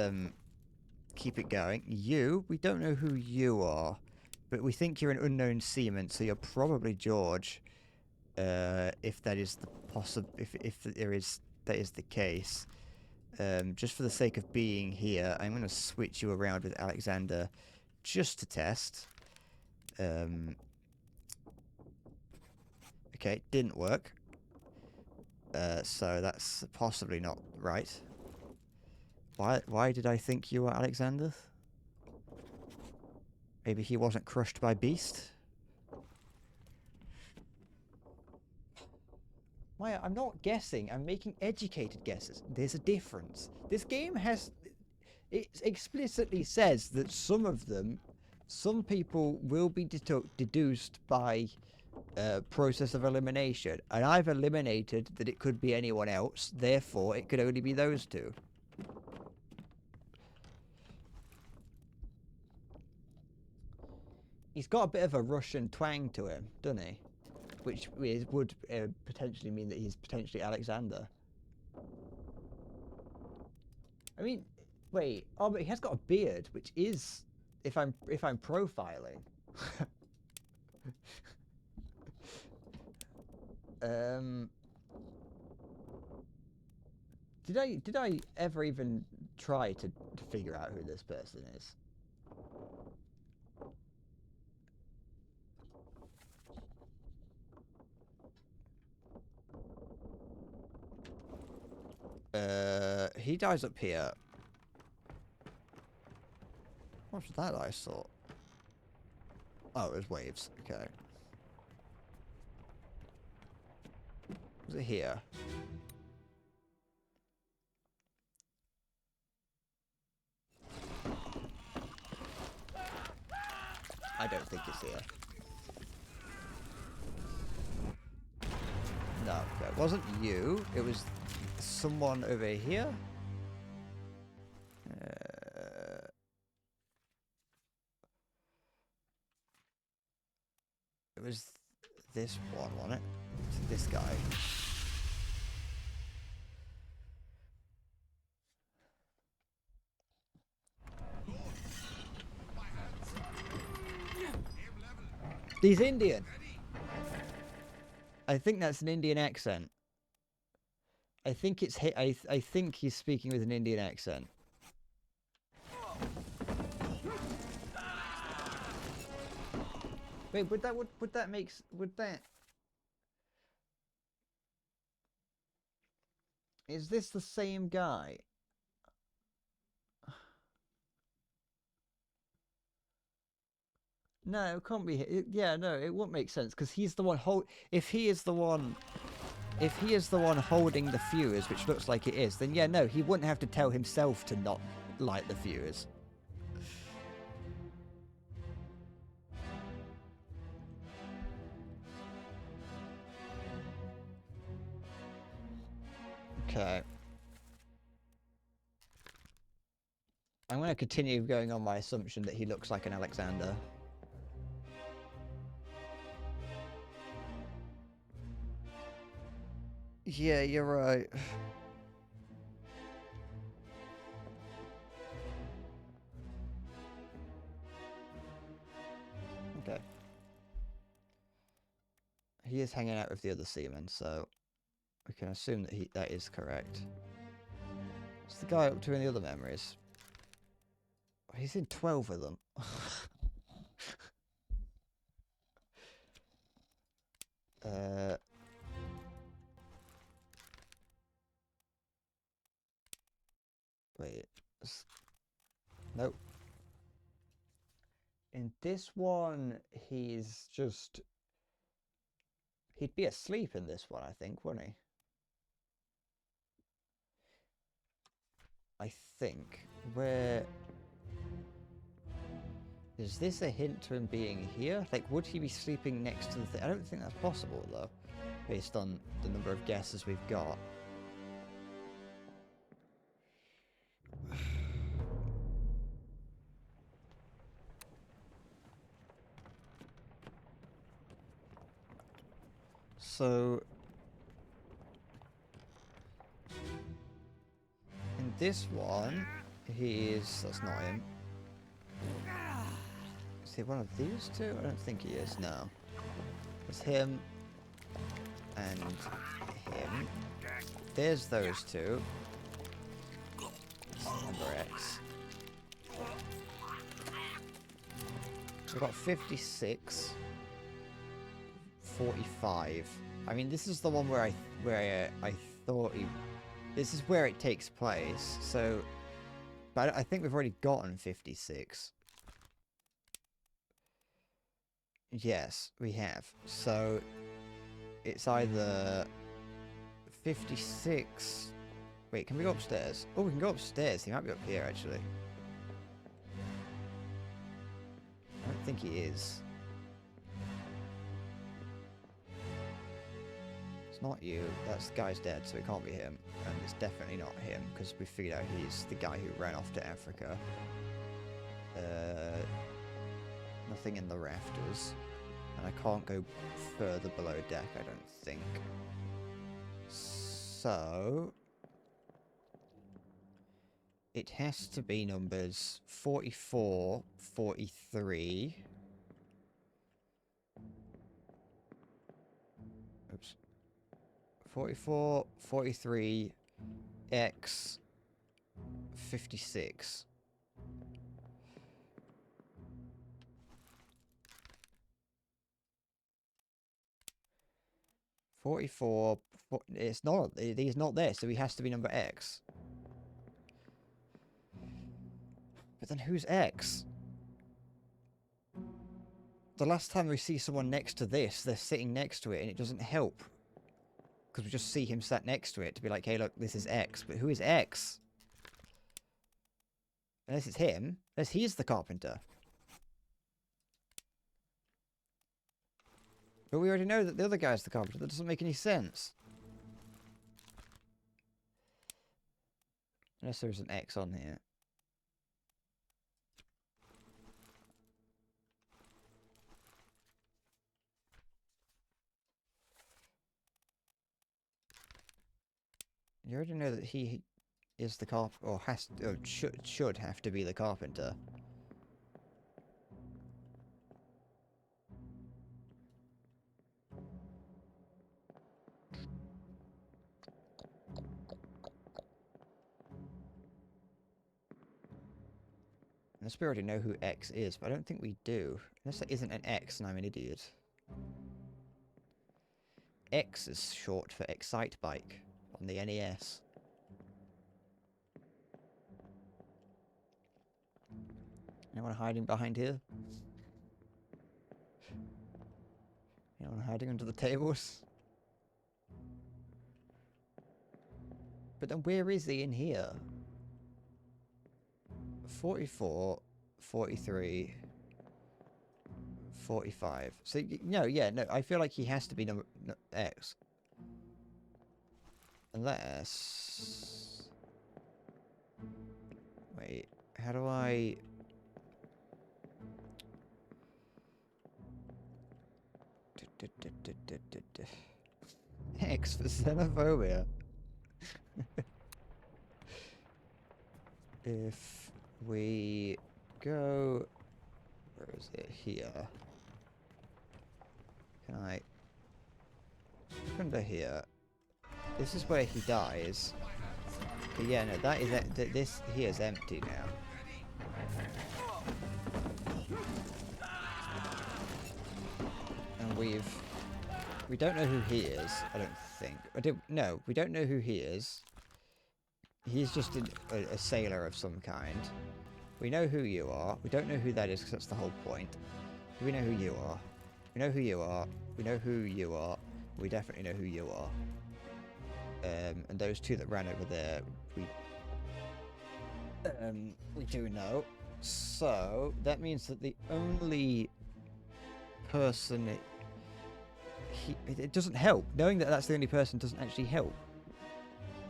keep it going. You, we don't know who you are, but we think you're an unknown seaman, so you're probably George. If that is the if that is the case. Just for the sake of being here, I'm going to switch you around with Alexander, just to test. Okay, didn't work. So that's possibly not right. Why did I think you were Alexander? Maybe he wasn't crushed by Beast? Maya, I'm not guessing. I'm making educated guesses. There's a difference. This game has... It explicitly says that some people will be deduced by process of elimination. And I've eliminated that it could be anyone else. Therefore, it could only be those two. He's got a bit of a Russian twang to him, doesn't he? Which would potentially mean that he's potentially Alexander. I mean, wait. Oh, but he has got a beard, which is, if I'm profiling. Did I ever even try to figure out who this person is? He dies up here. What's that I saw? Oh, it was waves. Okay. Was it here? I don't think it's here. No, it wasn't you. It was someone over here. this one, wasn't it? To this guy. He's Indian. I think that's an Indian accent. I think it's I think he's speaking with an Indian accent. Wait, would that make would that is this the same guy? No, it can't be. Yeah, no, it won't make sense because he's the one if he is the one holding the fuse, which looks like it is, then yeah, no, he wouldn't have to tell himself to not light the fuse. Okay. I'm going to continue going on my assumption that he looks like an Alexander. Yeah, you're right. Okay. He is hanging out with the other seamen, so we can assume that that is correct. What's the guy up to in the other memories? He's in 12 of them. Wait. Nope. In this one, he's just... He'd be asleep in this one, I think, wouldn't he? I think. Where... Is this a hint to him being here? Like, would he be sleeping next to the thing? I don't think that's possible, though, based on the number of guesses we've got. So... in this one, that's not him. Is he one of these two? I don't think he is, no. It's him and him. There's those two. It's number X. So we've got 56, 45. I mean, this is the one where I thought he... This is where it takes place, so... But I think we've already gotten 56. Yes, we have. So, it's either 56... Wait, can we go upstairs? Oh, we can go upstairs. He might be up here, actually. I don't think he is. It's not you. That guy's dead, so it can't be him. And it's definitely not him, because we figured out he's the guy who ran off to Africa. Nothing in the rafters. And I can't go further below deck, I don't think. So... it has to be numbers 44, 43... Oops. 44, 43, X, 56. It's not, he's not there, so he has to be number X. But then who's X? The last time we see someone next to this, they're sitting next to it, and it doesn't help. Because we just see him sat next to it to be like, hey, look, this is X. But who is X? Unless it's him. Unless he's the carpenter. But we already know that the other guy's the carpenter. That doesn't make any sense. Unless there's an X on here. You already know that he is the or should have to be the carpenter. Unless we already know who X is, but I don't think we do. Unless there isn't an X and I'm an idiot. X is short for Excite Bike on the NES. Anyone hiding behind here? Anyone hiding under the tables? But then where is he in here? 44, 43, 45. So, no, I feel like he has to be number X. Unless... Wait, how do I... X for xenophobia. If we go... Where is it? Here. Can I... Look under here. This is where he dies. But yeah, no, that is... This here is empty now. And we don't know who he is, I don't think. No, we don't know who he is. He's just a sailor of some kind. We know who you are. We don't know who that is because that's the whole point. We know who you are. We know who you are. We know who you are. We definitely know who you are. And those two that ran over there, we do know. So that means that the only person it doesn't help. Knowing that that's the only person doesn't actually help.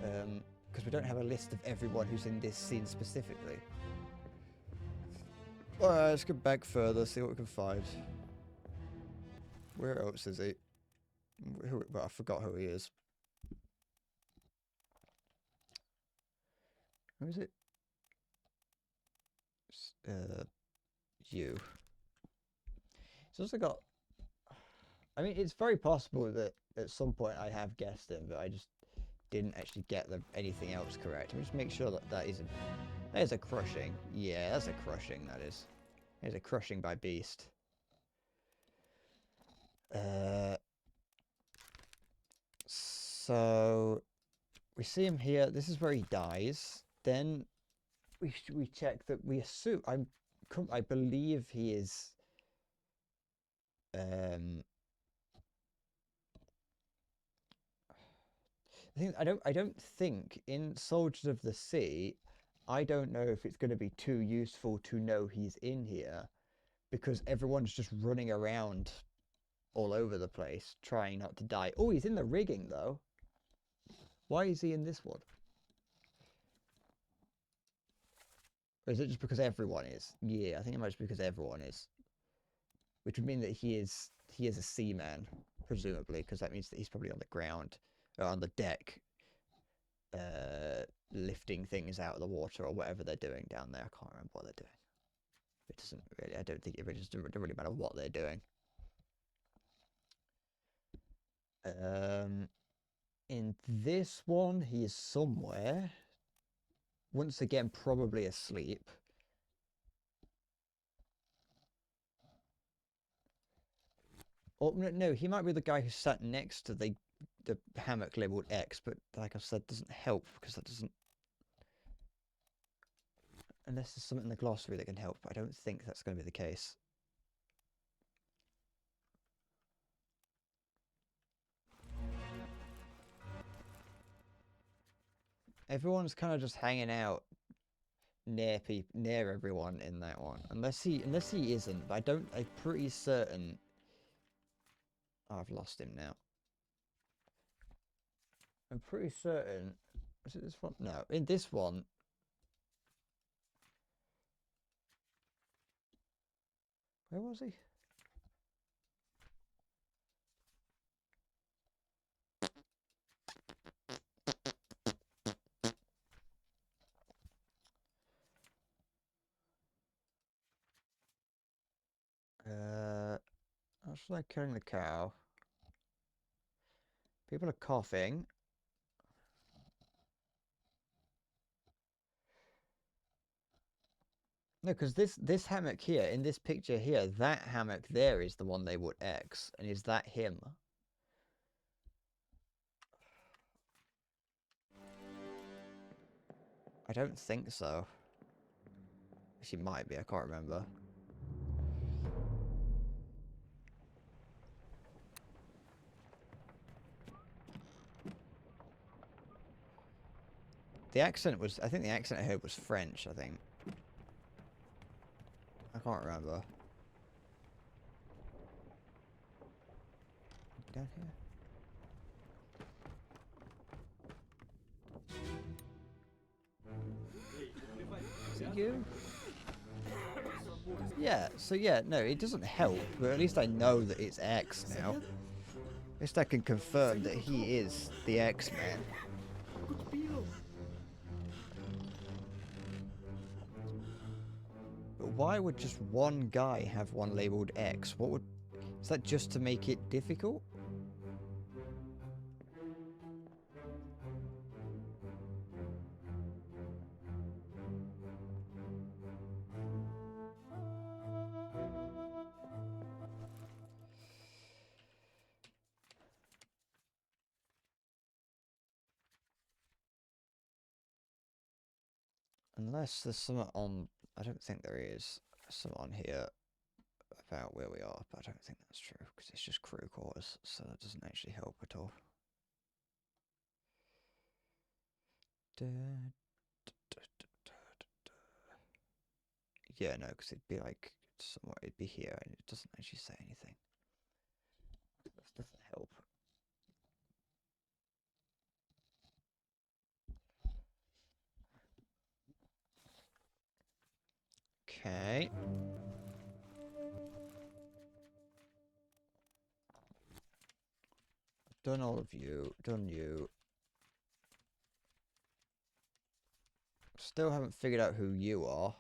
Because we don't have a list of everyone who's in this scene specifically. Alright, let's go back further, see what we can find. Where else is he? Well, I forgot who he is. Who is it? You. He's also got... I mean, it's very possible that at some point I have guessed him, but I just didn't actually get anything else correct. Let me just make sure that is a crushing. Yeah, that's a crushing, that is. There's a crushing by Beast. So we see him here. This is where he dies. Then we check that we assume I believe he is I don't think in Soldiers of the Sea, I don't know if it's going to be too useful to know he's in here because everyone's just running around all over the place trying not to die. Oh, he's in the rigging though. Why is he in this one? Or is it just because everyone is? Yeah, I think it might just be because everyone is. Which would mean that he is a seaman, presumably, because that means that he's probably on the ground, or on the deck, lifting things out of the water or whatever they're doing down there. I can't remember what they're doing. It doesn't really, I don't think it doesn't really matter what they're doing. In this one, he is somewhere. Once again, probably asleep. Or no, he might be the guy who sat next to the hammock labeled X, but like I said, doesn't help because that doesn't. Unless there's something in the glossary that can help, but I don't think that's going to be the case. Everyone's kind of just hanging out near everyone in that one, unless he isn't. But I'm pretty certain. Oh, I've lost him now. I'm pretty certain. Was it this one? No, in this one. Where was he? That's like killing the cow. People are coughing. No, because this hammock here, in this picture here, that hammock there is the one they would X. And is that him? I don't think so. She might be, I can't remember. The accent was, I think the accent I heard was French, I think. I can't remember. Down here. Is it you? Yeah, so yeah, no, it doesn't help, but at least I know that it's X now. At least I can confirm that he is the X-Man. But why would just one guy have one labeled X? What would... Is that just to make it difficult? Unless there's something on... I don't think there is something on here about where we are, but I don't think that's true, because it's just crew quarters, so that doesn't actually help at all. Yeah, no, because it'd be like somewhere, it'd be here, and it doesn't actually say anything. That doesn't help. Okay. Done all of you. Done you. Still haven't figured out who you are.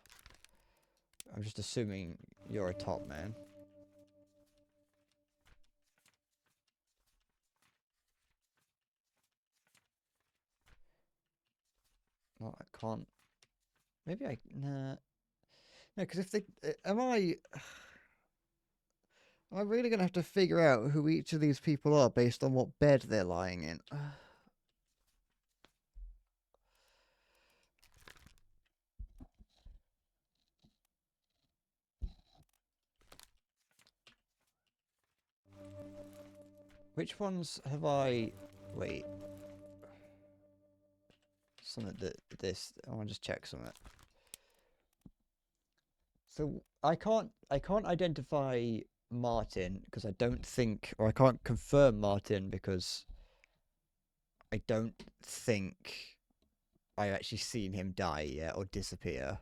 I'm just assuming you're a top man. Well, I can't. Maybe I. Nah. No, because if they. Am I. Am I really going to have to figure out who each of these people are based on what bed they're lying in? Which ones have I... Wait. Something that this... I want to just check something. So I can't identify Martin because I don't think... Or I can't confirm Martin because I don't think I've actually seen him die yet or disappear.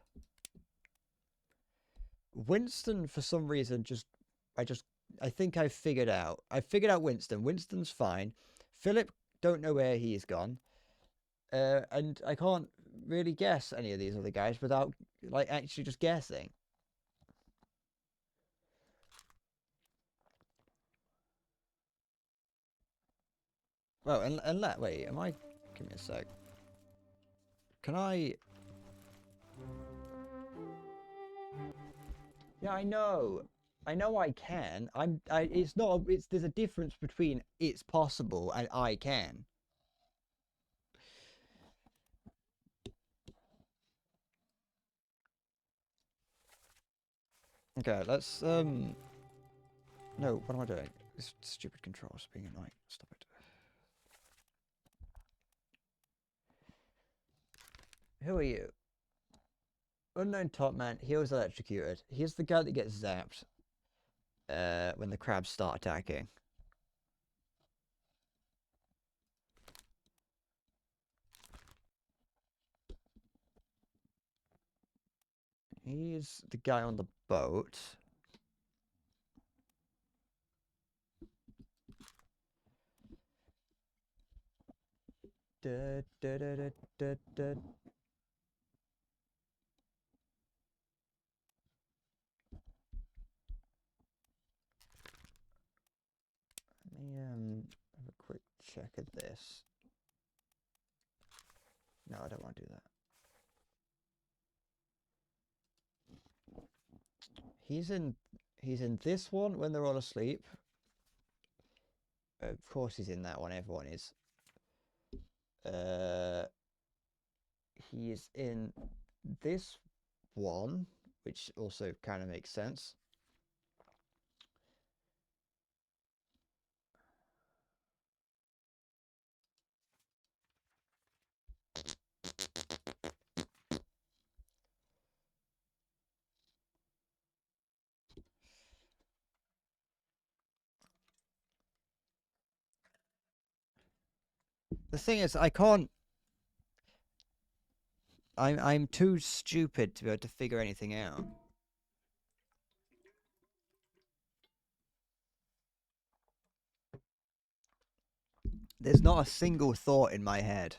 Winston, for some reason, I think I figured out Winston. Winston's fine. Philip, don't know where he is gone. And I can't really guess any of these other guys without, like, actually just guessing. Well, and that, wait, am I... Give me a sec. Can I... Yeah, I know. I know I can. It's not, there's a difference between it's possible and I can. Okay, let's, no, what am I doing? This stupid controls being annoying. Stop it. Who are you? Unknown top man. He was electrocuted. He's the guy that gets zapped when the crabs start attacking. He's the guy on the boat. Da, da, da, da, da, da. me have a quick check of this. No, I don't want to do that. He's in this one when they're all asleep. Of course he's in that one, everyone is. He is in this one, which also kind of makes sense. The thing is, I can't. I'm too stupid to be able to figure anything out. There's not a single thought in my head.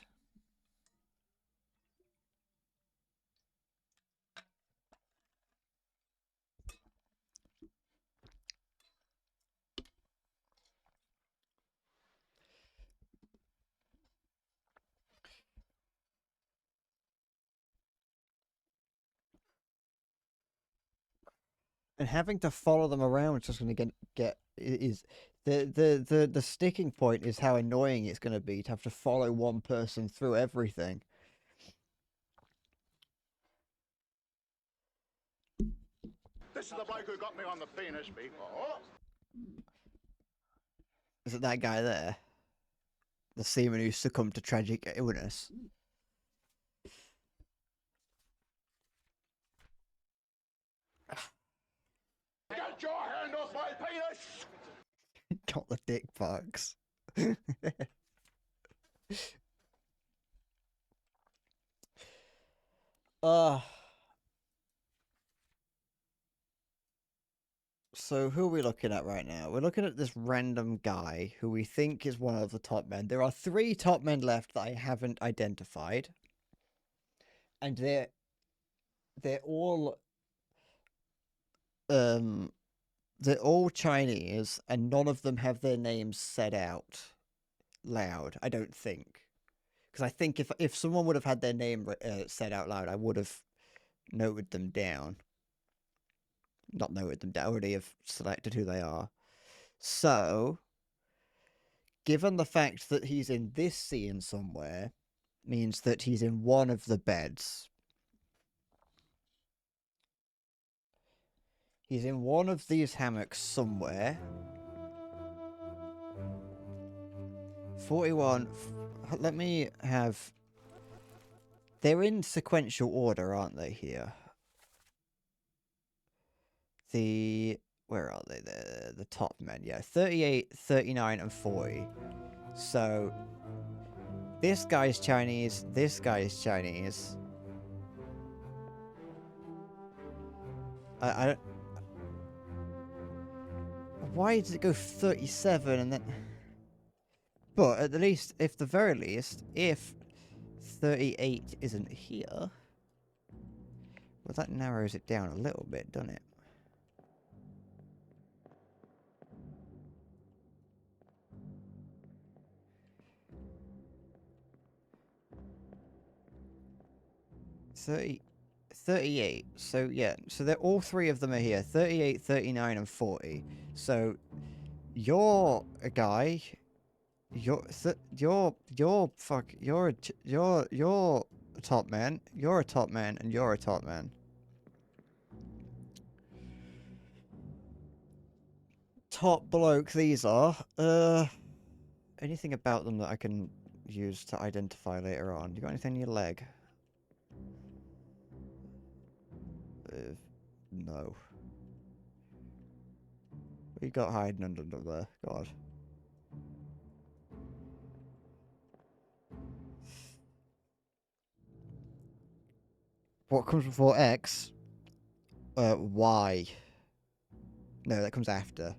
And having to follow them around is just going to get is the sticking point is how annoying it's going to be to have to follow one person through everything. This is the bloke who got me on the penis before. Is it that guy there? The seaman who succumbed to tragic illness? Get your hand off my penis! Got the dick box. So who are we looking at right now? We're looking at this random guy who we think is one of the top men. There are 3 top men left that I haven't identified. And they're all Chinese, and none of them have their names said out loud, I don't think. Because I think if someone would have had their name said out loud, I would have noted them down. Not noted them down, I already have selected who they are. So, given the fact that he's in this scene somewhere, means that he's in one of the beds. He's in one of these hammocks somewhere. 41. Let me have... They're in sequential order, aren't they, here? Where are they? The top men, yeah. 38, 39, and 40. So... This guy's Chinese. This guy is Chinese. I don't... Why did it go 37 and then... But at the least, if the very least, if 38 isn't here... Well, that narrows it down a little bit, doesn't it? $38. So, yeah. So, they're all 3 of them are here. 38, 39, and 40. So, you're a guy... You're a top man. You're a top man, and you're a top man. Top bloke these are. Anything about them that I can use to identify later on? You got anything in your leg? No. What you got hiding under there? God. What comes before X? Y. No, that comes after.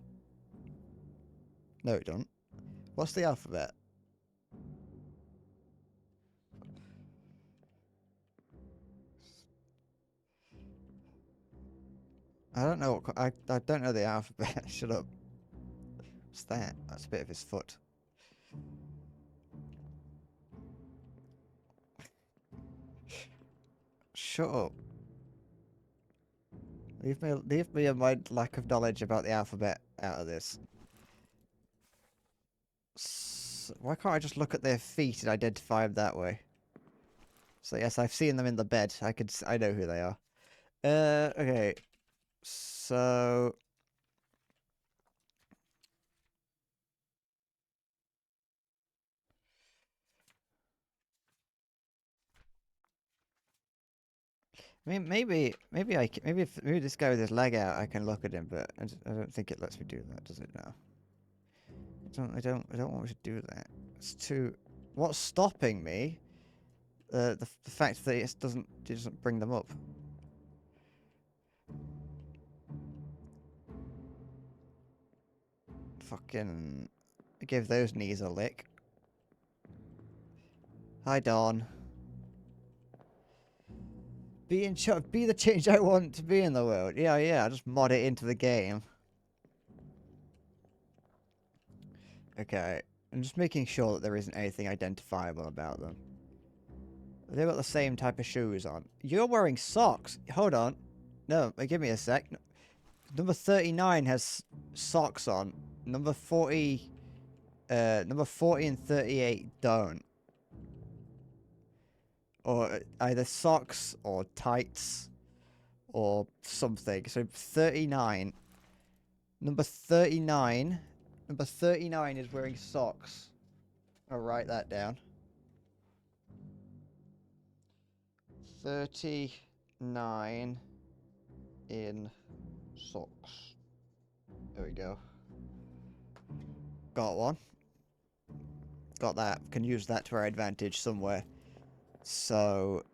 No, it don't. What's the alphabet? I don't know. I don't know the alphabet. Shut up. What's that? That's a bit of his foot. Shut up. Leave me and my lack of knowledge about the alphabet out of this. Why can't I just look at their feet and identify them that way? So yes, I've seen them in the bed. I know who they are. Okay. So I mean, maybe this guy with his leg out, I can look at him, but I don't think it lets me do that, does it now? I don't want me to do that. It's too. What's stopping me? The fact that it doesn't bring them up. Fucking give those knees a lick. Hi, Dawn. Be the change I want to be in the world. Yeah, I just mod it into the game. Okay, I'm just making sure that there isn't anything identifiable about them. They've got the same type of shoes on. You're wearing socks. Hold on. No, give me a sec. Number 39 has socks on. Number 40 and 38 don't. Or either socks or tights or something. So 39. Number 39 is wearing socks. I'll write that down. 39 in socks. There we go. Got one. Got that. Can use that to our advantage somewhere. So,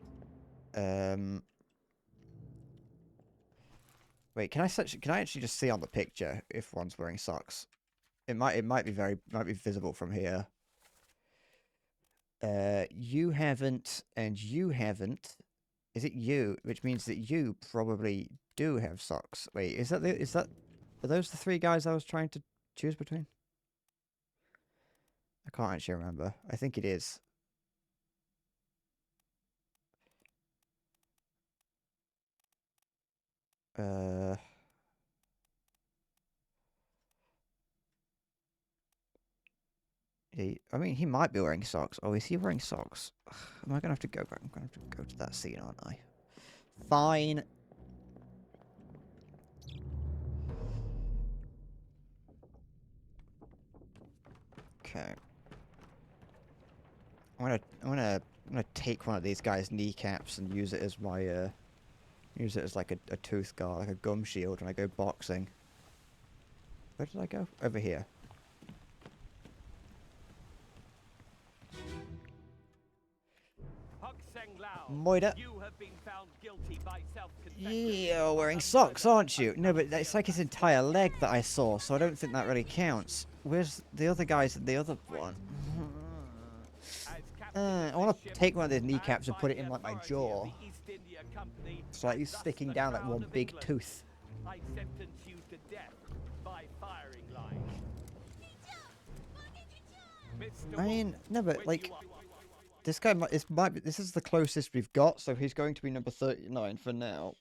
wait, can I actually just see on the picture if one's wearing socks? It might be visible from here. You haven't, and you haven't. Is it you? Which means that you probably do have socks. Wait, are those the three guys I was trying to choose between? I can't actually remember. I think it is. Yeah, I mean, he might be wearing socks. Oh, is he wearing socks? Ugh, am I gonna have to go back? I'm gonna have to go to that scene, aren't I? Fine. Okay. I'm gonna take one of these guys' kneecaps and use it as my use it as like a tooth guard, like a gum shield when I go boxing. Where did I go? Over here. Moida. You have been found guilty by You're wearing socks, aren't you? No, but it's like his entire leg that I saw, so I don't think that really counts. Where's the other guys in the other one? I want to take one of those kneecaps and put it in like my jaw. So like he's sticking down like one big tooth. I sentence you to death by firing line. I mean, no, but like this guy this is the closest we've got, so he's going to be number 39 for now.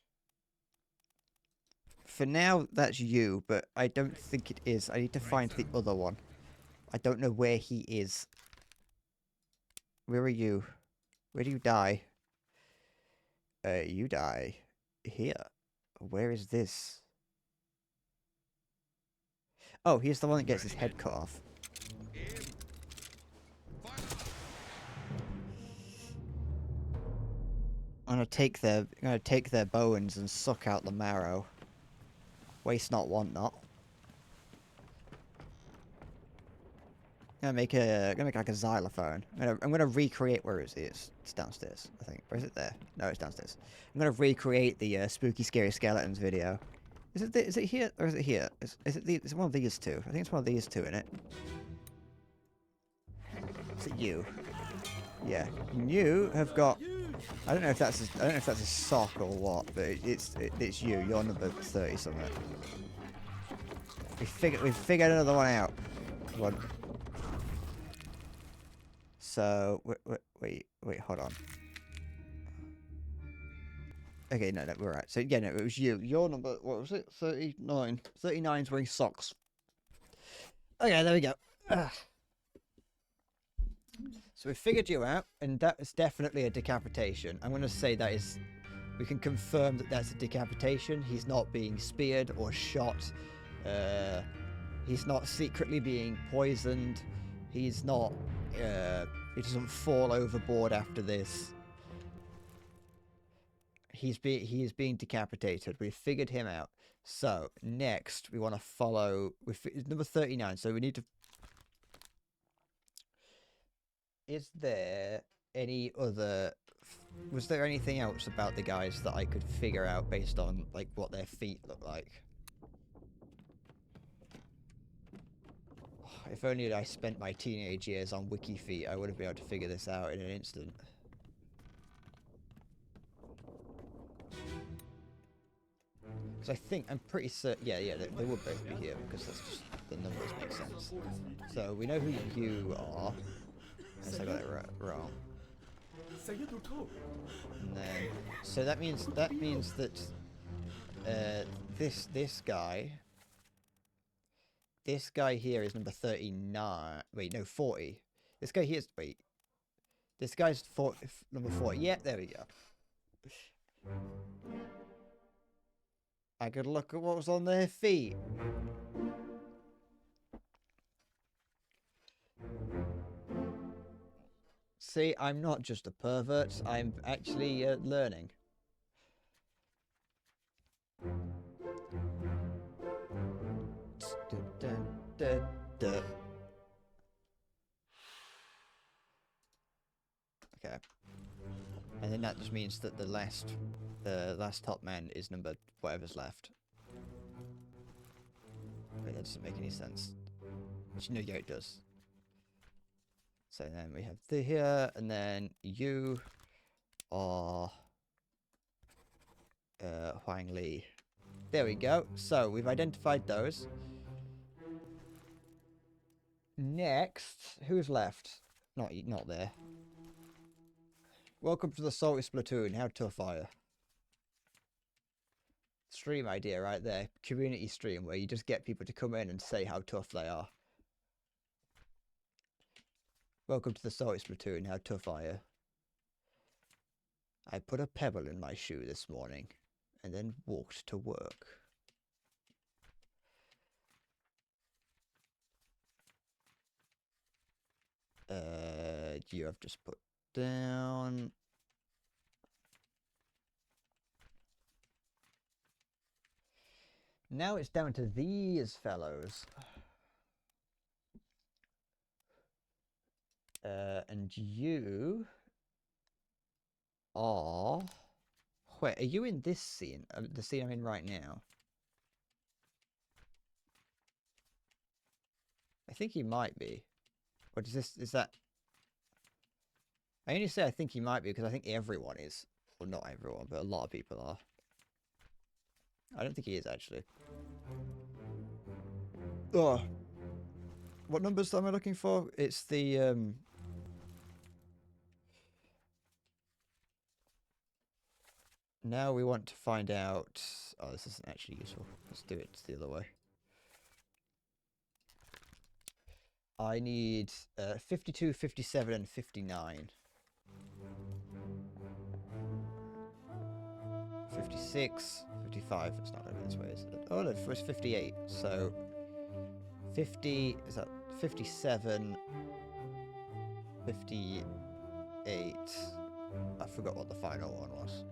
For now, that's you, but I don't think it is. I need to find the other one. I don't know where he is. Where are you? Where do you die? You die here. Where is this? Oh, he's the one that gets his head cut off. I'm gonna take their bones and suck out the marrow. Waste not, want not. I'm gonna make like a xylophone. I'm gonna recreate where it is. It's downstairs, I think. Or is it there? No, it's downstairs. I'm gonna recreate the spooky, scary skeletons video. Is it here or is it here? Is it one of these two? I think it's one of these two in it. Is it you? Yeah, you have got. I don't know if that's a sock or what, but it's you. You're number 30 something. We figured another one out. One. So wait, hold on. Okay, no, we're right. So yeah, no, it was you. Your number, what was it? 39. 39's wearing socks. Okay, there we go. Ugh. So we figured you out, and that is definitely a decapitation. I'm going to say that is... We can confirm that that's a decapitation. He's not being speared or shot. He's not secretly being poisoned. He's not... he doesn't fall overboard after this. He is being decapitated. We've figured him out. So, next, we want to follow... Number 39, so we need to... Is there any other... Was there anything else about the guys that I could figure out based on, like, what their feet look like? If only I spent my teenage years on Wiki Feet, I would have been able to figure this out in an instant. Because I think, I'm pretty certain... Yeah, they would both be here, because that's just... The numbers make sense. So, we know who you are. Unless I got it wrong. And then... So that means that... This guy... This guy here is number 39... Wait, no, 40. This guy here is... Wait. This guy's number 40. Yeah, there we go. I could look at what was on their feet. See, I'm not just a pervert. I'm actually learning. Okay. And then that just means that the last top man is number whatever's left. Wait, that doesn't make any sense. No, yeah, it does. So then we have here, and then you are Huang Li. There we go. So we've identified those. Next, who's left? Not there. Welcome to the Salty Splatoon. How tough are you? Stream idea right there. Community stream where you just get people to come in and say how tough they are. Welcome to the Salty Splatoon. How tough are you? I put a pebble in my shoe this morning and then walked to work. You have just put down... Now it's down to these fellows. And you are... Wait, are you in this scene? The scene I'm in right now? I think he might be. What is this? Is that... I only say I think he might be because I think everyone is. Well, not everyone, but a lot of people are. I don't think he is, actually. Oh. What numbers am I looking for? It's the, Now we want to find out... Oh, this isn't actually useful. Let's do it the other way. I need 52, 57, and 59. 56, 55. It's not over this way, is it? Oh, no, it's 58. So 50, is that 57, 58. I forgot what the final one was.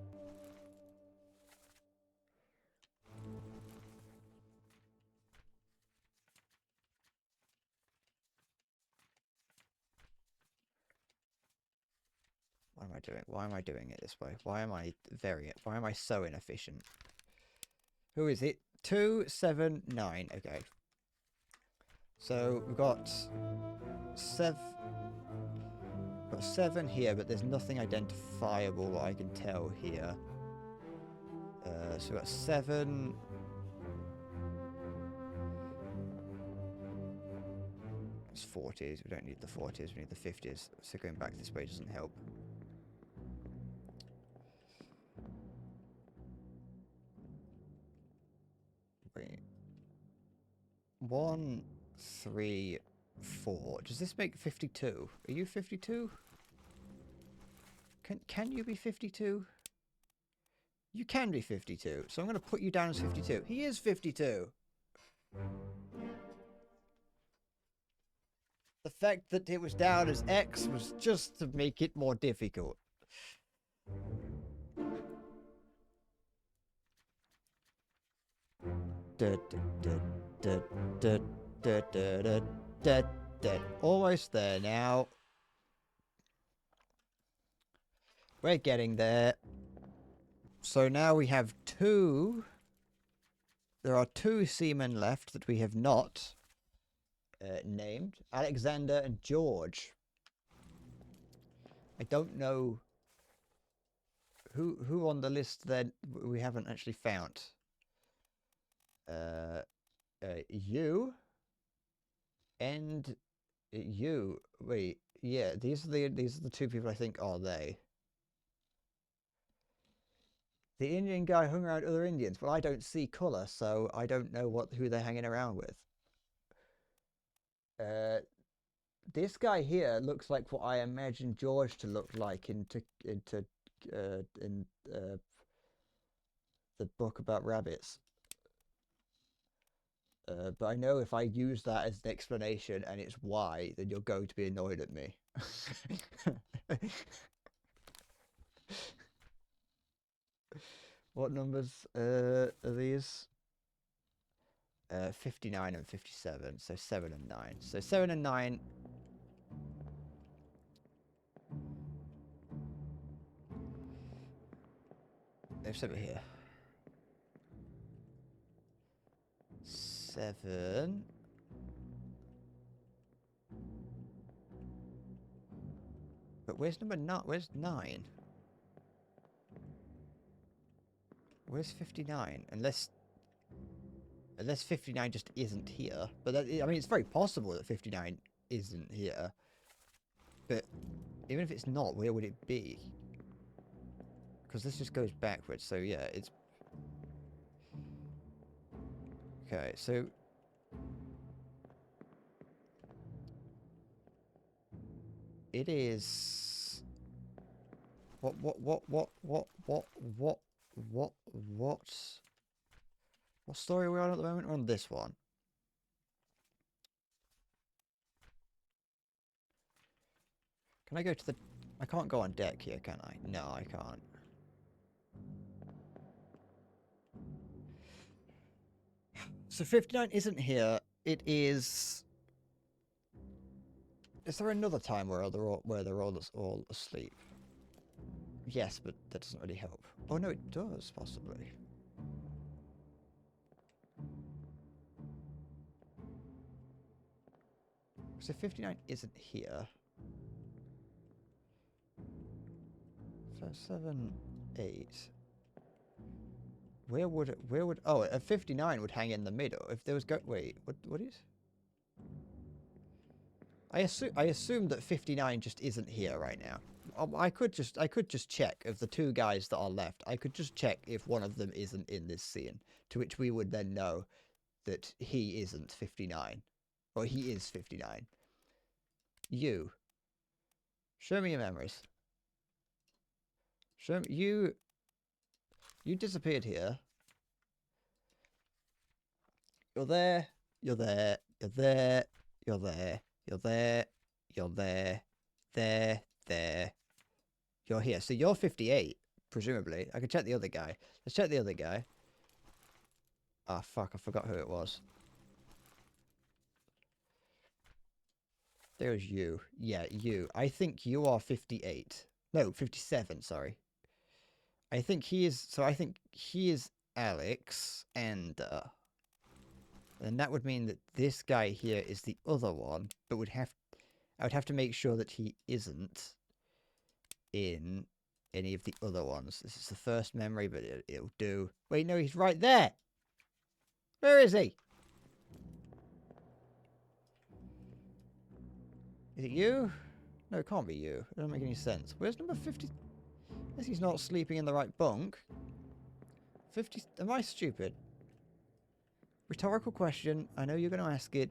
What am I doing? Why am I doing it this way? Why am I why am I so inefficient? Who is it? 279. Okay. So we've got 7 here, but there's nothing identifiable I can tell here. So we've got 7. 40s. We don't need the 40s. We need the 50s. So going back this way doesn't help. Wait. 1, 3, 4. Does this make 52? Are you 52? Can you be 52? You can be 52. So I'm going to put you down as 52. He is 52. The fact that it was down as X was just to make it more difficult. Almost there now. We're getting there. So now we have two. There are 2 seamen left that we have not named. Alexander and George. I don't know who on the list then we haven't actually found. You and you. Wait, yeah, these are the 2 people I think are they. The Indian guy hung around other Indians. Well, I don't see colour, so I don't know who they're hanging around with. This guy here looks like what I imagine George to look like in the book about rabbits. But I know if I use that as an explanation and it's why, then you're going to be annoyed at me. What numbers are these? 59 and 57, so 7 and 9. So 7 and 9. It's over here. 7. But where's number 9? Where's 9? Where's 59? Unless 59 just isn't here. But that, I mean, it's very possible that 59 isn't here. But even if it's not, where would it be? Because this just goes backwards. So yeah, it's... Okay, so... It is... What story are we on at the moment? We're on this one. Can I go to the... I can't go on deck here, can I? No, I can't. So 59 isn't here. It is... Is there another time where they're all asleep? Yes, but that doesn't really help. Oh no, it does, possibly. So 59 isn't here. So 7, 8. Where would oh, a 59 would hang in the middle. If there was wait, what is? I assume that 59 just isn't here right now. I could just check of the 2 guys that are left. I could just check if one of them isn't in this scene, to which we would then know that he isn't 59, or he is 59. You. Show me your memories. Show me you. You disappeared here. You're there. You're there. You're there. You're there. You're there. You're there. There. You're here. So you're 58, presumably. I can check the other guy. Let's check the other guy. Ah, fuck. I forgot who it was. There's you. Yeah, you. I think you are 58. No, 57, sorry. I think he is... So I think he is Alex, and that would mean that this guy here is the other one, but I would have to make sure that he isn't in any of the other ones. This is the first memory, but it'll do. Wait, no, he's right there! Where is he? Is it you? No, it can't be you. It doesn't make any sense. Where's number 50? Guess he's not sleeping in the right bunk. 50... Am I stupid? Rhetorical question. I know you're going to ask it.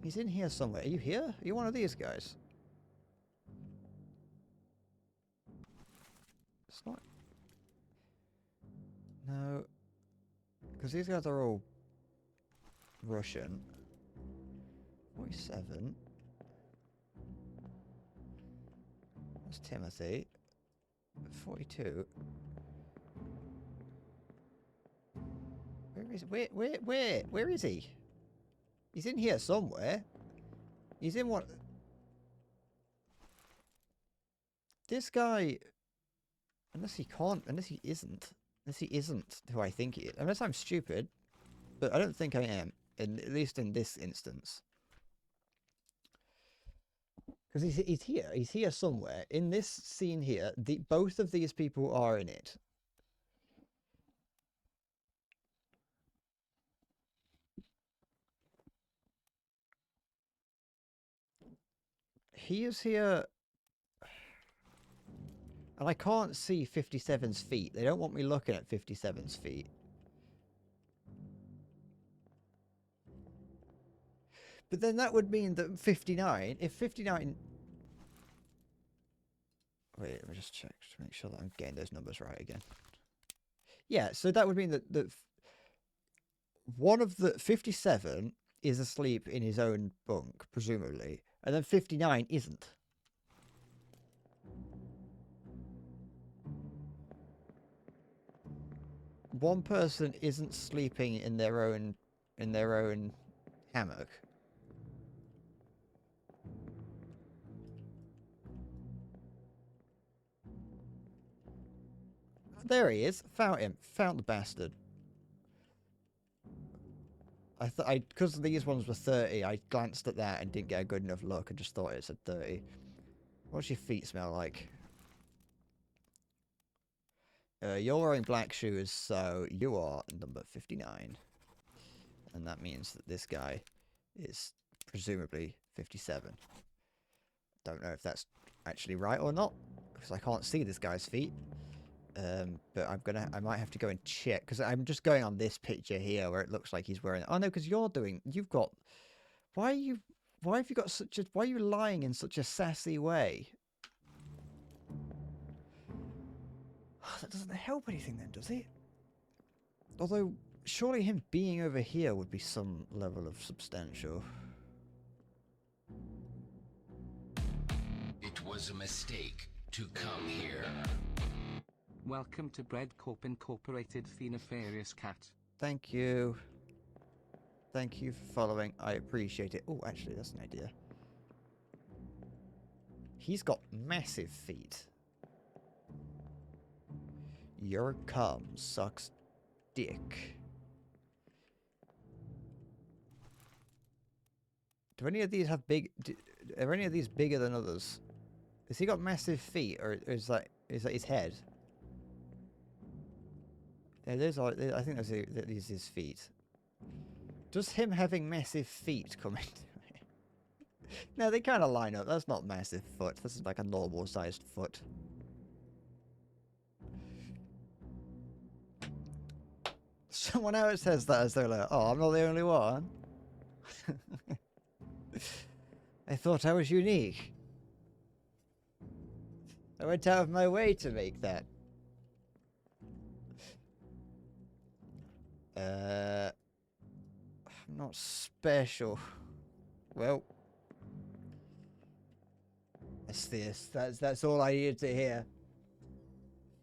He's in here somewhere. Are you here? Are you one of these guys? It's not... No. Because these guys are all Russian. 47. That's Timothy. 42. Where is... Where is he? He's in here somewhere. He's in what... This guy... Unless he can't... Unless he isn't who I think he is. Unless I'm stupid. But I don't think I am. At least in this instance. Because he's here. He's here somewhere. In this scene here, both of these people are in it. He is here... And I can't see 57's feet. They don't want me looking at 57's feet. But then that would mean that 59... If 59... Wait, let me just check to make sure that I'm getting those numbers right again. Yeah, so that would mean that one of the... 57 is asleep in his own bunk, presumably. And then 59 isn't. One person isn't sleeping in their own hammock. There he is. Found him. Found the bastard. Because these ones were 30, I glanced at that and didn't get a good enough look. I just thought it said 30. What's your feet smell like? You're wearing black shoes, so you are number 59. And that means that this guy is presumably 57. Don't know if that's actually right or not, because I can't see this guy's feet. But I might have to go and check, because I'm just going on this picture here where it looks like he's wearing... Oh no, because you've got... Why have you got such a... Why are you lying in such a sassy way? That doesn't help anything then, does it? Although, surely him being over here would be some level of substantial. It was a mistake to come here. Welcome to Bread Corp Incorporated, the nefarious cat. Thank you. Thank you for following. I appreciate it. Oh, actually, that's an idea. He's got massive feet. Your cum sucks dick. Do any of these have big... Are any of these bigger than others? Has he got massive feet, or is that his head? Yeah, I think those are his feet. Does him having massive feet come into it? No, they kind of line up. That's not massive foot. This is like a normal-sized foot. Someone else says that as though like, oh, I'm not the only one. I thought I was unique. I went out of my way to make that. I'm not special. Well, that's this. That's all I needed to hear.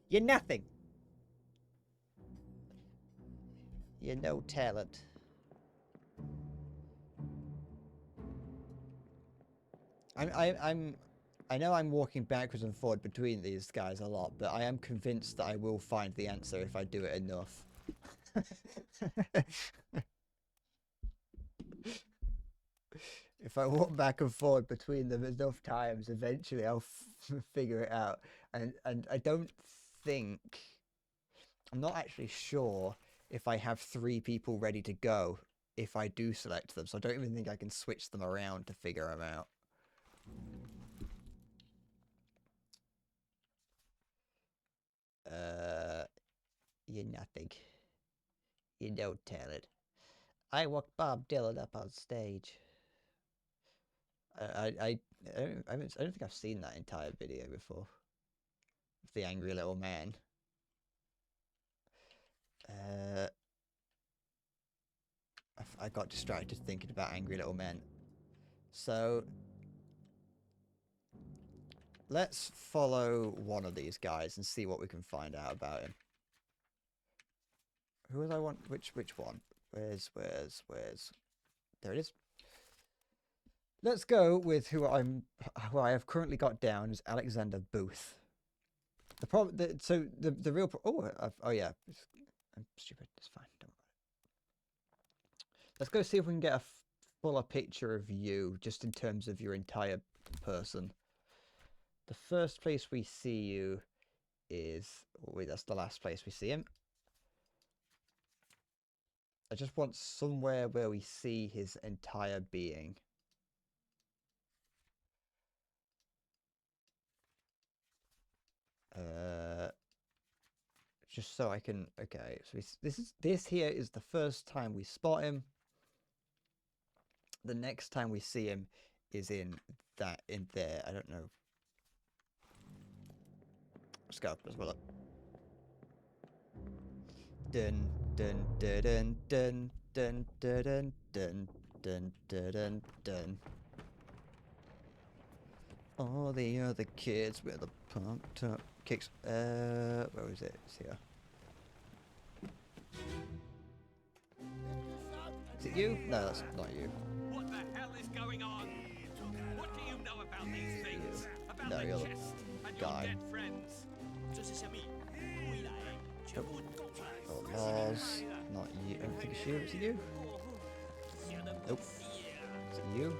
You're nothing. You're no talent. I know I'm walking backwards and forward between these guys a lot, but I am convinced that I will find the answer if I do it enough. If I walk back and forward between them enough times, eventually I'll figure it out. And I don't think... I'm not actually sure if I have 3 people ready to go if I do select them, so I don't even think I can switch them around to figure them out. You're nothing. You don't tell it. I walked Bob Dylan up on stage. I don't think I've seen that entire video before. The angry little man. I got distracted thinking about angry little men. So let's follow one of these guys and see what we can find out about him. Who was I want? Which one? Where's? There it is. Let's go with who I have currently got down as Alexander Booth. The problem, the real oh yeah, I'm stupid. It's fine. Don't worry. Let's go see if we can get a fuller picture of you, just in terms of your entire person. The first place we see you is wait, that's the last place we see him. I just want somewhere where we see his entire being. Just so I can. Okay, so this here is the first time we spot him. The next time we see him is in there. I don't know. Let's go. Let's roll up. Dun dun dun dun dun dun dun dun dun dun dun. All the other kids with the pumped up kicks. Where is it? It's here. Is it you? No, that's not you. What the hell is going on? What do you know about these things? About No, the you're the chest and guy. your dead friends? Oh, Lars. Not you. I don't think it's you. Is it you? Nope. Is it you?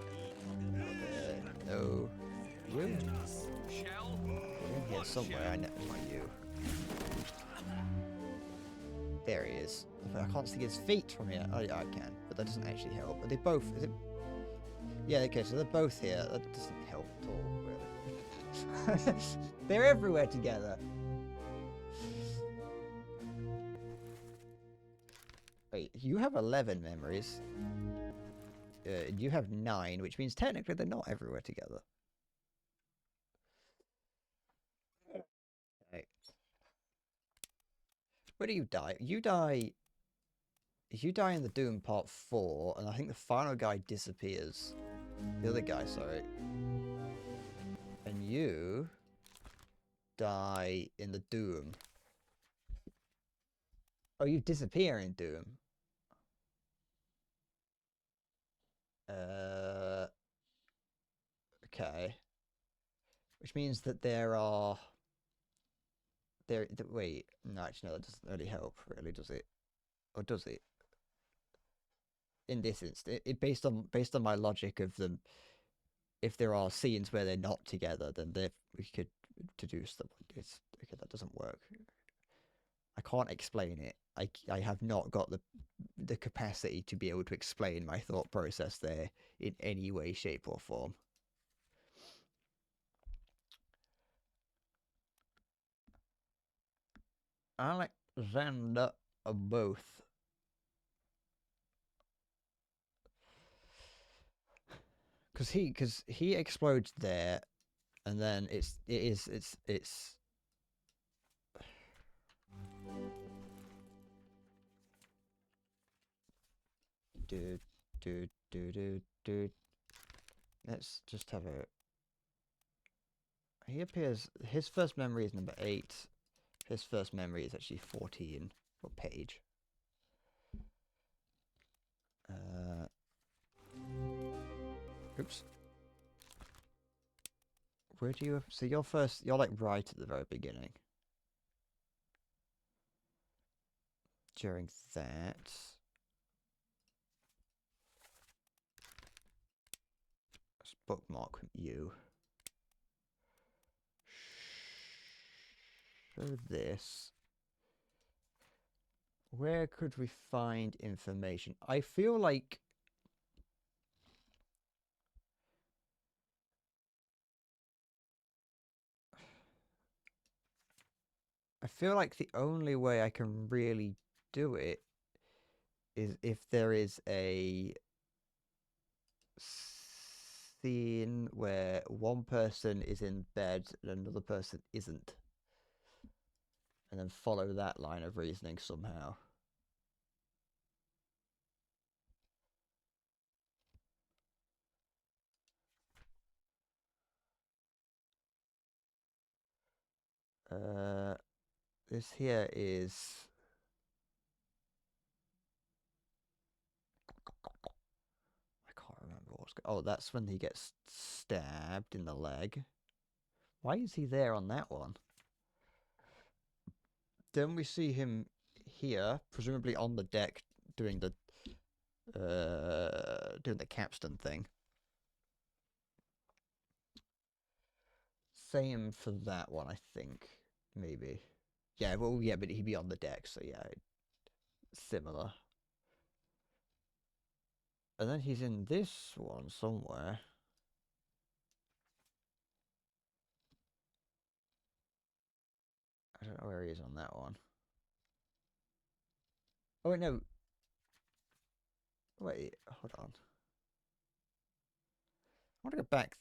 No. You? Shell? You're in here somewhere. I know it's not you. There he is. I can't see his feet from here. Oh, yeah, I can, but that doesn't actually help. Are they both? Is it? Yeah, okay, so they're both here. That doesn't help at all, really. They're everywhere together. Wait, you have 11 memories. You have 9, which means technically they're not everywhere together. Okay. Where do you die? You die in the Doom Part 4, and I think the final guy disappears. The other guy, sorry. And you die in the Doom. Oh, you disappear in Doom. Okay. Which means that there are... Wait, no, actually, no, that doesn't really help, really, does it? Or does it? In this instance, based on my logic of them, if there are scenes where they're not together, then we could deduce them. It's okay. That doesn't work. I can't explain it. I have not got the capacity to be able to explain my thought process there in any way, shape, or form. Alexander both. Because he explodes there, and then it's dude. Let's just have a. He appears. His first memory is number 8. His first memory is actually 14 for page. Oops. Where do you... So you're like right at the very beginning. During that... Let's bookmark you. Show this. Where could we find information? I feel like the only way I can really do it is if there is a scene where one person is in bed and another person isn't. And then follow that line of reasoning somehow. This here is... I can't remember what's... Oh, that's when he gets stabbed in the leg. Why is he there on that one? Then we see him here, presumably on the deck, doing the capstan thing. Same for that one, I think. Maybe. Yeah, well, yeah, but he'd be on the deck, so yeah, similar. And then he's in this one somewhere. I don't know where he is on that one. Oh, wait, no. Wait, hold on. I want to go back.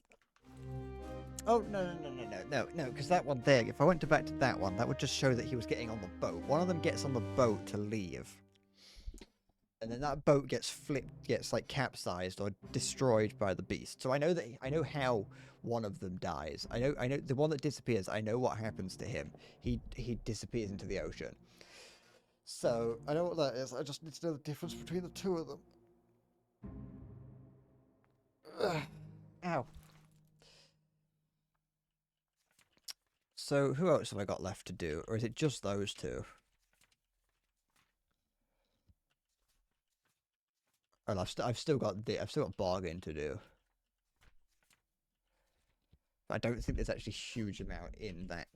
Oh, no, because that one there, if I went back to that one, that would just show that he was getting on the boat. One of them gets on the boat to leave. And then that boat gets flipped, gets like capsized or destroyed by the beast. So I know how one of them dies. I know the one that disappears, I know what happens to him. He disappears into the ocean. So I know what that is. I just need to know the difference between the two of them. Ugh. Ow. So who else have I got left to do, or is it just those two? Oh, I've still got bargain to do. I don't think there's actually a huge amount in that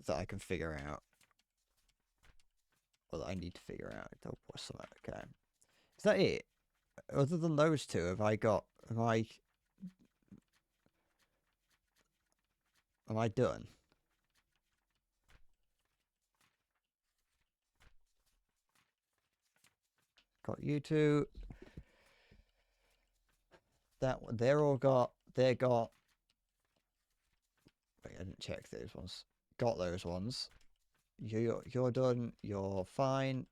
I can figure out, or that I need to figure out. Oh, what's that? Okay, is that it? Other than those two, have I got? Am I done? Got you two. That one, they're got. Wait, I didn't check those ones. Got those ones. You're done. You're fine.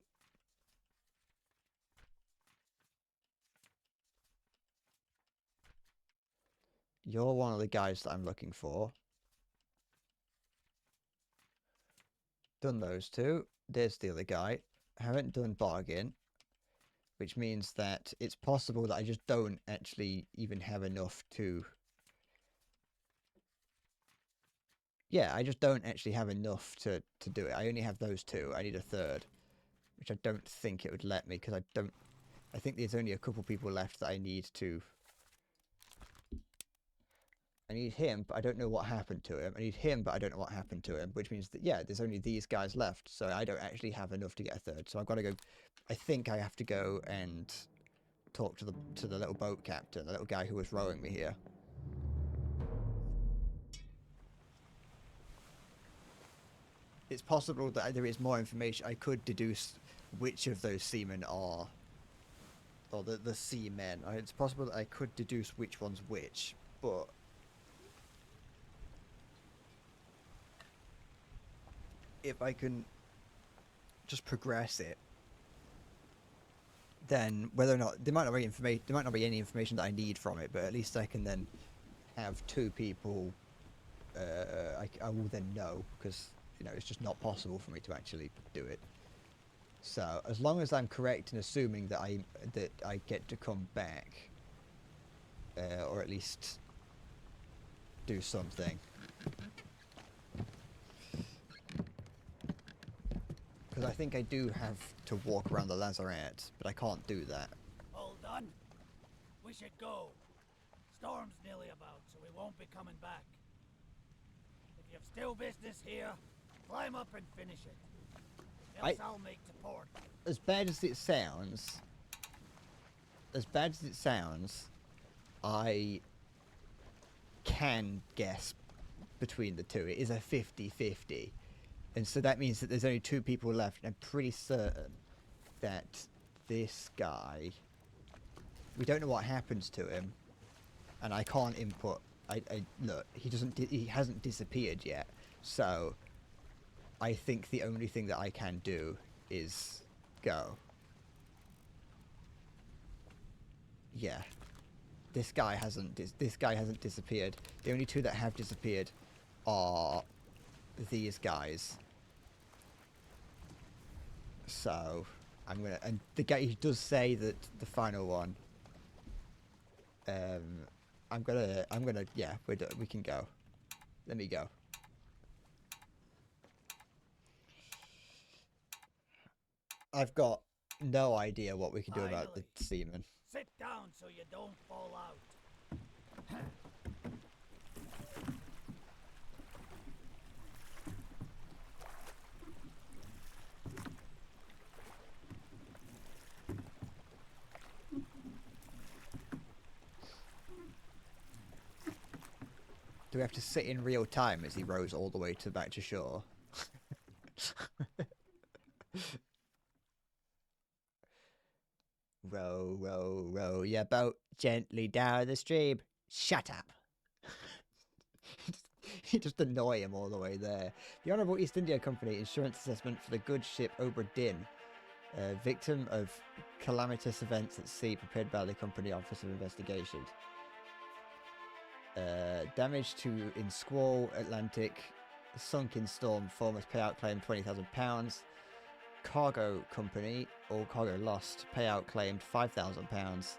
You're one of the guys that I'm looking for. Done those two. There's the other guy. Haven't done bargain. Which means that it's possible that I just don't actually even have enough to... Yeah, I just don't actually have enough to do it. I only have those two. I need a third. Which I don't think it would let me, because I think there's only a couple people left that I need to... I need him, but I don't know what happened to him. I need him, but I don't know what happened to him. Which means that, yeah, there's only these guys left. So I don't actually have enough to get a third. So I've got to go... I think I have to go and talk to the little boat captain, the little guy who was rowing me here. It's possible that there is more information. I could deduce which of those seamen are, or the seamen. It's possible that I could deduce which one's which, but if I can just progress it, then whether or not there might not be any information that I need from it, but at least I can then have two people. I will then know, because you know it's just not possible for me to actually do it. So as long as I'm correct in assuming that I get to come back, or at least do something. Because I think I do have to walk around the lazarette, but I can't do that. All done? We should go. Storm's nearly about, so we won't be coming back. If you've still business here, climb up and finish it. I, as bad as it sounds, I can guess between the two. It is a 50-50. And so that means that there's only 2 people left. And I'm pretty certain that this guy, we don't know what happens to him. And I can't input. Look, he hasn't disappeared yet. So I think the only thing that I can do is go. Yeah. This guy hasn't disappeared. The only 2 that have disappeared are these guys. So I'm gonna, and the guy, he does say that the final one. I'm gonna, yeah, we can go. Let me go. I've got no idea what we can do about the Seamen. Sit down so you don't fall out. Do we have to sit in real time as he rows all the way back to shore? Row, row, row your boat gently down the stream. Shut up. You just annoy him all the way there. The Honourable East India Company insurance assessment for the good ship Obra Dinn. Victim of calamitous events at sea prepared by the Company Office of Investigation. Damage in squall, Atlantic, sunk in storm, former's payout claim £20,000. Cargo company, all cargo lost, payout claimed £5,000.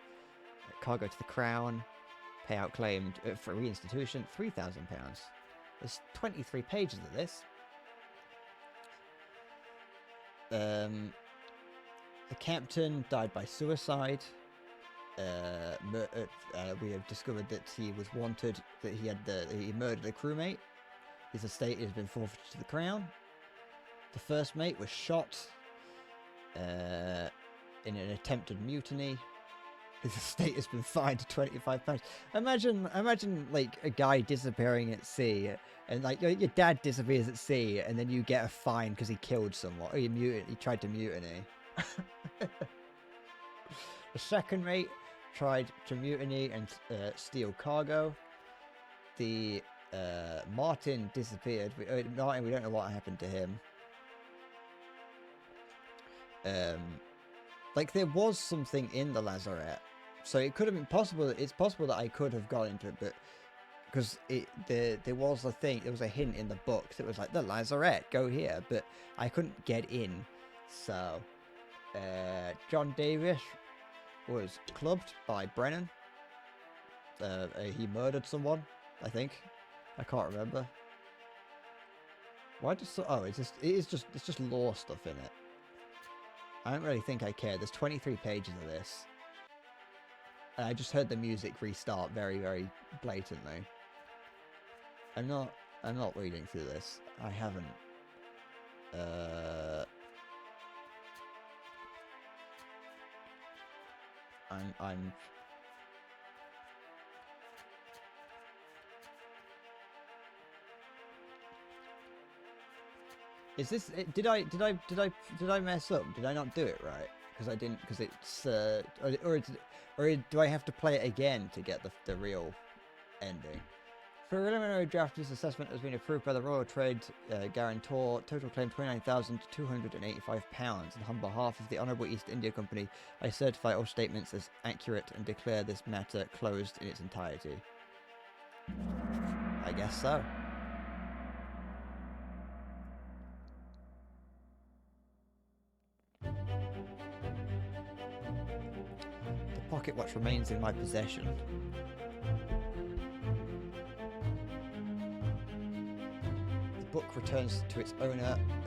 Cargo to the Crown, payout claimed for reinstitution £3,000. There's 23 pages of this. The captain died by suicide. We have discovered that he was wanted, that he murdered a crewmate. His estate has been forfeited to the Crown. The first mate was shot in an attempted mutiny. His estate has been fined £25. Imagine like a guy disappearing at sea, and like your dad disappears at sea, and then you get a fine because he killed someone, or he tried to mutiny. The second mate tried to mutiny and steal cargo. The Martin disappeared. Martin, we don't know what happened to him. Like there was something in the lazarette, so it could have been possible. It's possible that I could have got into it, but because there was a thing, there was a hint in the book that was like the lazarette, go here, but I couldn't get in. So John Davis was clubbed by Brennan. He murdered someone, I think. I can't remember. Why just? Oh, it's just law stuff in it. I don't really think I care. There's 23 pages of this. And I just heard the music restart very, very blatantly. I'm not reading through this. I haven't. I'm Is this? Did I mess up? Did I not do it right? Because I didn't. Because it's or do I have to play it again to get the real ending? Preliminary draft this assessment has been approved by the Royal Trade Guarantor. Total claim £29,285. And on behalf of the Honourable East India Company, I certify all statements as accurate and declare this matter closed in its entirety. I guess so. The pocket watch remains in my possession. The book returns to its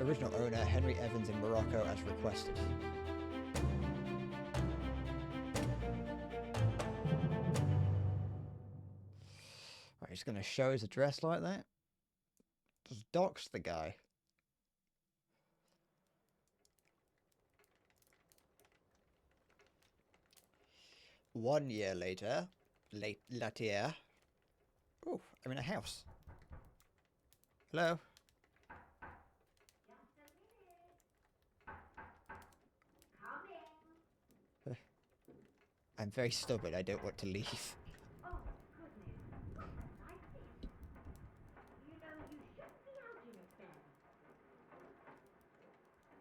original owner, Henry Evans in Morocco, as requested. Right, he's going to show his address like that? Just dox the guy. 1 year later, later. Oh, I'm in a house. Hello. I'm very stubborn. I don't want to leave. Oh, goodness. Like this. You know, you shouldn't be out in it then.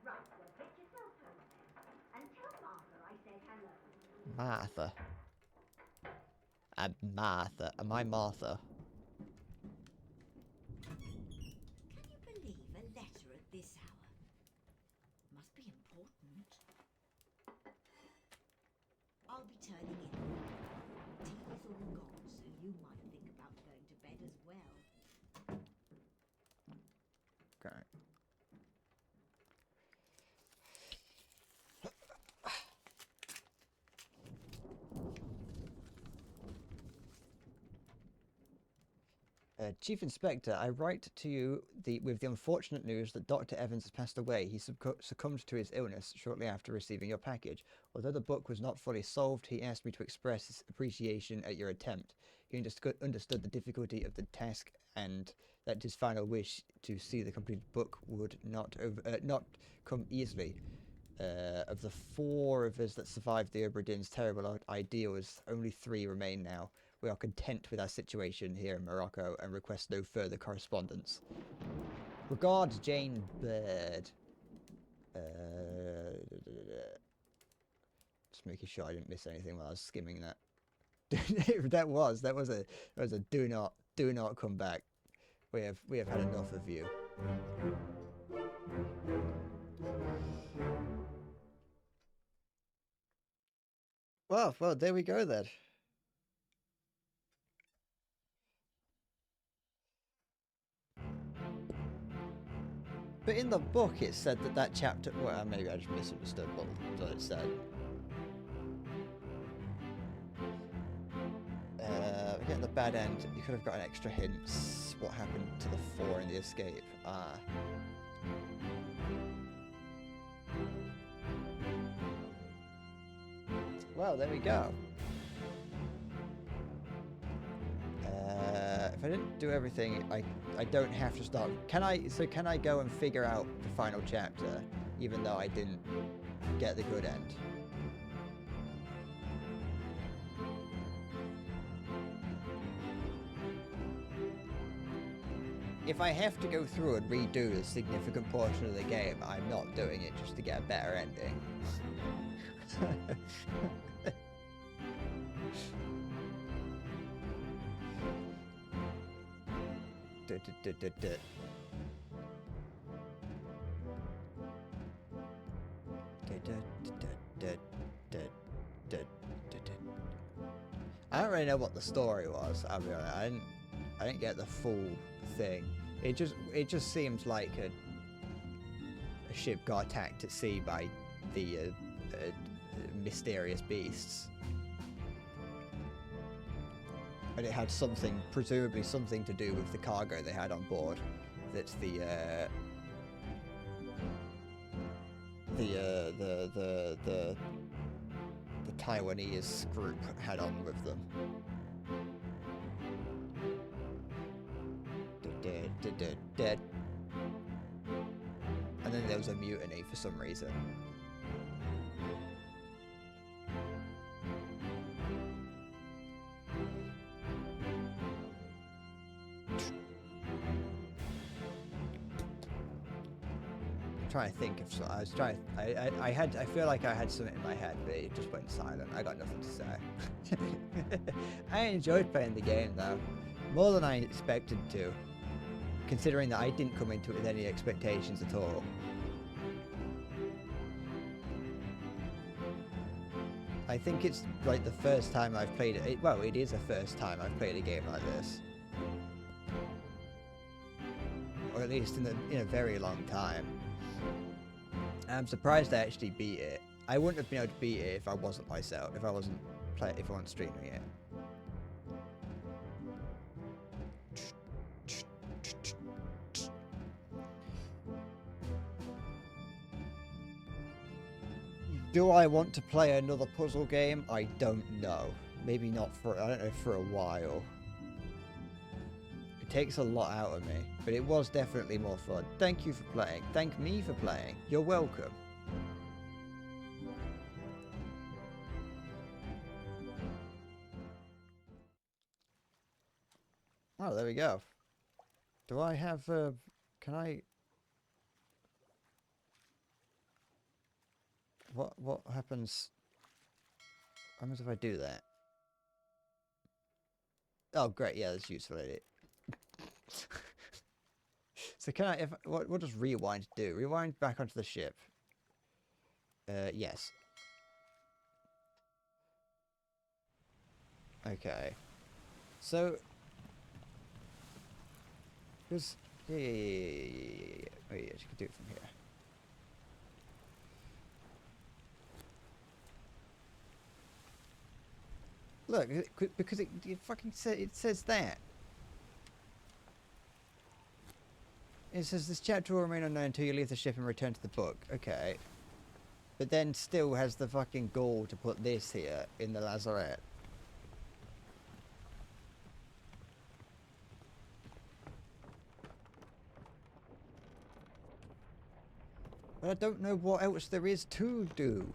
Right, well, get yourself home then. And tell Martha I said hello. Martha. I'm Martha. Am I Martha? Can you believe a letter at this hour? Must be important. I'll be turning in. Tea is all gone, so you might think about going to bed as well. Okay. Chief Inspector, I write to you with the unfortunate news that Dr. Evans has passed away. He succumbed to his illness shortly after receiving your package. Although the book was not fully solved, he asked me to express his appreciation at your attempt. He understood the difficulty of the task and that his final wish to see the completed book would not come easily. Of the 4 of us that survived the Obra Dinn's terrible ideals, only 3 remain now. We are content with our situation here in Morocco and request no further correspondence. Regards, Jane Bird. Just making sure I didn't miss anything while I was skimming that. that was a do not come back. We have had enough of you. Well, there we go then. But in the book it said that chapter... Well, maybe I just misunderstood what it said. We're getting the bad end. You could have got an extra hints. What happened to the 4 in the escape? Well, there we go. If I didn't do everything, I don't have to start. Can I go and figure out the final chapter, even though I didn't get the good end? If I have to go through and redo a significant portion of the game, I'm not doing it just to get a better ending. I don't really know what the story was. I'll be honest. I didn't get the full thing. It just seems like a ship got attacked at sea by the mysterious beasts, and it had presumably something to do with the cargo they had on board. That the Taiwanese group had on with them. Dead. And then there was a mutiny for some reason. Trying to think of I was trying. I feel like I had something in my head, but it just went silent. I got nothing to say. I enjoyed playing the game though, more than I expected to, considering that I didn't come into it with any expectations at all. I think it's like the first time I've played it. Well, it is the first time I've played a game like this, or at least in a very long time. I'm surprised I actually beat it. I wouldn't have been able to beat it if I wasn't myself, if I wasn't streaming it. Do I want to play another puzzle game? I don't know. Maybe not for, I don't know, for a while. It takes a lot out of me, but it was definitely more fun. Thank you for playing. Thank me for playing. You're welcome. Oh, there we go. Do I have, can I... What happens if I do that? Oh, great. Yeah, that's useful, isn't it? So can I, what does rewind do? Rewind back onto the ship. Yes. Okay. So, because, yeah. Oh, yeah, you can do it from here. Look, because it fucking says that. It says this chapter will remain unknown until you leave the ship and return to the book. Okay. But then still has the fucking gall to put this here in the lazarette. But I don't know what else there is to do.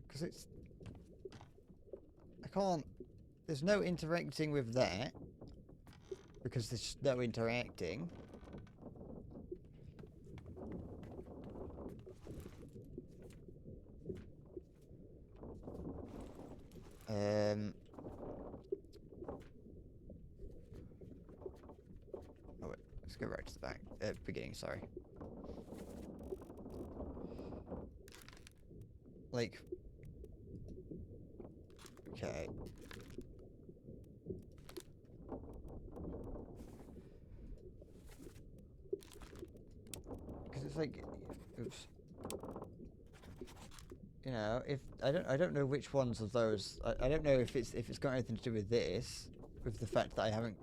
Because it's... I can't... There's no interacting with that. Because there's no interacting. Oh wait, let's go right to the back. Beginning, sorry. Like... Okay. Because it's like... Oops. You know, if I don't know which ones of those. I don't know if it's got anything to do with this, with the fact that I haven't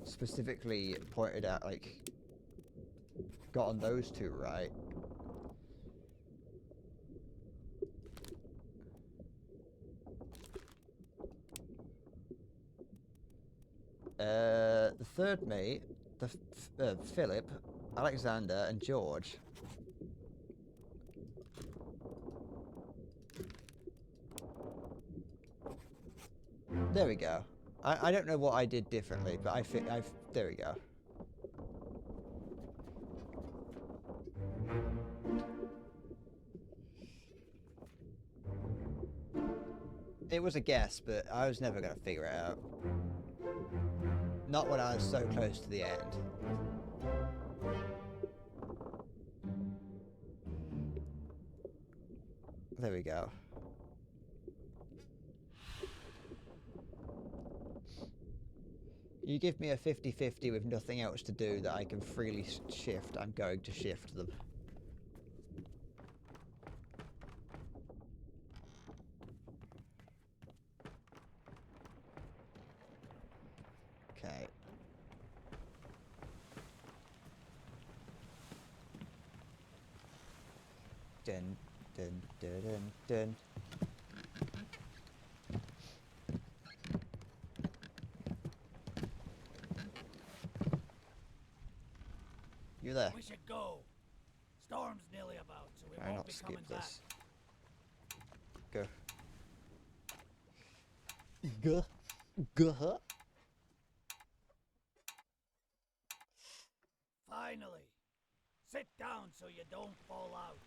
specifically pointed out, like, gotten those two right. The third mate, Philip, Alexander, and George. There we go. I don't know what I did differently, but there we go. It was a guess, but I was never going to figure it out. Not when I was so close to the end. There we go. You give me a 50-50 with nothing else to do that I can freely shift, I'm going to shift them. Okay. Dun, dun, dun, dun, dun. You there? We should go. Storm's nearly about, so we Try won't not be to coming skip back. this. Go. Go. Finally. Sit down so you don't fall out.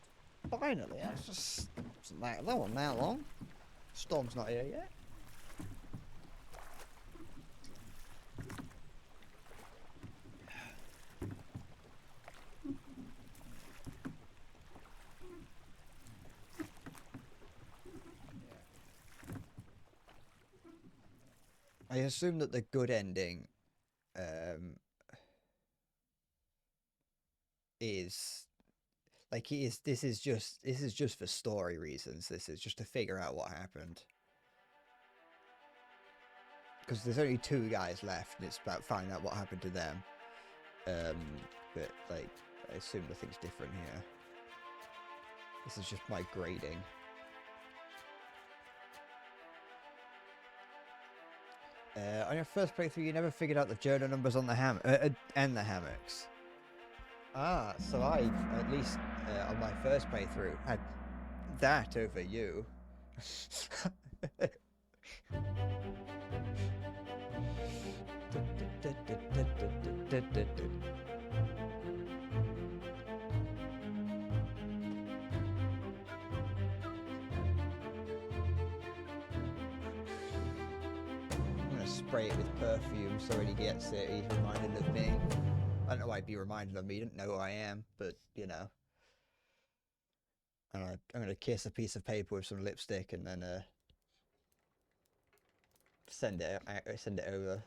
Finally, that's just... That wasn't that long. Storm's not here yet. I assume that the good ending is like this is just for story reasons. This is just to figure out what happened. because there's only 2 guys left, and it's about finding out what happened to them. But like, I assume nothing's different here. This is just my grading. On your first playthrough, you never figured out the journal numbers on the and the hammocks. Ah, so I, at least on my first playthrough, had that over you. I'm gonna spray it with perfume so when he gets it, he's reminded of me. I don't know why he'd be reminded of me, he didn't know who I am, but you know. And I'm gonna kiss a piece of paper with some lipstick and then send it over.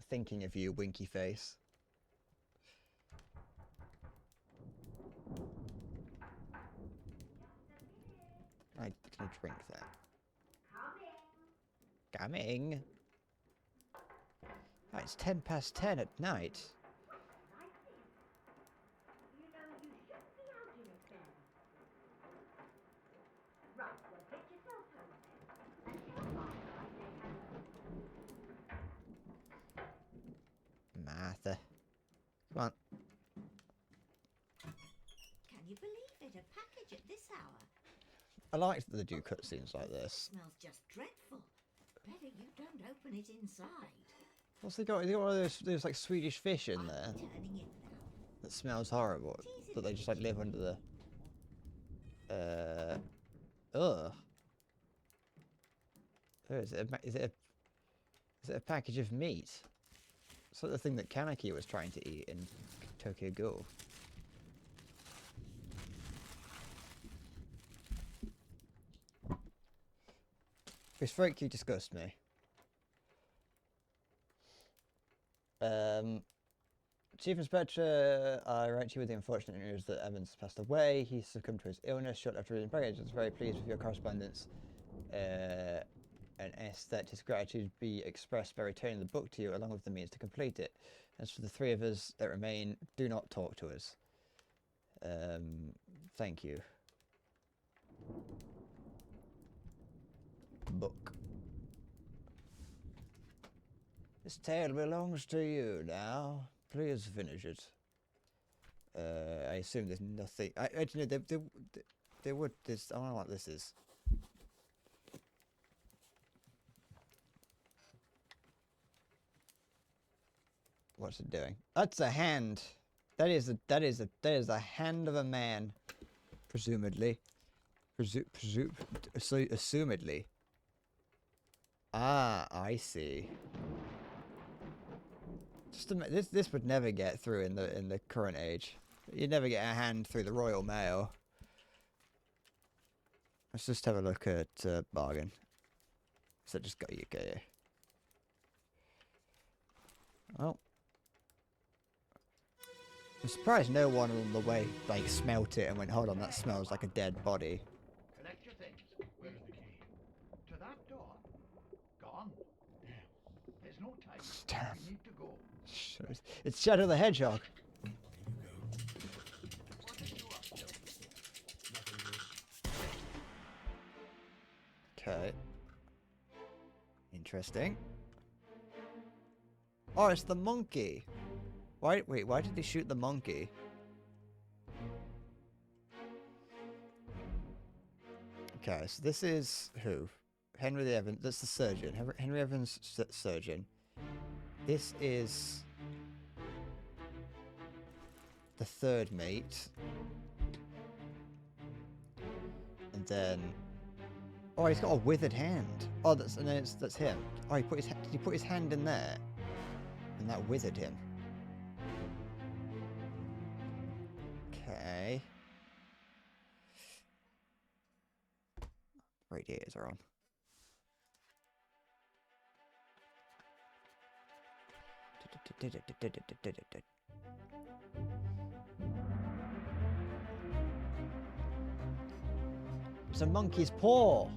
Thinking of you, winky face. I can drink that. Coming. Oh, it's 10:10 at night. Martha. Come on. Can you believe it? A package at this hour. I like that they do cutscenes like this. Smells just dreadful. Better you don't open it inside. What's they got? They got one of those like Swedish fish in there Turning in now. that smells horrible. That they just like live under the. Ugh. Oh, is it a package of meat? Sort of thing that Kaneki was trying to eat in Tokyo Ghoul. This frankly disgusts me. Chief Inspector, I write to you with the unfortunate news that Evans passed away. He succumbed to his illness shortly after his baggage. I was very pleased with your correspondence. And ask that his gratitude be expressed by returning the book to you along with the means to complete it. As for the 3 of us that remain, do not talk to us. Thank you. Book. This tale belongs to you now. Please finish it. I assume there's nothing. Actually, they would. This. I don't know what this is. What's it doing? That's a hand. That is the hand of a man, presumably. Assumedly. Ah, I see. Just this would never get through in the current age. You'd never get a hand through the Royal Mail. Let's just have a look at bargain. So just got you here. Oh. I'm surprised no one on the way like smelt it and went, hold on, that smells like a dead body. Collect your things. Where's the key? To that door. Gone. There's no time. Damn. We need to go. It's Shadow the Hedgehog. Okay. Interesting. Oh, it's the monkey. Wait, why did they shoot the monkey? Okay, so this is who? Henry the Evans. That's the surgeon. Henry Evans, surgeon. This is the 3rd mate. And then, oh, he's got a withered hand. Oh, that's him. Oh, did he put his hand in there? And that withered him. Okay. Radiators are on. It's a monkey's paw.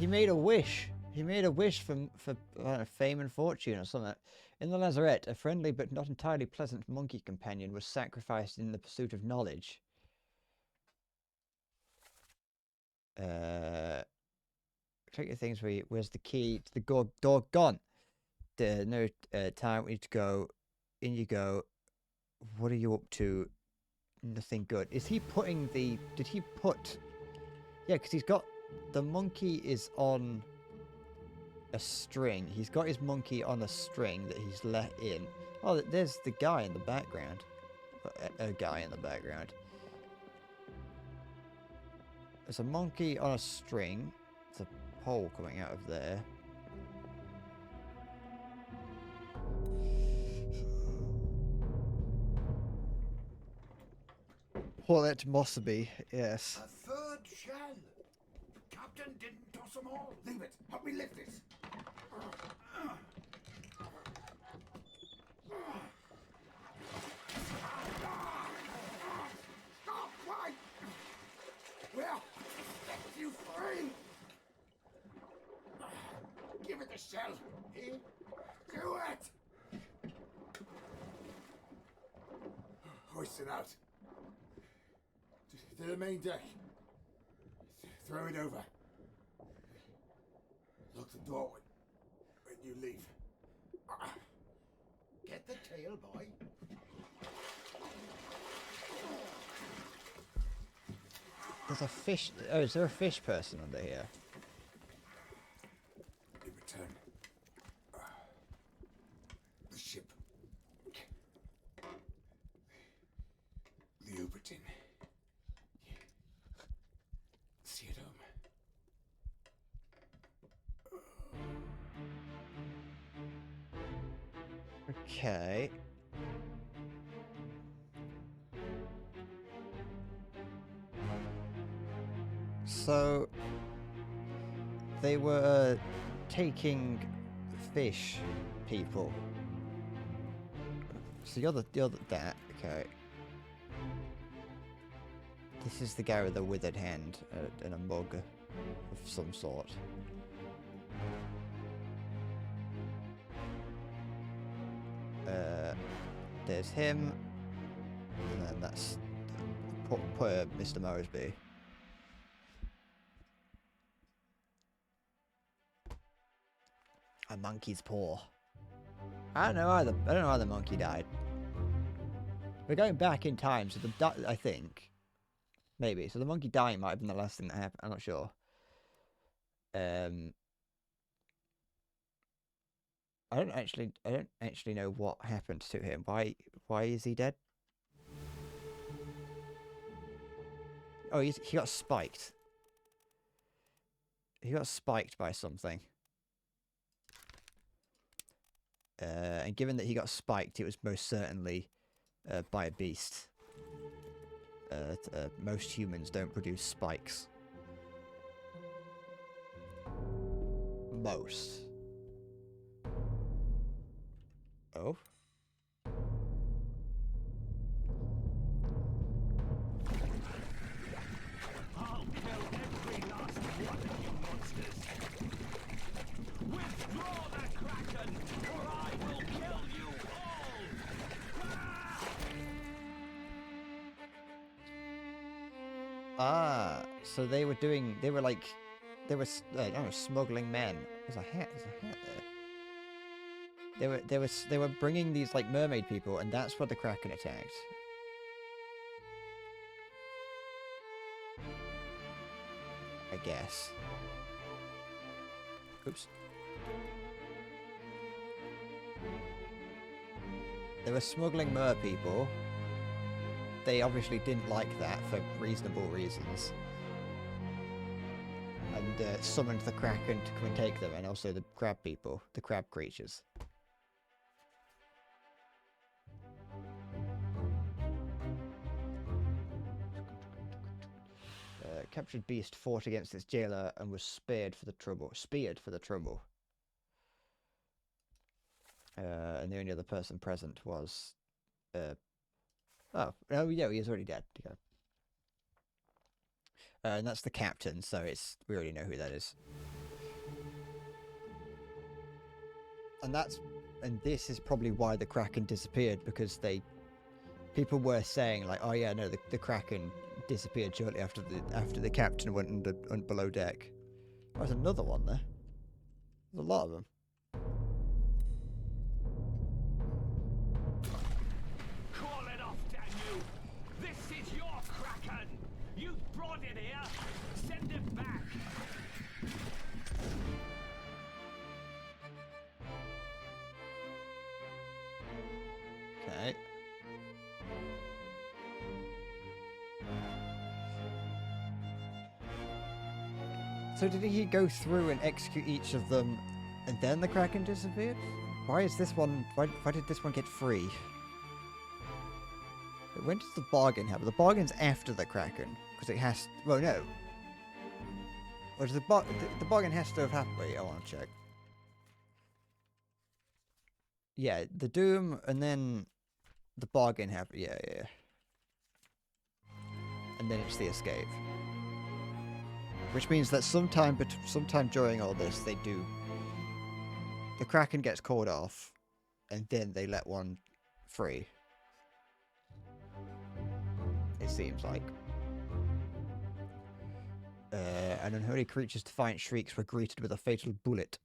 He made a wish. He made a wish for fame and fortune or something. In the lazarette, a friendly but not entirely pleasant monkey companion was sacrificed in the pursuit of knowledge. Check your things. Where's the key to the door? Gone. No time. We need to go. In you go. What are you up to? Nothing good. Is he putting the? Did he put? Yeah, because he's got the monkey is on a string. He's got his monkey on a string that he's let in. Oh, there's the guy in the background. A guy in the background. There's a monkey on a string. There's a pole coming out of there. Paulette Mosby, yes. A third shell. Captain didn't toss them all. Leave it. Help me lift this. Stop! Why? Well, set you free. Give it the shell. Here. Do it. Hoist it out. To the main deck. Throw it over. Lock the door when you leave. Get the tail, boy. There's a fish. Oh, is there a fish person under here? In return. The ship. The Obra Dinn. See it home. Okay. So they were taking fish people. So the other that okay. This is the guy with the withered hand and a mug of some sort. There's him, and then that's poor Mr. Mosby. A monkey's paw. I don't know how the monkey died. We're going back in time, so I think. Maybe. So the monkey dying might have been the last thing that happened. I'm not sure. I don't actually know what happened to him. Why is he dead? Oh, he got spiked. He got spiked by something. And given that he got spiked, it was most certainly by a beast. Most humans don't produce spikes. Most. Oh. I'll kill every last one of you monsters. Withdraw the Kraken, or I will kill you all! Ah, so they were smuggling men. There's a hat there. They were bringing these like mermaid people, and that's what the Kraken attacked. I guess. Oops. They were smuggling mer people. They obviously didn't like that for reasonable reasons. And summoned the Kraken to come and take them, and also the crab people, the crab creatures. Captured beast fought against its jailer and was speared for the trouble. And the only other person present was... oh yeah, he is already dead. Okay. And that's the captain, so we already know who that is. and this is probably why the Kraken disappeared, because people were saying like, oh yeah, no, the Kraken disappeared shortly after the captain went below deck. There's another one there. There's a lot of them. Call it off, damn you! This is your Kraken! You brought it here! Send it back! Okay. So did he go through and execute each of them, and then the Kraken disappeared? Why is this one? Why did this one get free? But when does the bargain happen? The bargain's after the Kraken, because it has. Well, no. Or does the bargain has to have happened? Wait, I want to check. Yeah, the Doom, and then the bargain happened. Yeah. And then it's the escape. Which means that sometime during all this, they do. The Kraken gets called off, and then they let one free. It seems like. And unholy creatures' defiant shrieks were greeted with a fatal bullet.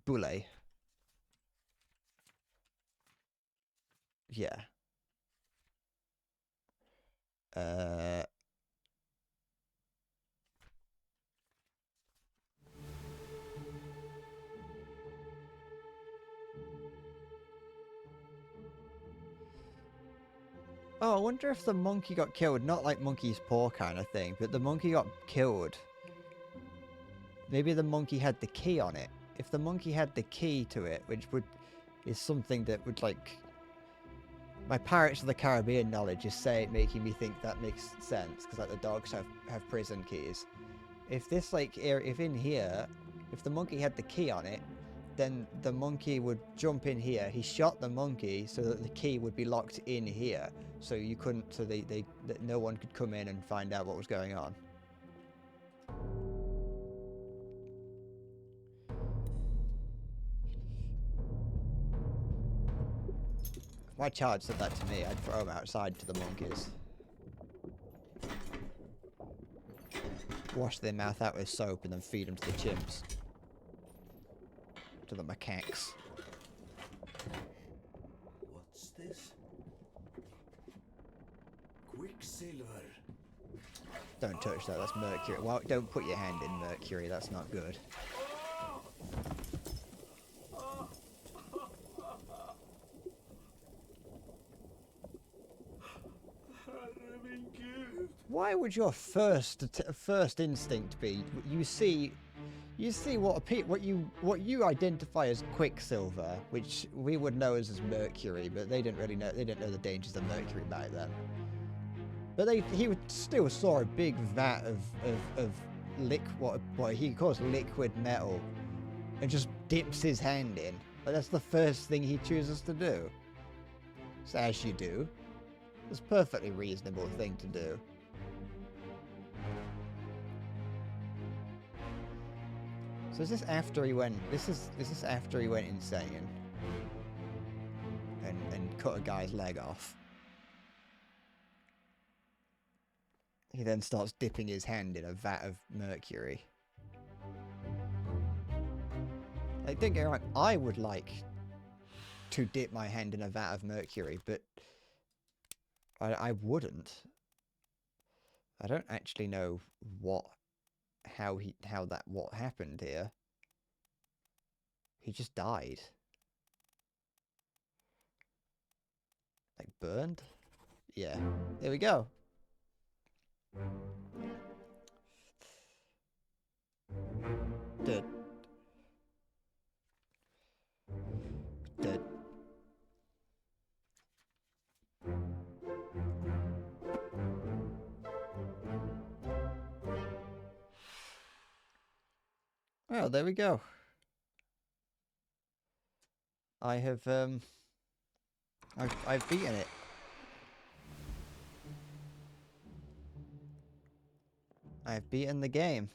Bulle. Yeah. Oh, I wonder if the monkey got killed. Not like monkey's paw kind of thing, but the monkey got killed. Maybe the monkey had the key on it. If the monkey had the key to it, which is something that would like... My Pirates of the Caribbean knowledge is making me think that makes sense, because like the dogs have prison keys. If this if in here, if the monkey had the key on it, then the monkey would jump in here. He shot the monkey so that the key would be locked in here, so you couldn't, that no one could come in and find out what was going on. If my child said that to me, I'd throw him outside to the monkeys. Wash their mouth out with soap and then feed them to the chimps. To the macaques. What's this? Quicksilver. Don't touch that, that's mercury. Well, don't put your hand in mercury, that's not good. Why would your first instinct be you see what you identify as Quicksilver, which we would know as mercury, but they didn't know the dangers of mercury back then. But he still saw a big vat of what he calls liquid metal, and just dips his hand in. But that's the first thing he chooses to do. So as you do, it's a perfectly reasonable thing to do. So is this after he went? Is this after he went insane and cut a guy's leg off? He then starts dipping his hand in a vat of mercury. Like, don't get me wrong, I would like to dip my hand in a vat of mercury, but I wouldn't. I don't actually know what happened here. He just died. Like burned? Yeah. There we go. Dead. Dead. Well, there we go. I have I've beaten it. I have beaten the game.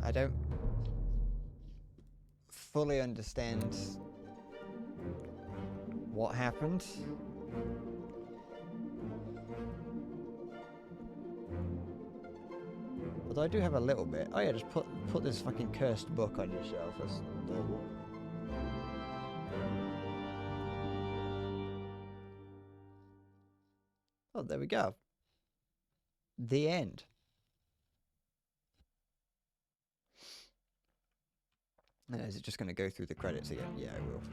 I don't fully understand what happened. Although I do have a little bit. Oh yeah, just put this fucking cursed book on your shelf. That's normal. Oh, there we go. The end. And is it just going to go through the credits again? Yeah, I will.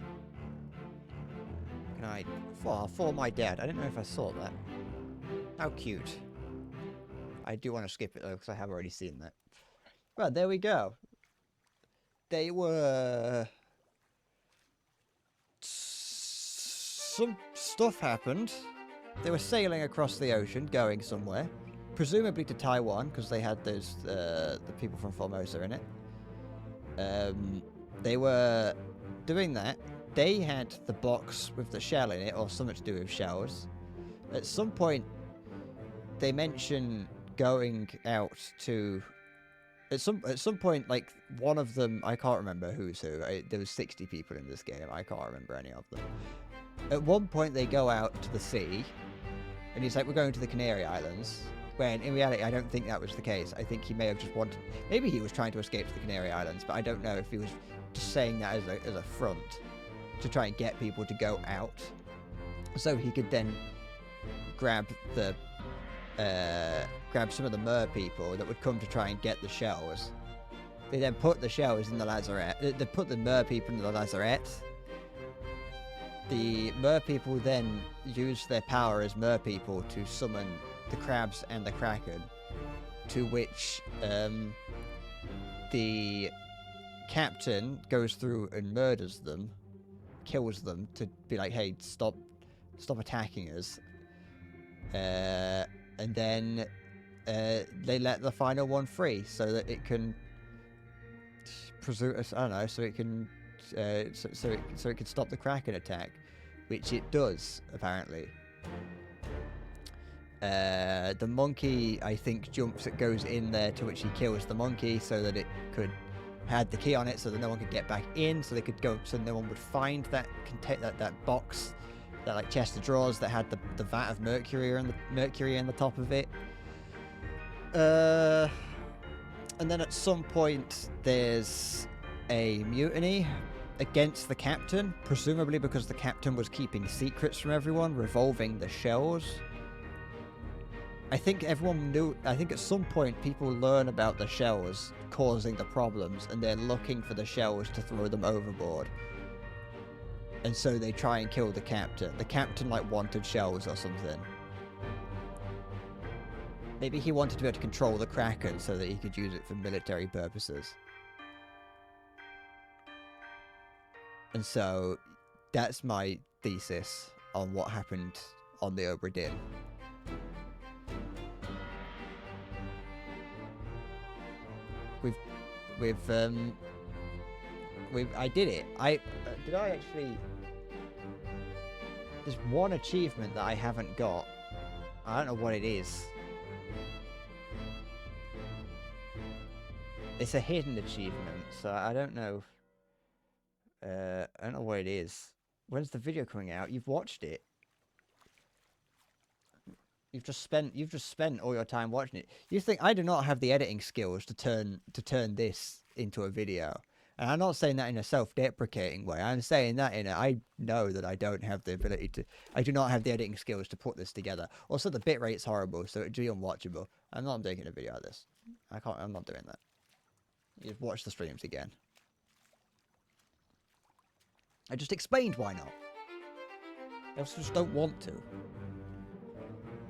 Can I... For my dad. I don't know if I saw that. How cute. I do want to skip it though, because I have already seen that. Well, there we go. They were... Some stuff happened. They were sailing across the ocean, going somewhere. Presumably to Taiwan, because they had those, the people from Formosa in it. They were doing that. They had the box with the shell in it, or something to do with shells. At some point, they mention going out to... At some point, like, one of them... I can't remember who's who. There was 60 people in this game. I can't remember any of them. At one point, they go out to the sea, and he's like, we're going to the Canary Islands. When, in reality, I don't think that was the case. I think he may have just wanted... Maybe he was trying to escape to the Canary Islands, but I don't know if he was just saying that as a front to try and get people to go out. So he could then grab the... grab some of the mer people that would come to try and get the shells. They then put the shells in the lazarette. They put the mer people in the lazarette. The mer people then use their power as mer people to summon the crabs and the kraken, to which the captain goes through and murders them, kills them to be like, hey, stop attacking us. And then they let the final one free so that it can presume, I don't know, so it can so it can stop the kraken attack, which it does apparently. The monkey, I think, goes in there, to which he kills the monkey so that it had the key on it, so that no one could get back in, so they could go, so no one would find that box, that like chest of drawers that had the vat of mercury in the top of it. And then at some point there's a mutiny against the captain, presumably because the captain was keeping secrets from everyone, revolving the shells. I think everyone knew... I think at some point people learn about the shells causing the problems, and they're looking for the shells to throw them overboard. And so they try and kill the captain. The captain, like, wanted shells or something. Maybe he wanted to be able to control the kraken so that he could use it for military purposes. And so that's my thesis on what happened on the Obra Dinn. I did it. Did I actually... There's one achievement that I haven't got. I don't know what it is. It's a hidden achievement, so I don't know. I don't know what it is. When's the video coming out? You've watched it. You've just spent all your time watching it. You think I do not have the editing skills to turn this into a video. And I'm not saying that in a self-deprecating way. I'm saying that I know that I don't have the ability to... I do not have the editing skills to put this together. Also, the bitrate's horrible, so it'd be unwatchable. I'm not making a video of this. I'm not doing that. You've watched the streams again. I just explained why not. I also just don't want to.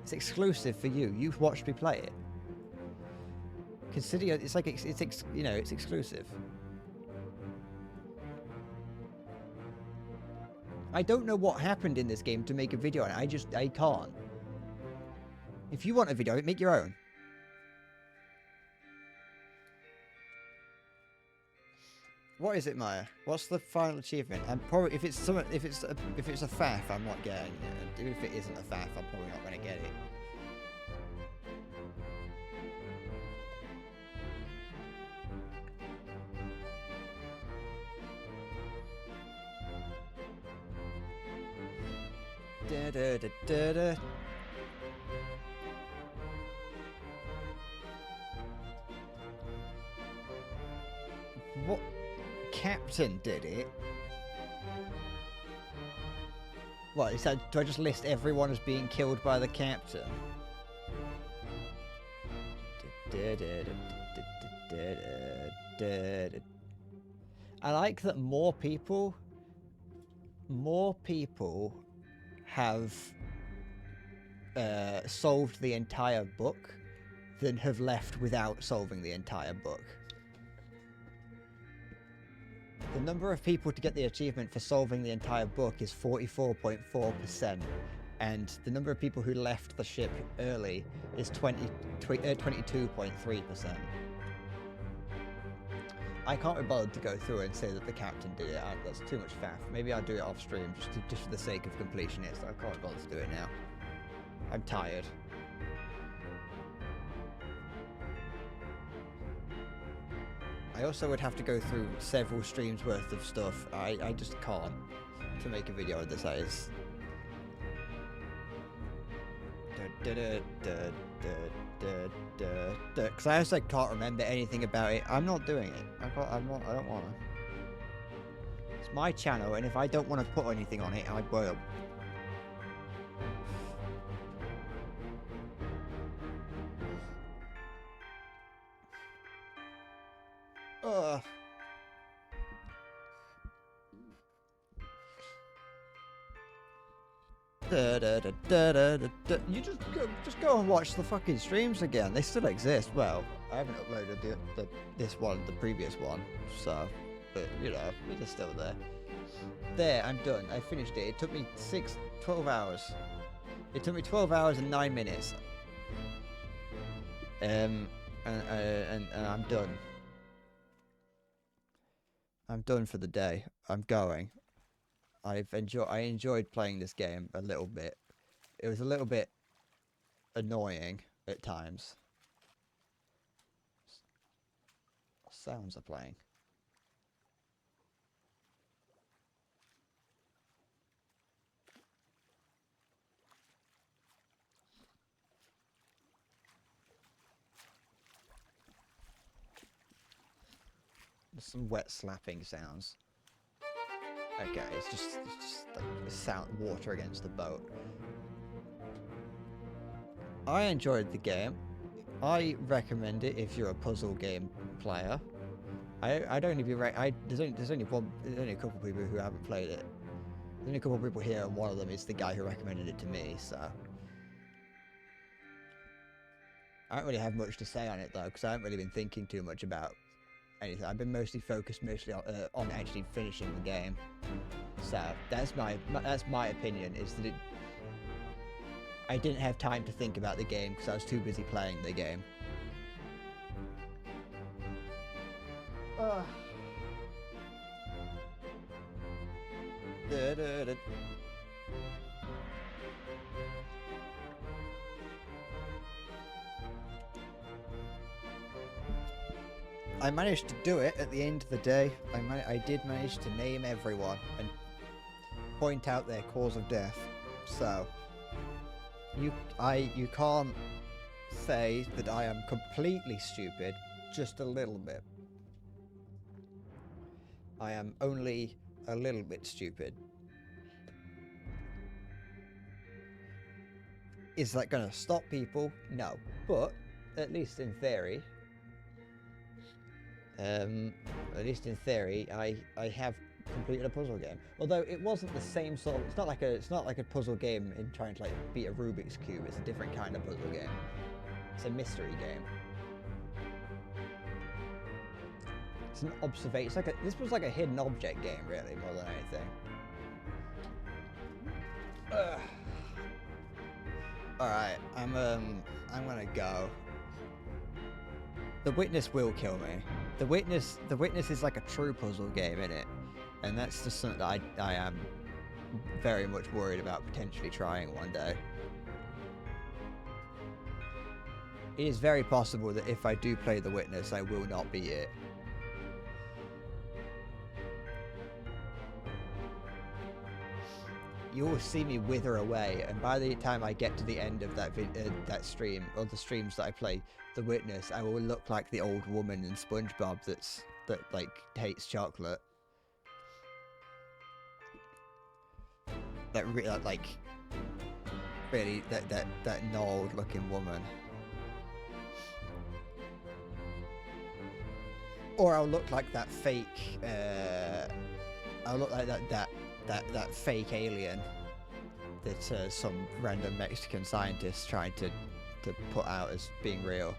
It's exclusive for you. You've watched me play it. Consider it's like it's exclusive. I don't know what happened in this game to make a video on it. I can't. If you want a video, make your own. What is it, Maya? What's the final achievement? And probably if it's a faff, I'm not getting it. And even if it isn't a faff, I'm probably not going to get it. Da, da, da, da, da. What? Captain did it? What, is that, do I just list everyone as being killed by the captain? I like that more people have solved the entire book than have left without solving the entire book. The number of people to get the achievement for solving the entire book is 44.4%, and the number of people who left the ship early is 22.3%. I can't be bothered to go through and say that the captain did it. That's too much faff. Maybe I'll do it off stream just for the sake of completionist. I can't be bothered to do it now. I'm tired. I also would have to go through several streams worth of stuff. I just can't to make a video of this size. Because I also can't remember anything about it. I'm not doing it. I don't want to. It's my channel, and if I don't want to put anything on it, I will. You just go and watch the fucking streams again. They still exist. Well, I haven't uploaded the previous one, so, but you know, they're still there. There, I'm done. I finished it. It took me 12 hours. It took me 12 hours and 9 minutes. And I'm done. I'm done for the day. I'm going. I enjoyed playing this game a little bit. It was a little bit annoying at times. What sounds are playing? There's some wet slapping sounds. Okay, it's just like the sound water against the boat. I enjoyed the game. I recommend it if you're a puzzle game player. I'd only be there's only a couple people who haven't played it. There's only a couple people here, and one of them is the guy who recommended it to me. So I don't really have much to say on it though, because I haven't really been thinking too much about anything. I've been mostly focused on actually finishing the game. So that's my opinion, is that I didn't have time to think about the game because I was too busy playing the game. I managed to do it at the end of the day. I did manage to name everyone and point out their cause of death. So you can't say that I am completely stupid, just a little bit. I am only a little bit stupid. Is that going to stop people? No. But at least in theory, I have completed a puzzle game. Although it wasn't the same sort of, it's not like a puzzle game in trying to like beat a Rubik's Cube. It's a different kind of puzzle game. It's a mystery game. It's an observation. This was like a hidden object game, really, more than anything. All right, I'm gonna go. The Witness will kill me. The Witness is like a true puzzle game, innit? And that's just something that I am very much worried about potentially trying one day. It is very possible that if I do play The Witness, I will not be it. you will see me wither away, and by the time I get to the end of that stream, or the streams that I play The Witness, I will look like the old woman in SpongeBob that like hates chocolate. That gnarled looking woman. Or I'll look like that fake. I'll look like that fake alien that some random Mexican scientist tried to put out as being real.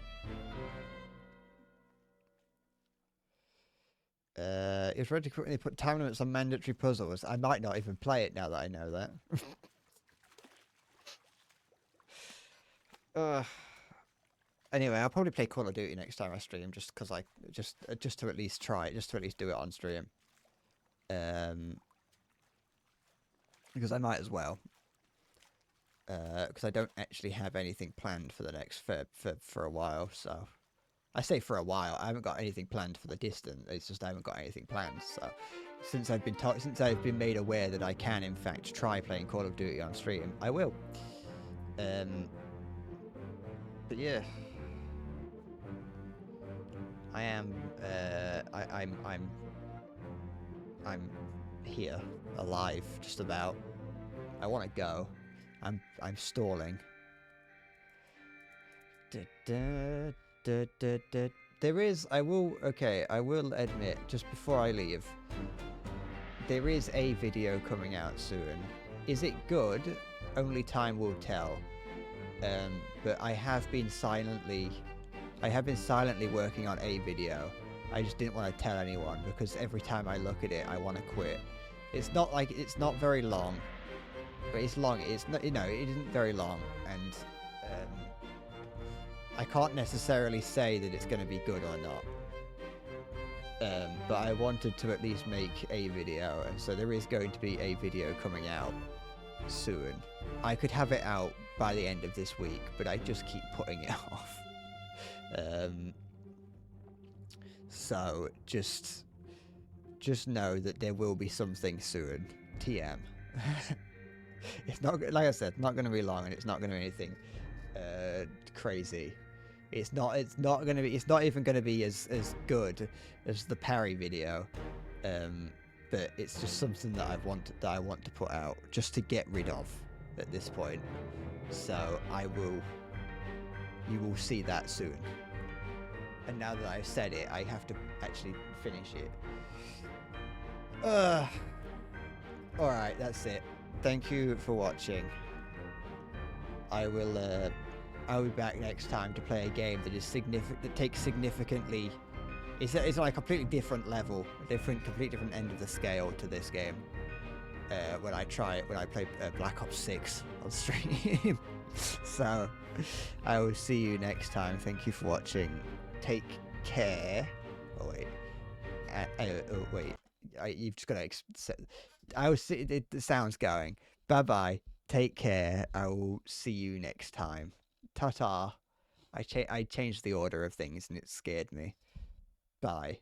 It's ready to quickly put time limits on mandatory puzzles. I might not even play it now that I know that. Anyway, I'll probably play Call of Duty next time I stream, just because just to at least try it, just to at least do it on stream. Because I might as well. Because I don't actually have anything planned for the next for a while. So I say for a while. I haven't got anything planned for the distant. It's just I haven't got anything planned. So since I've been made aware that I can in fact try playing Call of Duty on stream, I will. But yeah. I am, I'm here, alive, just about. I want to go. I'm stalling. There is, I will admit, just before I leave, there is a video coming out soon. Is it good? Only time will tell. But I have been silently working on a video. I just didn't want to tell anyone because every time I look at it, I want to quit. It's not very long, but it's long. It's not, it isn't very long, and I can't necessarily say that it's going to be good or not. But I wanted to at least make a video, and so there is going to be a video coming out soon. I could have it out by the end of this week, but I just keep putting it off. So just know that there will be something soon. TM. It's not, like I said, not going to be long, and it's not going to be anything crazy. It's not even going to be as good as the Parry video. But it's just something that I want to put out just to get rid of at this point. So you will see that soon. And now that I've said it, I have to actually finish it. Alright, that's it. Thank you for watching. I'll be back next time to play a game that is takes significantly. It's like a completely different level, completely different end of the scale to this game. When I play Black Ops 6 on stream. So, I will see you next time. Thank you for watching. Take care. Oh wait. You've just got to. I will see. The sound's going. Bye bye. Take care. I will see you next time. Ta ta. I changed the order of things and it scared me. Bye.